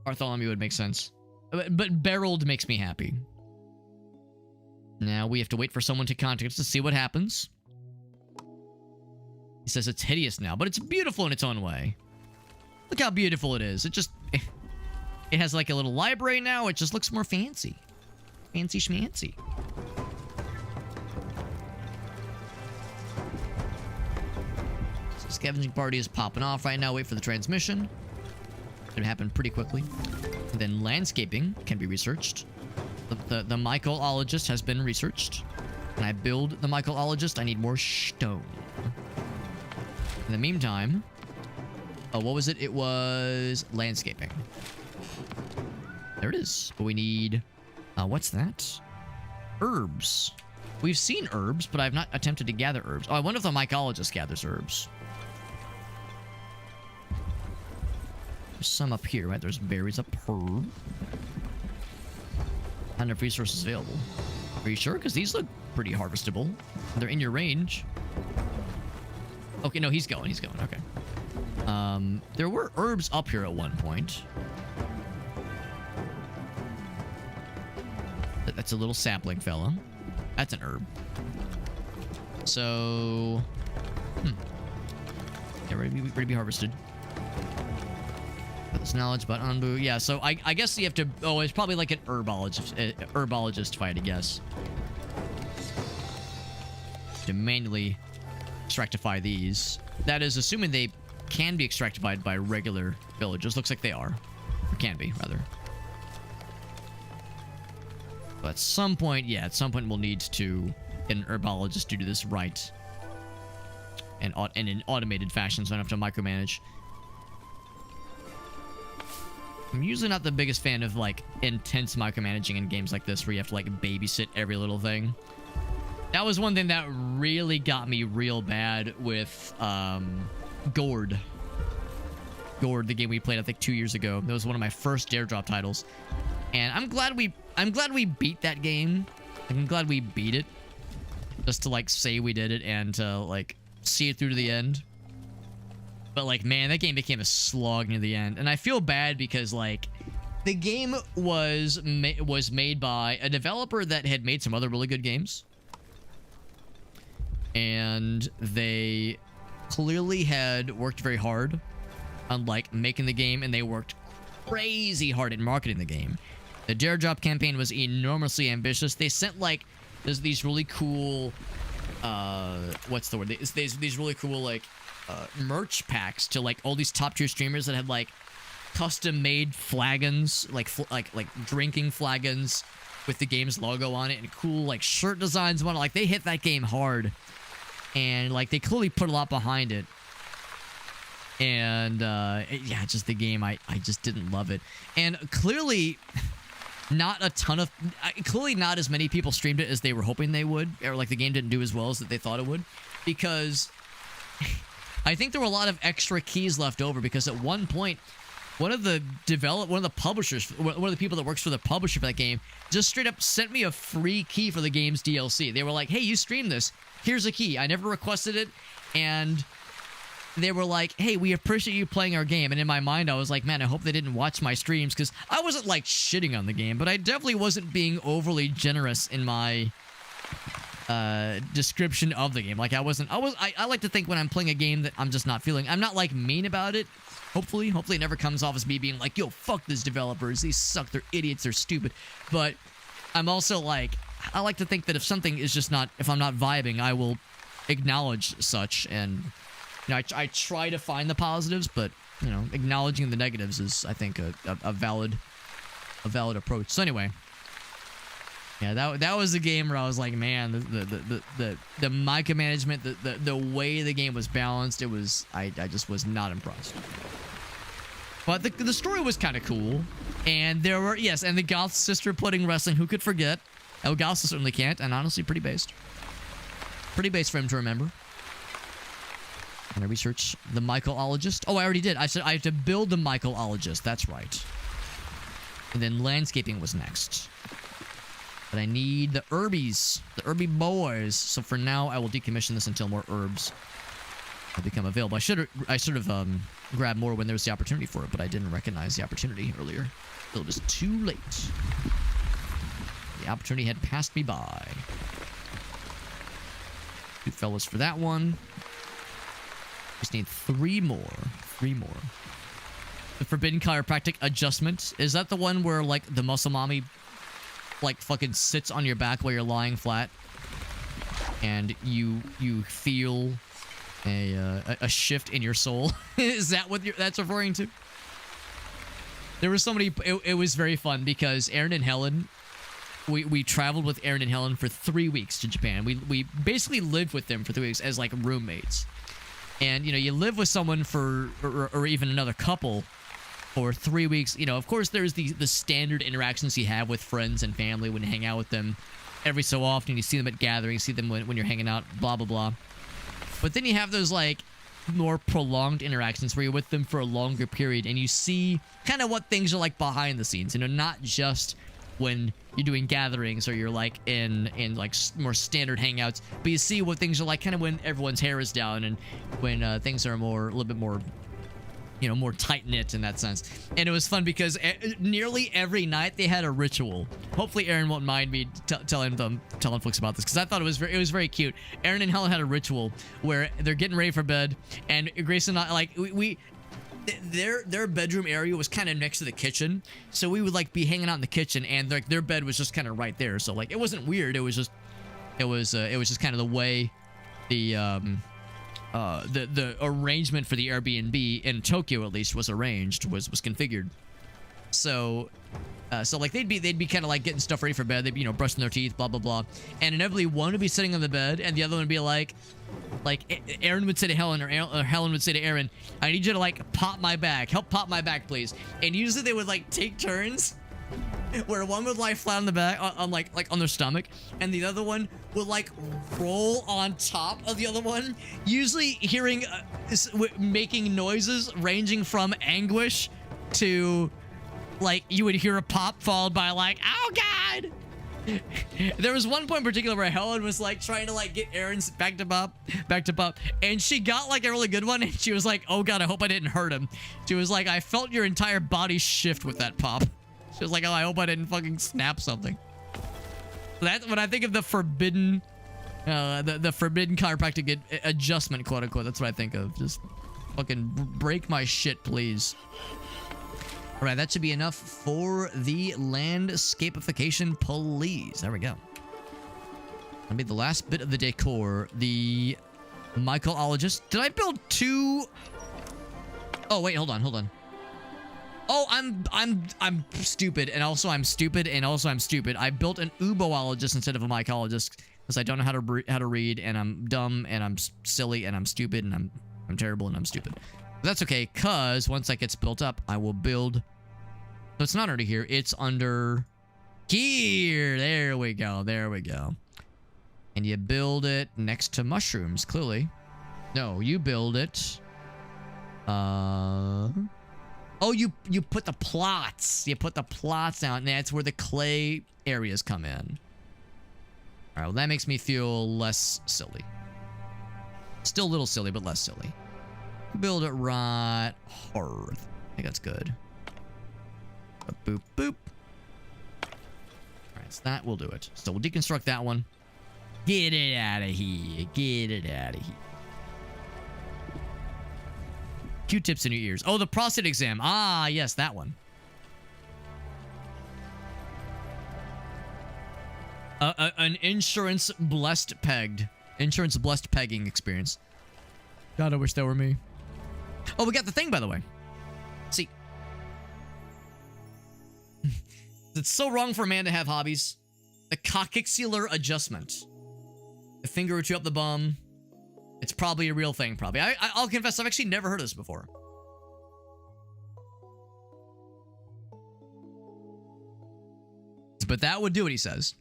Bartholomew would make sense, but barreled makes me happy. Now we have to wait for someone to contact us to see what happens. He says it's hideous now, but it's beautiful in its own way. Look how beautiful it is. It has like a little library now. It just looks more fancy. Fancy schmancy. So scavenging party is popping off right now. Wait for the transmission. It'll happen pretty quickly. And then landscaping can be researched. The mycolologist has been researched. Can I build the mycologist? I need more stone. In the meantime, oh, what was it? It was landscaping. There it is. But we need, what's that? Herbs. We've seen herbs, but I've not attempted to gather herbs. Oh, I wonder if the mycologist gathers herbs. There's some up here, right? There's berries up here. Not enough resources available. Are you sure? Because these look pretty harvestable. They're in your range. Okay, no, he's going. He's going. Okay. There were herbs up here at one point. That's a little sapling fella. That's an herb. So, yeah, ready to be harvested. Got this knowledge about Anbu. Yeah, so I guess you have to. Oh, it's probably like an herbologist fight, I guess. To manually extractify these. That is assuming they can be extractified by regular villagers. Looks like they are. Or can be, rather. But at some point, yeah, at some point we'll need to get an herbologist to do this right. And in automated fashion, so I don't have to micromanage. I'm usually not the biggest fan of, like, intense micromanaging in games like this where you have to, like, babysit every little thing. That was one thing that really got me real bad with, Gord. Gord, the game we played, I think, 2 years ago. That was one of my first Daredrop titles. And I'm glad we beat that game. I'm glad we beat it. Just to, like, say we did it and to, like, see it through to the end. But, like, man, that game became a slog near the end. And I feel bad because, like, the game was made by a developer that had made some other really good games. And they clearly had worked very hard on, like, making the game, and they worked crazy hard at marketing the game. The Daredrop campaign was enormously ambitious. They sent, like, there's these really cool, what's the word? These really cool, like, merch packs to, like, all these top-tier streamers that had, like, custom-made flagons, like drinking flagons with the game's logo on it, and cool, like, shirt designs and whatnot. Like, they hit that game hard. And, like, they clearly put a lot behind it. And, yeah, just the game, I just didn't love it. And clearly, not as many people streamed it as they were hoping they would. Or, like, the game didn't do as well as they thought it would. Because I think there were a lot of extra keys left over. Because at one point, one of the publishers, one of the people that works for the publisher for that game, just straight up sent me a free key for the game's DLC. They were like, hey, you streamed this. Here's a key. I never requested it. And they were like, hey, we appreciate you playing our game. And in my mind, I was like, man, I hope they didn't watch my streams. Because I wasn't, like, shitting on the game. But I definitely wasn't being overly generous in my description of the game. Like, I like to think when I'm playing a game that I'm just not feeling. I'm not, like, mean about it. Hopefully it never comes off as me being like, yo, fuck these developers. These suck. They're idiots. They're stupid. But I'm also like, I like to think that if something is just not, if I'm not vibing, I will acknowledge such. And, you know, I try to find the positives, but, you know, acknowledging the negatives is, I think, a valid approach. So anyway, yeah, that was the game where I was like, man, the micromanagement, the way the game was balanced, I just was not impressed. But the story was kind of cool, and there were, yes, and the Goth sister pudding wrestling, who could forget? Elgato certainly can't, and honestly, pretty based. Pretty based for him to remember. And I research the mycologist. Oh, I already did. I said I have to build the mycologist. That's right. And then landscaping was next. But I need the herbies, the herby boys. So for now, I will decommission this until more herbs have become available. I should have grabbed more when there was the opportunity for it, but I didn't recognize the opportunity earlier. It was too late. The opportunity had passed me by. 2 fellas for that one. Just need 3 more. 3 more. The Forbidden Chiropractic Adjustment. Is that the one where, like, the muscle mommy, like, fucking sits on your back while you're lying flat? And you feel a shift in your soul? Is that what that's referring to? There was somebody... It was very fun because Aaron and Helen we traveled with Aaron and Helen for 3 weeks to Japan. We basically lived with them for 3 weeks as like roommates. And you know, you live with someone for or even another couple for 3 weeks. You know, of course there's the standard interactions you have with friends and family when you hang out with them every so often. You see them at gatherings, see them when you're hanging out, blah blah blah. But then you have those like more prolonged interactions where you're with them for a longer period and you see kind of what things are like behind the scenes, you know, not just when you're doing gatherings or you're like in like more standard hangouts, but you see what things are like kind of when everyone's hair is down and when things are a little bit more, you know, more tight-knit in that sense. And it was fun because nearly every night they had a ritual. Hopefully Aaron won't mind me telling folks about this, because I thought it was very cute. Aaron and Helen had a ritual where they're getting ready for bed, and Grace and I, like, their bedroom area was kind of next to the kitchen, so we would like be hanging out in the kitchen, and like their bed was just kind of right there. So like it wasn't weird. It was just kind of the way the arrangement for the Airbnb in Tokyo, at least, was arranged, was configured. So like they'd be kind of like getting stuff ready for bed. They'd be, you know, brushing their teeth, blah blah blah, and inevitably one would be sitting on the bed and the other one would be like Aaron would say to Helen, or Helen would say to Aaron, "I need you to like pop my back, help pop my back, please." And usually they would like take turns, where one would lie flat on the back, on like on their stomach, and the other one would like roll on top of the other one, usually hearing making noises ranging from anguish to like you would hear a pop followed by like, "Oh God." There was one point in particular where Helen was like trying to like get Aaron's back to pop, and she got like a really good one, and she was like, "Oh God, I hope I didn't hurt him." She was like, "I felt your entire body shift with that pop." She was like, "Oh, I hope I didn't fucking snap something." That's when I think of the forbidden, the forbidden chiropractic adjustment, quote unquote. That's what I think of. Just fucking break my shit, please. All right, that should be enough for the landscapification, please. There we go. That'll be the last bit of the decor. The mycologist. Did I build two? Oh wait, hold on. Oh, I'm stupid, and also I'm stupid, and also I'm stupid. I built an uboologist instead of a mycologist because I don't know how to read, and I'm dumb, and I'm silly, and I'm stupid, and I'm terrible, and I'm stupid. But that's okay, cause once that gets built up, I will build. So it's not under here. It's under here. There we go. There we go. And you build it next to mushrooms. Clearly, no, you build it. Oh, you put the plots. You put the plots out, and that's where the clay areas come in. All right, well, that makes me feel less silly. Still a little silly, but less silly. Build it right hard. I think that's good. Boop, boop. All right, so that will do it. So we'll deconstruct that one. Get it out of here. Get it out of here. Q-tips in your ears. Oh, the prostate exam. Ah, yes, that one. An insurance-blessed pegging experience. God, I wish that were me. Oh, we got the thing, by the way. See. It's so wrong for a man to have hobbies. The coccyxular adjustment. A finger or two up the bum. It's probably a real thing, probably. I'll confess, I've actually never heard of this before. But that would do it, he says.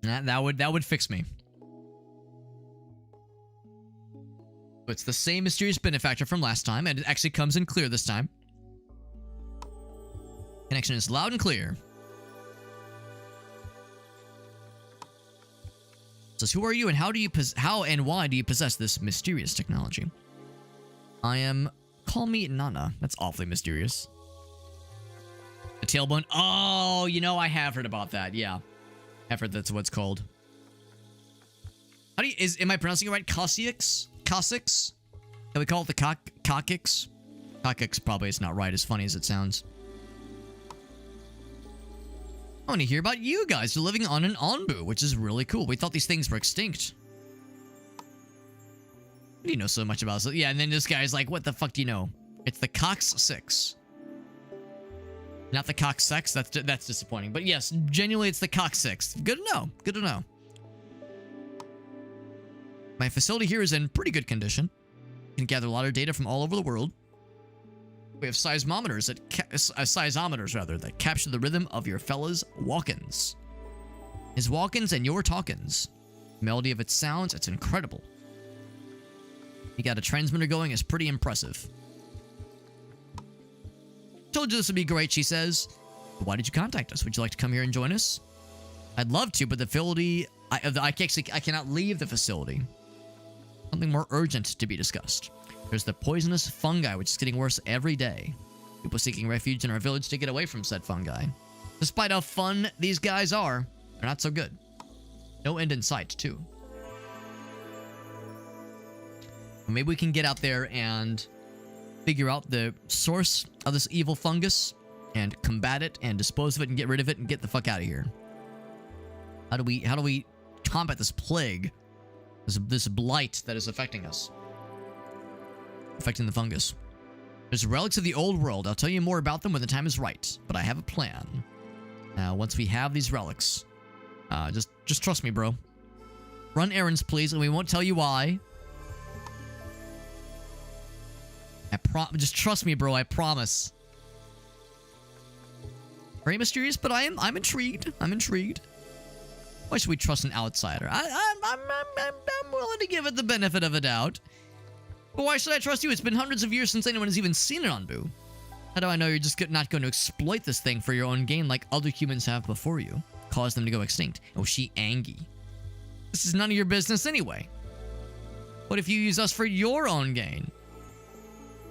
That would fix me. It's the same mysterious benefactor from last time, and it actually comes in clear this time. Connection is loud and clear. It says, who are you and how and why do you possess this mysterious technology? Call me Nana. That's awfully mysterious. The tailbone. Oh, you know, I have heard about that. Yeah. I've heard that's what it's called. Am I pronouncing it right? Cossix? Cossix? Can we call it the Cockix? Cockix probably is not right, as funny as it sounds. I want to hear about you guys. You're living on an Onbu, which is really cool. We thought these things were extinct. What do you know so much about? So, yeah, and then this guy's like, what the fuck do you know? It's the Cox 6. Not the cock-sex. That's disappointing. But yes, genuinely, it's the cock-sex. Good to know. Good to know. My facility here is in pretty good condition. You can gather a lot of data from all over the world. We have seismometers that capture the rhythm of your fella's walk-ins. His walk-ins and your talk-ins. Melody of its sounds, it's incredible. You got a transmitter going, it's pretty impressive. Told you this would be great, she says. Why did you contact us? Would you like to come here and join us? I'd love to, but the facility... I cannot leave the facility. Something more urgent to be discussed. There's the poisonous fungi, which is getting worse every day. People seeking refuge in our village to get away from said fungi. Despite how fun these guys are, they're not so good. No end in sight, too. Maybe we can get out there and figure out the source of this evil fungus and combat it and dispose of it and get rid of it and get the fuck out of here. How do we combat this plague? This blight that is affecting us. Affecting the fungus. There's relics of the old world. I'll tell you more about them when the time is right. But I have a plan. Now, once we have these relics, just trust me, bro. Run errands, please, and we won't tell you why. Just trust me, bro. I promise. Very mysterious, but I'm intrigued. I'm intrigued. Why should we trust an outsider? I'm willing to give it the benefit of a doubt. But why should I trust you? It's been hundreds of years since anyone has even seen it on Boo. How do I know you're just not going to exploit this thing for your own gain like other humans have before you? Cause them to go extinct. Oh, she Angie. This is none of your business anyway. What if you use us for your own gain?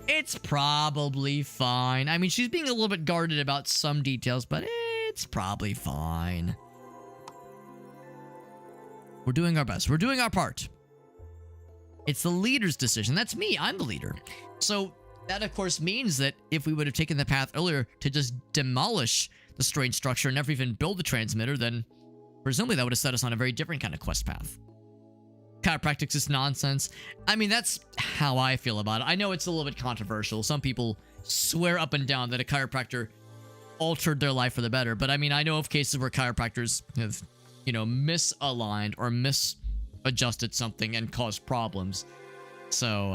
It's probably fine. I mean, she's being a little bit guarded about some details, but it's probably fine. We're doing our best. We're doing our part. It's the leader's decision. That's me. I'm the leader. So that, of course, means that if we would have taken the path earlier to just demolish the strange structure and never even build the transmitter, then presumably that would have set us on a very different kind of quest path. Chiropractics is nonsense. I mean, that's how I feel about it. I know it's a little bit controversial. Some people swear up and down that a chiropractor altered their life for the better. But I mean, I know of cases where chiropractors have, you know, misaligned or misadjusted something and caused problems. So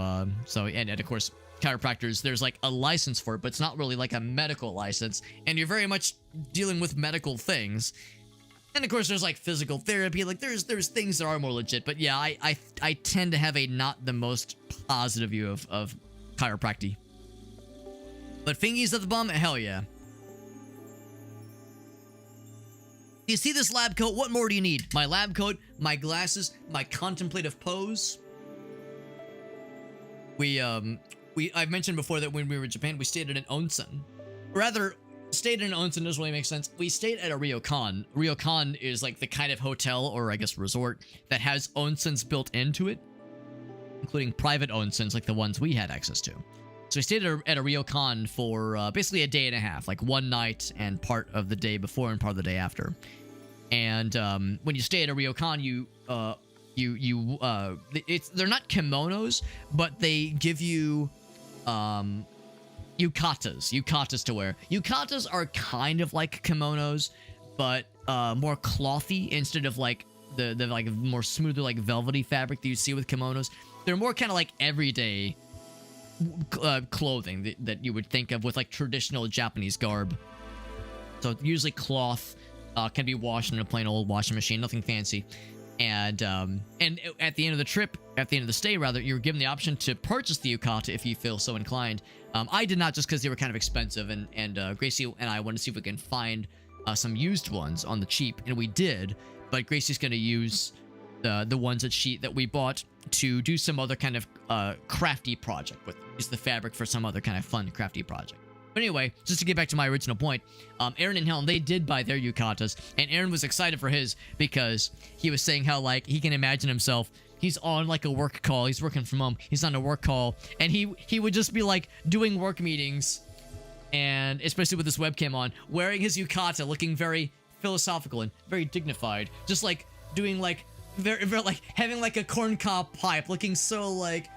and of course, chiropractors, there's like a license for it, but it's not really like a medical license. And you're very much dealing with medical things. And of course, there's like physical therapy. Like there's things that are more legit. But yeah, I tend to have a not the most positive view of chiropractic. But fingies at the bum, hell yeah. You see this lab coat? What more do you need? My lab coat, my glasses, my contemplative pose. I've mentioned before that when we were in Japan, we stayed at an onsen. Rather, stayed in an onsen doesn't really make sense. We stayed at a ryokan. Ryokan is like the kind of hotel or I guess resort that has onsens built into it, including private onsens like the ones we had access to. So we stayed at a ryokan for basically a day and a half, like one night and part of the day before and part of the day after. And when you stay at a ryokan, they're not kimonos, but they give you yukatas to wear. Yukatas are kind of like kimonos, but more clothy instead of like the like more smoother like velvety fabric that you see with kimonos. They're more kind of like everyday clothing that you would think of with like traditional Japanese garb. So usually cloth can be washed in a plain old washing machine, nothing fancy. And at the end of the trip, at the end of the stay rather, you're given the option to purchase the yukata if you feel so inclined. I did not, just because they were kind of expensive, and Gracie and I wanted to see if we can find some used ones on the cheap, and we did. But Gracie's going to use the ones that we bought to do some other kind of crafty project with. Use the fabric for some other kind of fun crafty project. But anyway, just to get back to my original point, Aaron and Helen, they did buy their yukatas, and Aaron was excited for his because he was saying how, like, he can imagine himself, he's on, like, a work call, he's working from home, he's on a work call, and he would just be, like, doing work meetings, and especially with this webcam on, wearing his yukata, looking very philosophical and very dignified, just, like, doing, like, very like, having, like, a corncob pipe, looking so, like,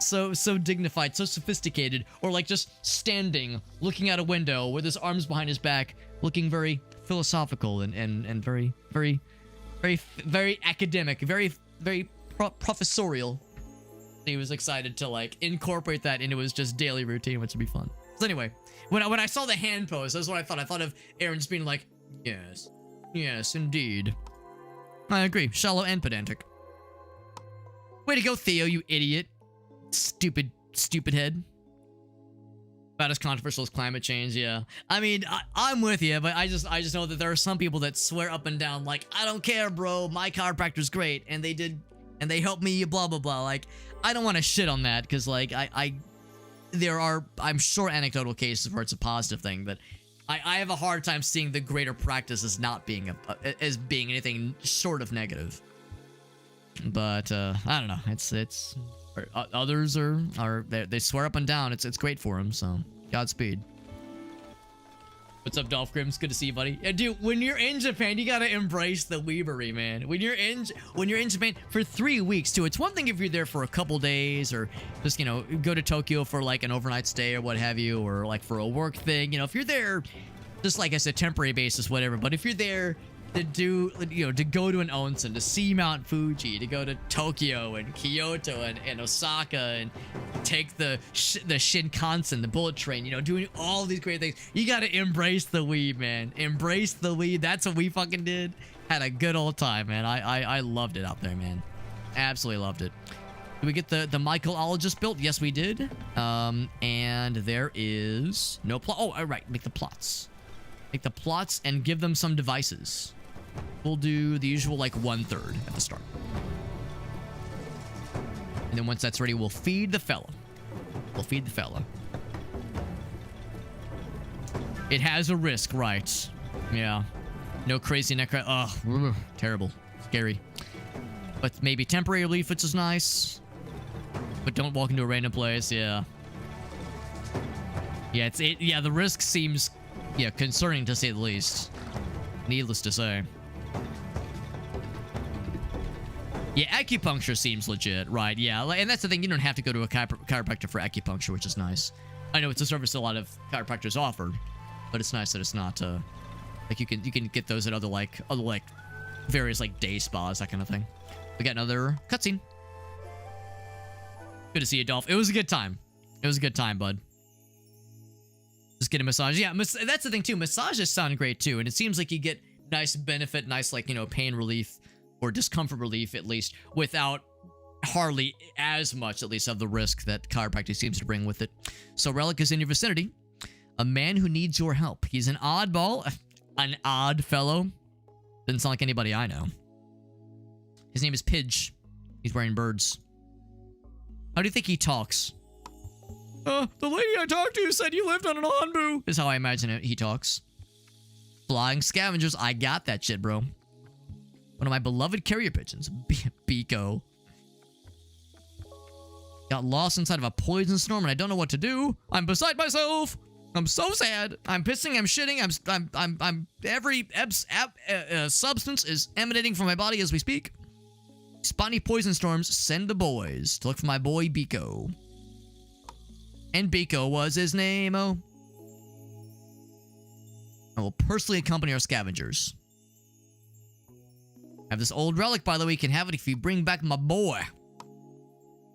so dignified, so sophisticated, or like just standing, looking out a window with his arms behind his back, looking very philosophical and very academic, very professorial. He was excited to like incorporate that into his just daily routine, which would be fun. So anyway, when I saw the hand pose, that's what I thought. I thought of Aaron just being like, yes, indeed. I agree, shallow and pedantic. Way to go, Theo, you idiot. Stupid head. About as controversial as climate change, yeah. I mean, I'm with you, but I just know that there are some people that swear up and down, like, I don't care, bro, my chiropractor's great, and they helped me, blah, blah, blah. Like, I don't want to shit on that, because, like, there are, I'm sure, anecdotal cases where it's a positive thing, but I have a hard time seeing the greater practice as not being as being anything short of negative. But I don't know. It's others they swear up and down. It's great for them. So Godspeed. What's up, Dolph Grims? Good to see you, buddy. Yeah, dude, when you're in Japan, you gotta embrace the weebery, man. When you're in Japan for 3 weeks too. It's one thing if you're there for a couple days or just, you know, go to Tokyo for like an overnight stay or what have you, or like for a work thing. You know, if you're there just like I said, temporary basis, whatever. But if you're there to do, you know, to go to an onsen, to see Mount Fuji, to go to Tokyo and Kyoto and Osaka and take the Shinkansen, the bullet train, you know, doing all these great things, you gotta embrace the weed, man. Embrace the weed. That's what we fucking did. Had a good old time, man. I loved it out there, man. Absolutely loved it. Did we get the Michaelologist built? Yes, we did. And there is no plot. Oh, all right. Make the plots. Make the plots and give them some devices. We'll do the usual, like, 1/3 at the start. And then once that's ready, we'll feed the fella. We'll feed the fella. It has a risk, right? Yeah. No crazy necro. Ugh. Terrible. Scary. But maybe temporary relief, which is nice. But don't walk into a random place. Yeah. Yeah, yeah, the risk seems, yeah, concerning to say the least. Needless to say. Yeah, acupuncture seems legit, right? Yeah, and that's the thing. You don't have to go to a chiropractor for acupuncture, which is nice. I know it's a service a lot of chiropractors offer, but it's nice that it's not like you can get those at other various like day spas, that kind of thing. We got another cutscene. Good to see you, Dolph. It was a good time. It was a good time, bud. Just get a massage. Yeah, that's the thing too. Massages sound great too, and it seems like you get nice benefit, nice like, you know, pain relief or discomfort relief at least, without hardly as much, at least, of the risk that chiropractic seems to bring with it. So Relic is in your vicinity. A man who needs your help. He's an oddball, an odd fellow. Doesn't sound like anybody I know. His name is Pidge. He's wearing birds. How do you think he talks? The lady I talked to said you lived on an Onbu. Is how I imagine it. He talks. Flying scavengers. I got that shit, bro. One of my beloved carrier pigeons. Biko. Got lost inside of a poison storm and I don't know what to do. I'm beside myself. I'm so sad. I'm pissing. I'm shitting. I'm every substance is emanating from my body as we speak. Spawny poison storms. Send the boys to look for my boy Biko. And Biko was his name. Oh. I will personally accompany our scavengers. I have this old relic, by the way. You can have it if you bring back my boy.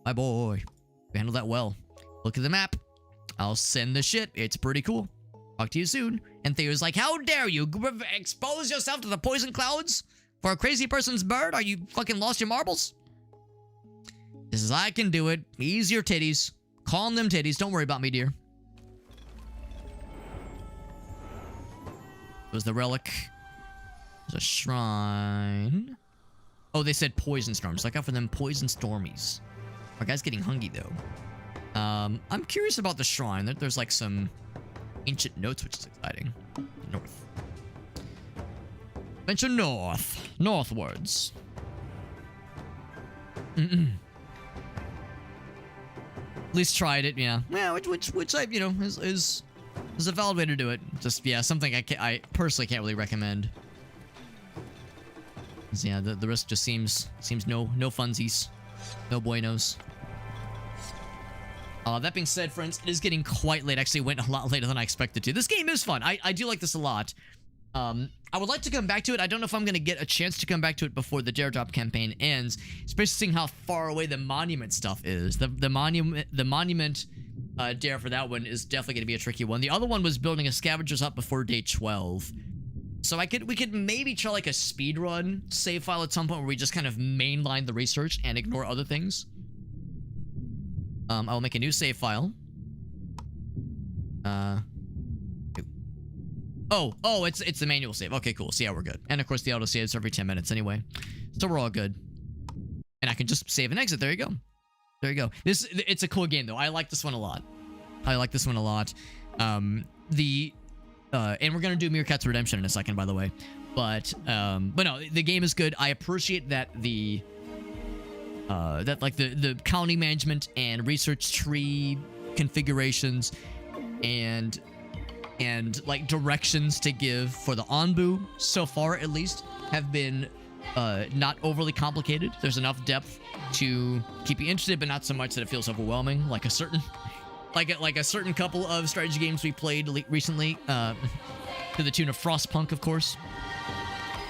My boy. We handled that well. Look at the map. I'll send the shit. It's pretty cool. Talk to you soon. And Theo's like, how dare you expose yourself to the poison clouds for a crazy person's bird? Are you fucking lost your marbles? This is I can do it. Ease your titties. Calm them titties. Don't worry about me, dear. It was the relic. There's a shrine. Oh, they said poison storms. Look out for them poison stormies. Our guy's getting hungry, though. I'm curious about the shrine. There's like some ancient notes, which is exciting. North. Venture north. Northwards. At least tried it, yeah. Yeah, which I, you know, is a valid way to do it. Just, yeah, something I personally can't really recommend. Yeah, the risk just seems no funsies. No buenos. That being said, friends, it is getting quite late. Actually, it went a lot later than I expected to. This game is fun. I do like this a lot. I would like to come back to it. I don't know if I'm going to get a chance to come back to it before the Dare Drop campaign ends, especially seeing how far away the monument stuff is. The monument dare for that one is definitely going to be a tricky one. The other one was building a scavengers hut before day 12. So we could maybe try like a speed run save file at some point where we just kind of mainline the research and ignore other things. I'll make a new save file. Oh, it's the manual save. Okay, cool. So yeah, we're good. And of course, the auto saves every 10 minutes anyway. So we're all good. And I can just save and exit. There you go. There you go. It's a cool game though. I like this one a lot. And we're gonna do Meerkat's Redemption in a second, by the way. But no, the game is good. I appreciate that the county management and research tree configurations and like directions to give for the Onbu so far at least have been not overly complicated. There's enough depth to keep you interested, but not so much that it feels overwhelming, like a certain couple of strategy games we played recently, to the tune of Frostpunk, of course.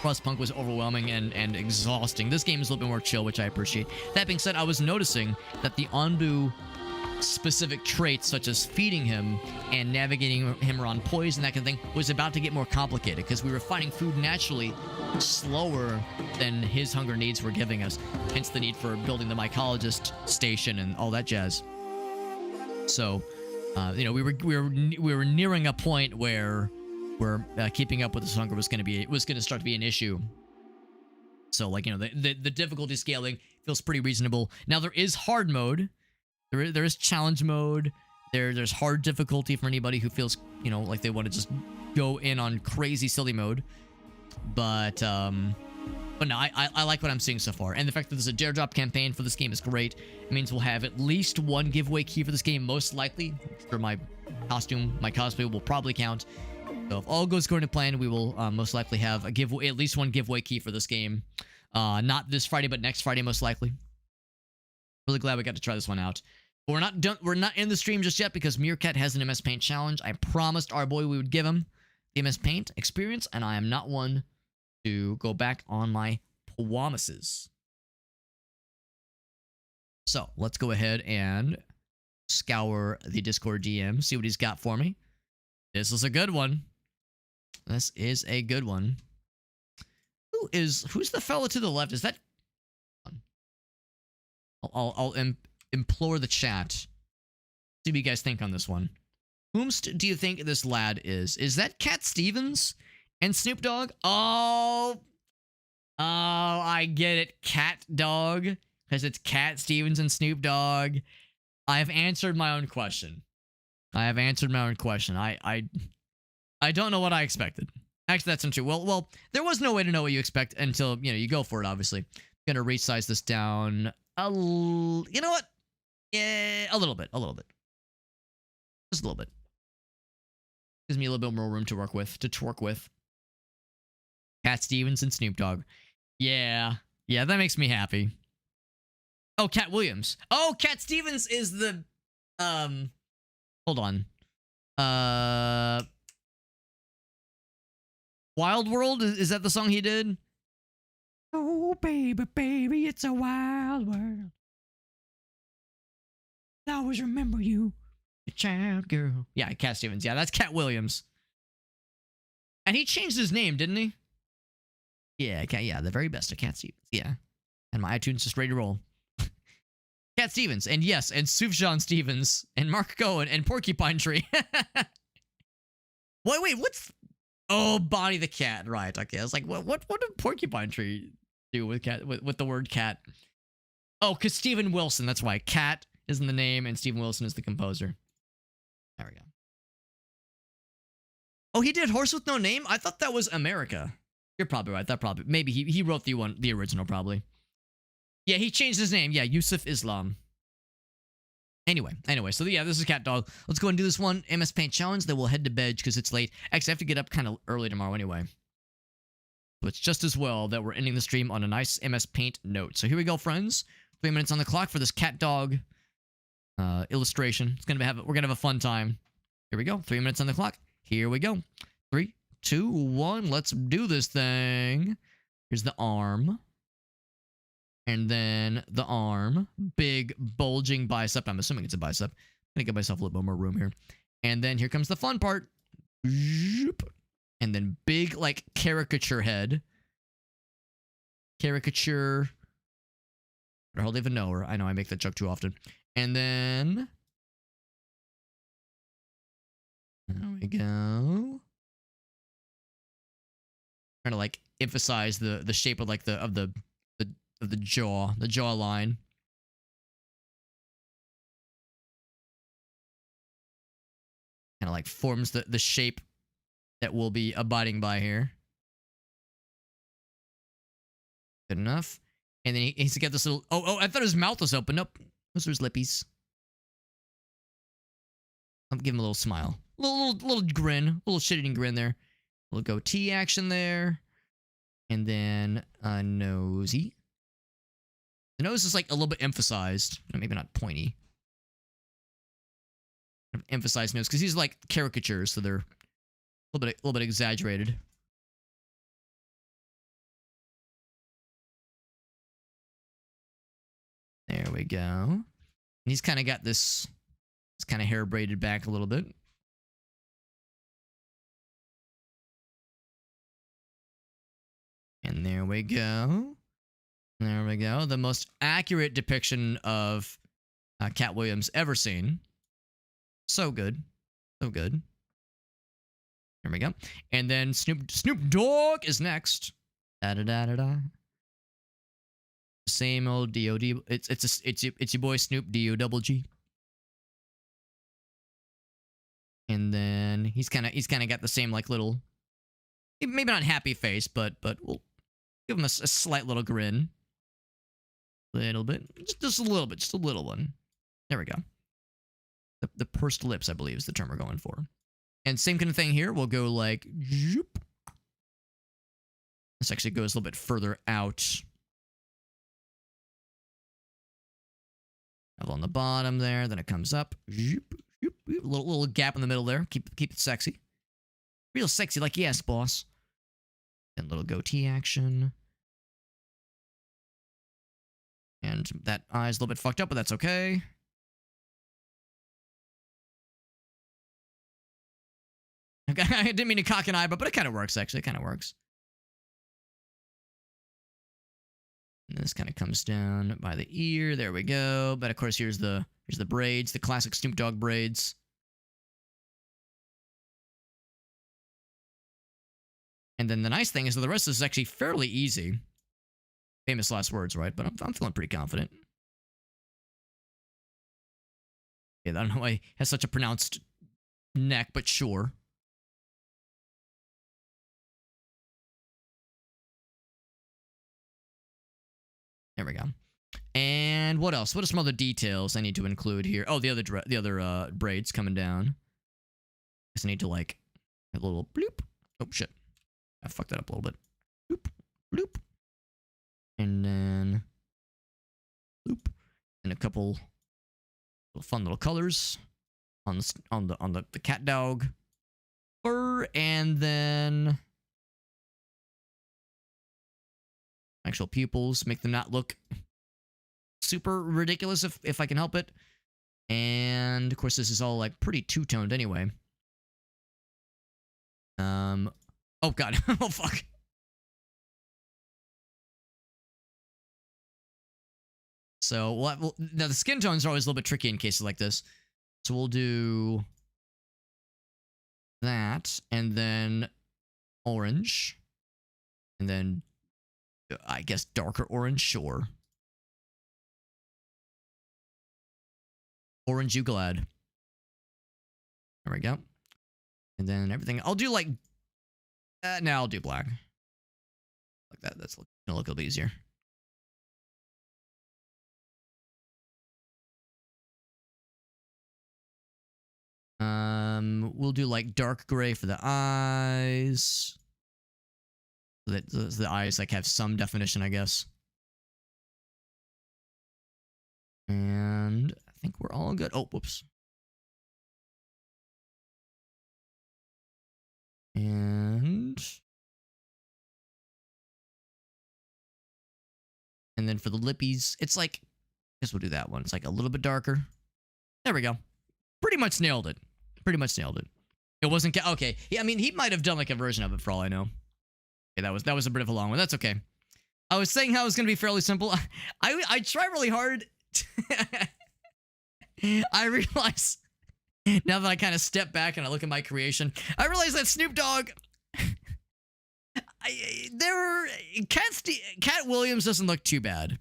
Frostpunk was overwhelming and exhausting. This game is a little bit more chill, which I appreciate. That being said, I was noticing that the Onbu specific traits, such as feeding him and navigating him around poison, that kind of thing, was about to get more complicated because we were finding food naturally slower than his hunger needs were giving us. Hence the need for building the mycologist station and all that jazz. So, we were nearing a point where keeping up with his hunger was going to start to be an issue. So, the difficulty scaling feels pretty reasonable. Now there is hard mode, there is challenge mode, there's hard difficulty for anybody who feels like they want to just go in on crazy silly mode. But no, I like what I'm seeing so far. And the fact that there's a Dare Drop campaign for this game is great. It means we'll have at least one giveaway key for this game, most likely. For my cosplay will probably count. So if all goes according to plan, we will most likely have at least one giveaway key for this game. Not this Friday, but next Friday, most likely. Really glad we got to try this one out. But we're not done. We're not in the stream just yet because Meerkat has an MS Paint challenge. I promised our boy we would give him the MS Paint experience, and I am not one to go back on my promises. So let's go ahead and scour the Discord DM, see what he's got for me. This is a good one. This is a good one. Who's the fella to the left? Is that? I'll implore the chat. See what you guys think on this one. Whomst do you think this lad is? Is that Cat Stevens and Snoop Dogg? Oh, I get it. Cat Dog. Because it's Cat Stevens and Snoop Dogg. I have answered my own question. I don't know what I expected. Actually, that's untrue. Well, there was no way to know what you expect until, you go for it, obviously. I'm going to resize this down you know what? Yeah, a little bit. Just a little bit. Gives me a little bit more room to work with, to twerk with. Cat Stevens and Snoop Dogg. Yeah, that makes me happy. Oh, Cat Williams. Oh, Cat Stevens is the, hold on. Wild World? Is that the song he did? Oh, baby, it's a wild world. I always remember you, a child girl. Yeah, Cat Stevens. Yeah, that's Cat Williams. And he changed his name, didn't he? Yeah, the very best of Cat Stevens. Yeah. And my iTunes is ready to roll. Cat Stevens. And yes, and Sufjan Stevens. And Mark Cohen. And Porcupine Tree. Wait, what's... Oh, Bonnie the cat. Right, okay. I was like, what did Porcupine Tree do with cat with the word cat? Oh, because Steven Wilson. That's why. Cat is in the name, and Steven Wilson is the composer. There we go. Oh, he did Horse with No Name? I thought that was America. You're probably right. Maybe he wrote the original, probably. Yeah, he changed his name. Yeah, Yusuf Islam. Anyway, so yeah, this is Cat Dog. Let's go and do this one MS Paint challenge. Then we'll head to bed because it's late. Actually, I have to get up kind of early tomorrow anyway. So it's just as well that we're ending the stream on a nice MS Paint note. So here we go, friends. 3 minutes on the clock for this Cat Dog illustration. We're gonna have a fun time. Here we go. 3 minutes on the clock. Here we go. 3, 2, 1. Let's do this thing. Here's the arm. And then the arm. Big, bulging bicep. I'm assuming it's a bicep. I'm gonna give myself a little bit more room here. And then here comes the fun part. And then big, like, caricature head. Caricature. I hardly even know her. I know I make that joke too often. And then... there we go. Trying to, like, emphasize the shape of, like, the jawline. Kind of like forms the shape that we'll be abiding by here. Good enough. And then he's got this little... Oh, I thought his mouth was open. Nope. Those are his lippies. I'll give him a little smile. Little grin. A little shit-eating grin there. A little goatee action there. And then a nosy. The nose is like a little bit emphasized. Maybe not pointy. Emphasized nose. Because these are like caricatures, so they're a little bit exaggerated. There we go. And he's kind of got this kind of hair braided back a little bit. And there we go. There we go. The most accurate depiction of Cat Williams ever seen. So good. So good. There we go. And then Snoop Dogg is next. Da-da-da-da-da. Same old D.O.D. It's your boy Snoop D.O.G. And then he's kind of got the same like little, maybe not happy face, but we'll give him a slight little grin. Little bit, just a little bit, just a little one. There we go. The pursed lips, I believe, is the term we're going for. And same kind of thing here. We'll go like, zoop. This actually goes a little bit further out. On the bottom there, then it comes up. Zoop, zoop, zoop. Little gap in the middle there. Keep it sexy. Real sexy, like yes, boss. And little goatee action. And that eye's a little bit fucked up, but that's okay. I didn't mean to cock an eye, but it kind of works, actually. It kind of works. And this kind of comes down by the ear. There we go. But of course, here's the braids, the classic Snoop Dogg braids. And then the nice thing is that the rest is actually fairly easy. Famous last words, right? But I'm feeling pretty confident. Yeah, I don't know why he has such a pronounced neck, but sure. There we go. And what else? What are some other details I need to include here? Oh, the other braids coming down. Guess I need to like a little bloop. Oh shit, I fucked that up a little bit. Bloop, bloop, and then bloop, and a couple fun little colors on the cat dog fur, and then actual pupils, make them not look super ridiculous if I can help it. And of course this is all like pretty two-toned anyway. Oh god. Oh fuck. So well, now the skin tones are always a little bit tricky in cases like this. So we'll do that, and then orange, and then I guess darker orange, sure. Orange you glad. There we go. And then everything, I'll do like, no, I'll do black. Like that, that's gonna look a little bit easier. We'll do like dark gray for the eyes. So that the eyes like have some definition, I guess. And I think We're all good. Oh, whoops. And then for the lippies, it's like, I guess we'll do that one. It's like a little bit darker. There we go. Pretty much nailed it. Pretty much nailed it. It wasn't, okay. Yeah, I mean, he might have done like a version of it for all I know. Okay, that was a bit of a long one. That's okay. I was saying how it was going to be fairly simple. I try really hard. I realize, now that I kind of step back and I look at my creation, I realize that Snoop Dogg, Cat Williams doesn't look too bad.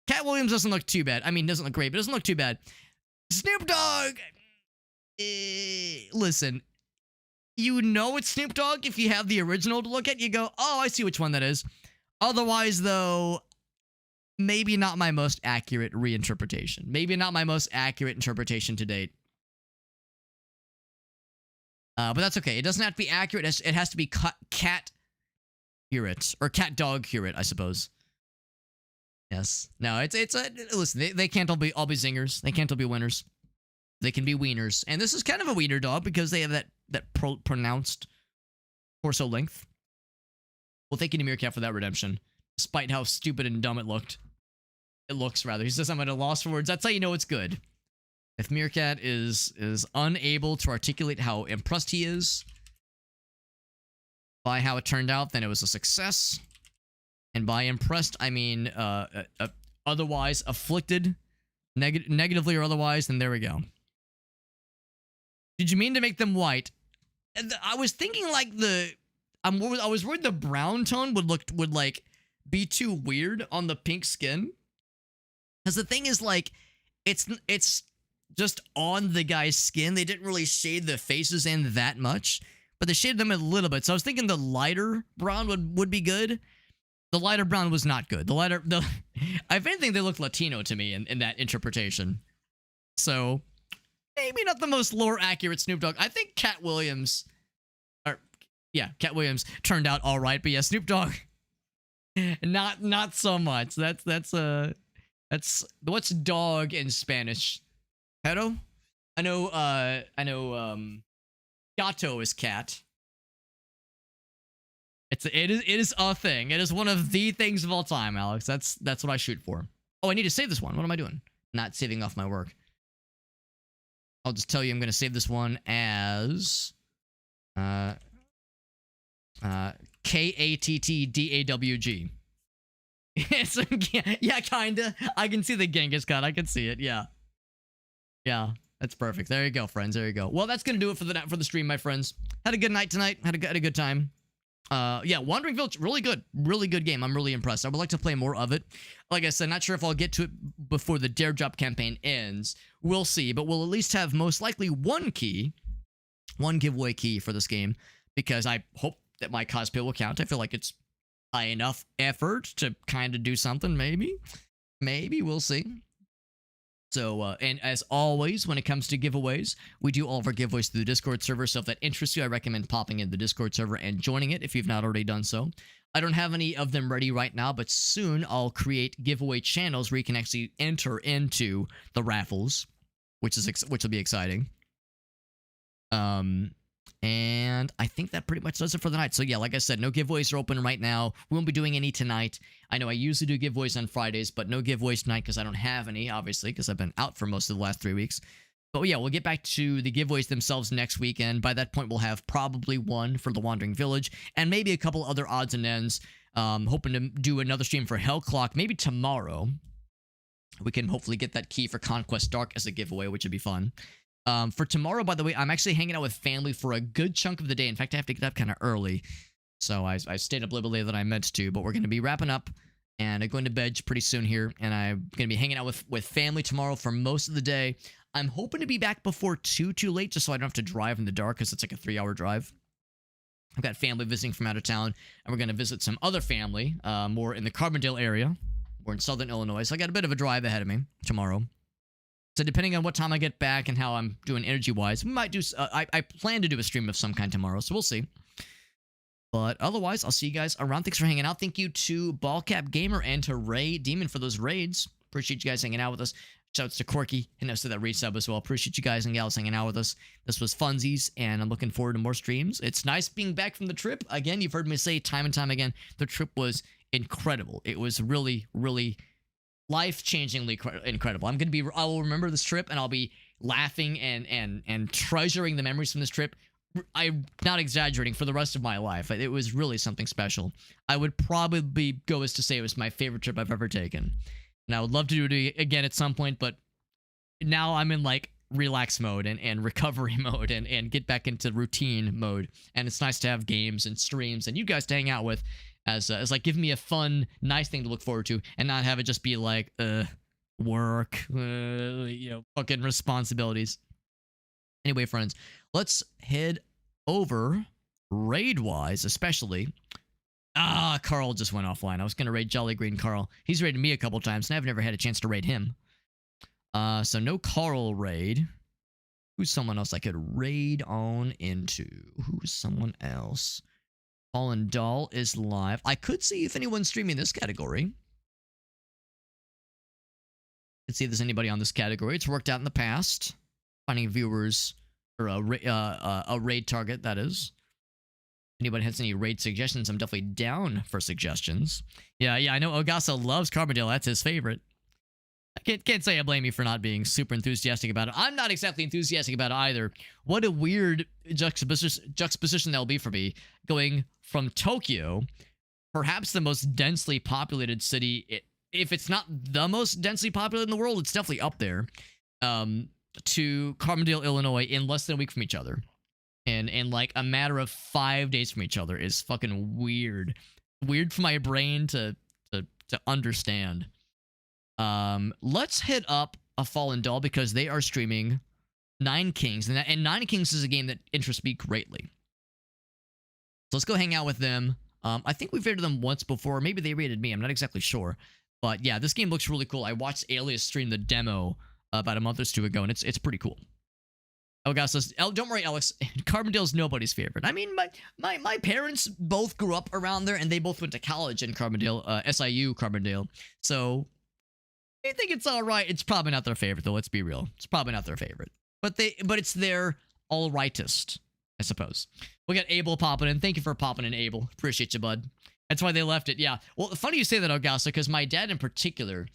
Cat Williams doesn't look too bad. I mean, doesn't look great, but doesn't look too bad. Snoop Dogg, listen, you know it's Snoop Dogg if you have the original to look at. You go, oh, I see which one that is. Otherwise, though, maybe not my most accurate reinterpretation. Maybe not my most accurate interpretation to date. But that's okay. It doesn't have to be accurate. It has to be cat accurate, or cat dog accurate, I suppose. Yes. No, it's a listen. They can't all be zingers. They can't all be winners. They can be wieners, and this is kind of a wiener dog because they have that pronounced torso length. Well, thank you to Meerkat for that redemption, despite how stupid and dumb it looked. It looks rather. He says I'm at a loss for words. That's how you know it's good. If Meerkat is unable to articulate how impressed he is by how it turned out, then it was a success. And by impressed, I mean otherwise afflicted, negatively or otherwise, then there we go. Did you mean to make them white? I was thinking like I was worried the brown tone would like be too weird on the pink skin. Because the thing is like, it's just on the guy's skin. They didn't really shade the faces in that much, but they shaded them a little bit. So I was thinking the lighter brown would be good. The lighter brown was not good. If anything, they looked Latino to me in that interpretation. So maybe not the most lore accurate Snoop Dogg. I think Cat Williams turned out all right, but yeah, Snoop Dogg, not so much. That's what's dog in Spanish? Perro? I know gato is cat. It is a thing. It is one of the things of all time, Alex. That's what I shoot for. Oh, I need to save this one. What am I doing? Not saving off my work. I'll just tell you I'm going to save this one as KATTDAWG. Yeah, kinda. I can see the Genghis Khan. I can see it. Yeah. Yeah, that's perfect. There you go, friends. There you go. Well, that's gonna do it for the stream, my friends. Had a good night tonight. Had a good time. Yeah, Wandering Village, really good game. I'm really impressed. I would like to play more of it. Like I said, not sure if I'll get to it before the Dare Drop campaign ends. We'll see, but we'll at least have most likely one giveaway key for this game, because I hope that my cosplay will count. I feel like it's high enough effort to kind of do something, maybe. We'll see. So, and as always, when it comes to giveaways, we do all of our giveaways through the Discord server, so if that interests you, I recommend popping in the Discord server and joining it if you've not already done so. I don't have any of them ready right now, but soon I'll create giveaway channels where you can actually enter into the raffles, which will be exciting. And I think that pretty much does it for the night. So yeah, like I said, no giveaways are open right now. We won't be doing any tonight. I know I usually do giveaways on Fridays, but no giveaways tonight because I don't have any, obviously, because I've been out for most of the last 3 weeks. But yeah, we'll get back to the giveaways themselves next weekend. By that point, we'll have probably one for the Wandering Village and maybe a couple other odds and ends. Hoping to do another stream for Hellclock maybe tomorrow. We can hopefully get that key for Conquest Dark as a giveaway, which would be fun. For tomorrow, by the way, I'm actually hanging out with family for a good chunk of the day. In fact, I have to get up kind of early. So I stayed up a little later than I meant to, but we're going to be wrapping up and going to bed pretty soon here. And I'm going to be hanging out with family tomorrow for most of the day. I'm hoping to be back before too late, just so I don't have to drive in the dark, because it's like a 3-hour drive. I've got family visiting from out of town, and we're going to visit some other family, more in the Carbondale area. We're in Southern Illinois, so I got a bit of a drive ahead of me tomorrow. So depending on what time I get back and how I'm doing energy-wise, we might do... I plan to do a stream of some kind tomorrow, so we'll see. But otherwise, I'll see you guys around. Thanks for hanging out. Thank you to Ballcap Gamer and to Ray Demon for those raids. Appreciate you guys hanging out with us. Shouts to Corky and also that resub as well. Appreciate you guys and gals hanging out with us. This was funsies, and I'm looking forward to more streams. It's nice being back from the trip. Again, you've heard me say time and time again, the trip was incredible. It was really, really life-changingly incredible. I will remember this trip, and I'll be laughing and treasuring the memories from this trip. I'm not exaggerating, for the rest of my life. It was really something special. I would probably go as to say it was my favorite trip I've ever taken. And I would love to do it again at some point, but now I'm in like relax mode and recovery mode and get back into routine mode. And it's nice to have games and streams and you guys to hang out with as like giving me a fun, nice thing to look forward to and not have it just be like, work, fucking responsibilities. Anyway, friends, let's head over raid-wise, especially. Carl just went offline. I was going to raid Jolly Green Carl. He's raided me a couple times, and I've never had a chance to raid him. So no Carl raid. Who's someone else I could raid on into? Who's someone else? Fallen Doll is live. I could see if anyone's streaming this category. Let's see if there's anybody on this category. It's worked out in the past. Finding viewers, or a raid target, that is. Anybody has any raid suggestions, I'm definitely down for suggestions. Yeah, I know Ogasa loves Carbondale. That's his favorite. I can't say I blame you for not being super enthusiastic about it. I'm not exactly enthusiastic about it either. What a weird juxtaposition that'll be for me. Going from Tokyo, perhaps the most densely populated city, if it's not the most densely populated in the world, it's definitely up there, to Carbondale, Illinois in less than a week from each other. And like a matter of 5 days from each other is fucking weird. Weird for my brain to understand. Let's hit up a Fallen Doll because they are streaming Nine Kings. And Nine Kings is a game that interests me greatly. So let's go hang out with them. I think we've rated them once before. Maybe they rated me. I'm not exactly sure. But yeah, this game looks really cool. I watched Alias stream the demo about a month or two ago, and it's pretty cool. Elgas says, don't worry, Alex. Carbondale's nobody's favorite. I mean, my parents both grew up around there, and they both went to college in Carbondale, SIU Carbondale. So I think it's all right. It's probably not their favorite, though. Let's be real. It's probably not their favorite. But it's their all rightest, I suppose. We got Abel popping in. Thank you for popping in, Abel. Appreciate you, bud. That's why they left it. Yeah. Well, funny you say that, Elgasa, because my dad in particular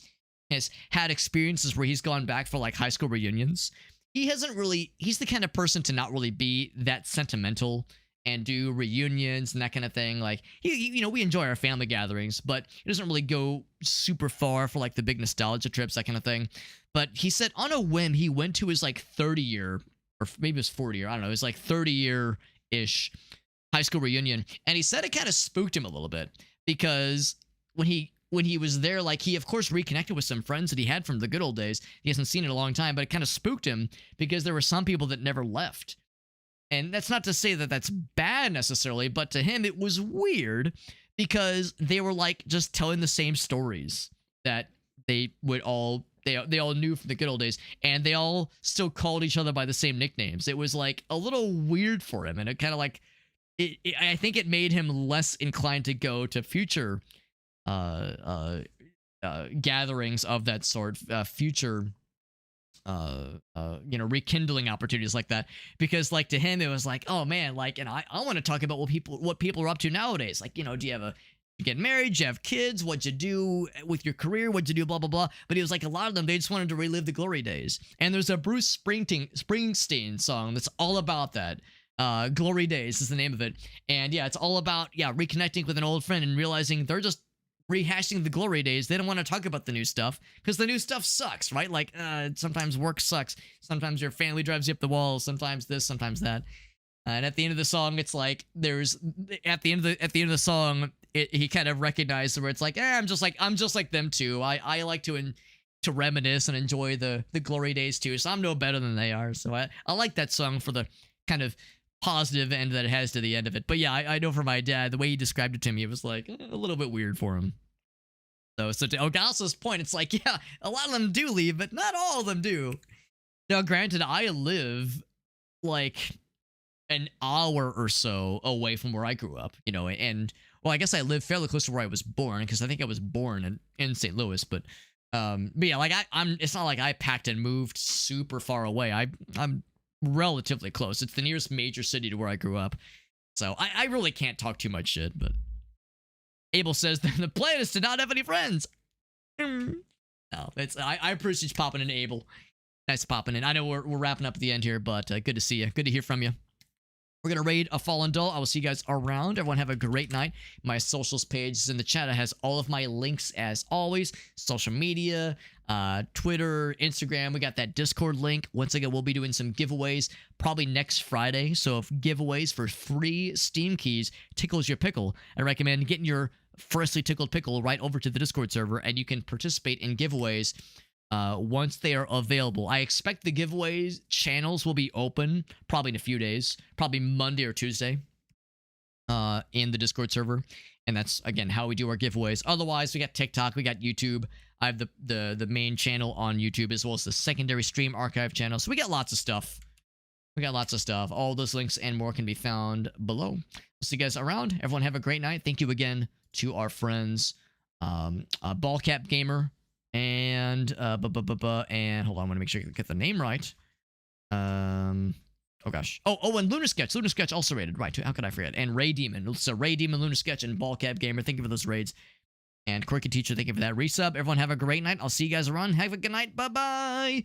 has had experiences where he's gone back for like high school reunions. He's the kind of person to not really be that sentimental and do reunions and that kind of thing. Like, we enjoy our family gatherings, but he doesn't really go super far for like the big nostalgia trips, that kind of thing. But he said on a whim, he went to his like 30-year, or maybe it was 40-year, I don't know, it was like 30-year-ish high school reunion. And he said it kind of spooked him a little bit because when he was there, like, he of course reconnected with some friends that he had from the good old days. He hasn't seen in a long time, but it kind of spooked him because there were some people that never left. And that's not to say that that's bad necessarily, but to him it was weird because they were like just telling the same stories that they all knew from the good old days, and they all still called each other by the same nicknames. It was like a little weird for him, and it kind of like I think it made him less inclined to go to future gatherings of that sort, future rekindling opportunities like that, because like to him it was like, oh man, like, and I want to talk about what people are up to nowadays. Like, do you get married, do you have kids, what'd you do with your career, what'd you do, blah blah blah. But it was like a lot of them, they just wanted to relive the glory days. And there's a Bruce Springsteen song that's all about that. Glory Days is the name of it. And yeah, it's all about reconnecting with an old friend and realizing they're just rehashing the glory days. They don't want to talk about the new stuff because the new stuff sucks, right? Like, sometimes work sucks. Sometimes your family drives you up the wall. Sometimes this, sometimes that. And at the end of the song, it's like at the end of the song, he kind of recognized where it's like, I'm just like them too. I like to reminisce and enjoy the glory days too. So I'm no better than they are. So I like that song for the kind of positive end that it has to the end of it. But yeah, I know for my dad, the way he described it to me, it was like a little bit weird for him. So to Ogasa's point, it's like, yeah, a lot of them do leave, but not all of them do. Now, granted, I live like an hour or so away from where I grew up, and well, I guess I live fairly close to where I was born, because I think I was born in St. Louis, but But yeah, like I'm. It's not like I packed and moved super far away. I'm relatively close. It's the nearest major city to where I grew up, so I really can't talk too much shit. But Abel says that the plan is to not have any friends. No, it's I appreciate you popping in, Abel. Nice popping in. I know we're wrapping up at the end here, but good to see you. Good to hear from you. We're going to raid a Fallen Dull. I will see you guys around. Everyone have a great night. My socials page is in the chat. It has all of my links as always. Social media, Twitter, Instagram. We got that Discord link. Once again, we'll be doing some giveaways probably next Friday. So if giveaways for free Steam keys tickles your pickle, I recommend getting your freshly tickled pickle right over to the Discord server, and you can participate in giveaways once they are available. I expect the giveaways channels will be open probably in a few days, probably Monday or Tuesday, in the Discord server. And that's, again, how we do our giveaways. Otherwise, we got TikTok, we got YouTube. I have the main channel on YouTube, as well as the secondary stream archive channel. So we got lots of stuff. All those links and more can be found below. We'll see you guys around. Everyone have a great night. Thank you again to our friends, Ballcap Gamer, and and hold on, I want to make sure I get the name right. Oh gosh. Oh, and Lunar Sketch. Lunar Sketch also rated. Right, how could I forget? And Ray Demon. So Ray Demon, Lunar Sketch, and Ballcap Gamer. Thank you for those raids. And Quirky Teacher, thank you for that resub. Everyone have a great night. I'll see you guys around. Have a good night. Bye-bye.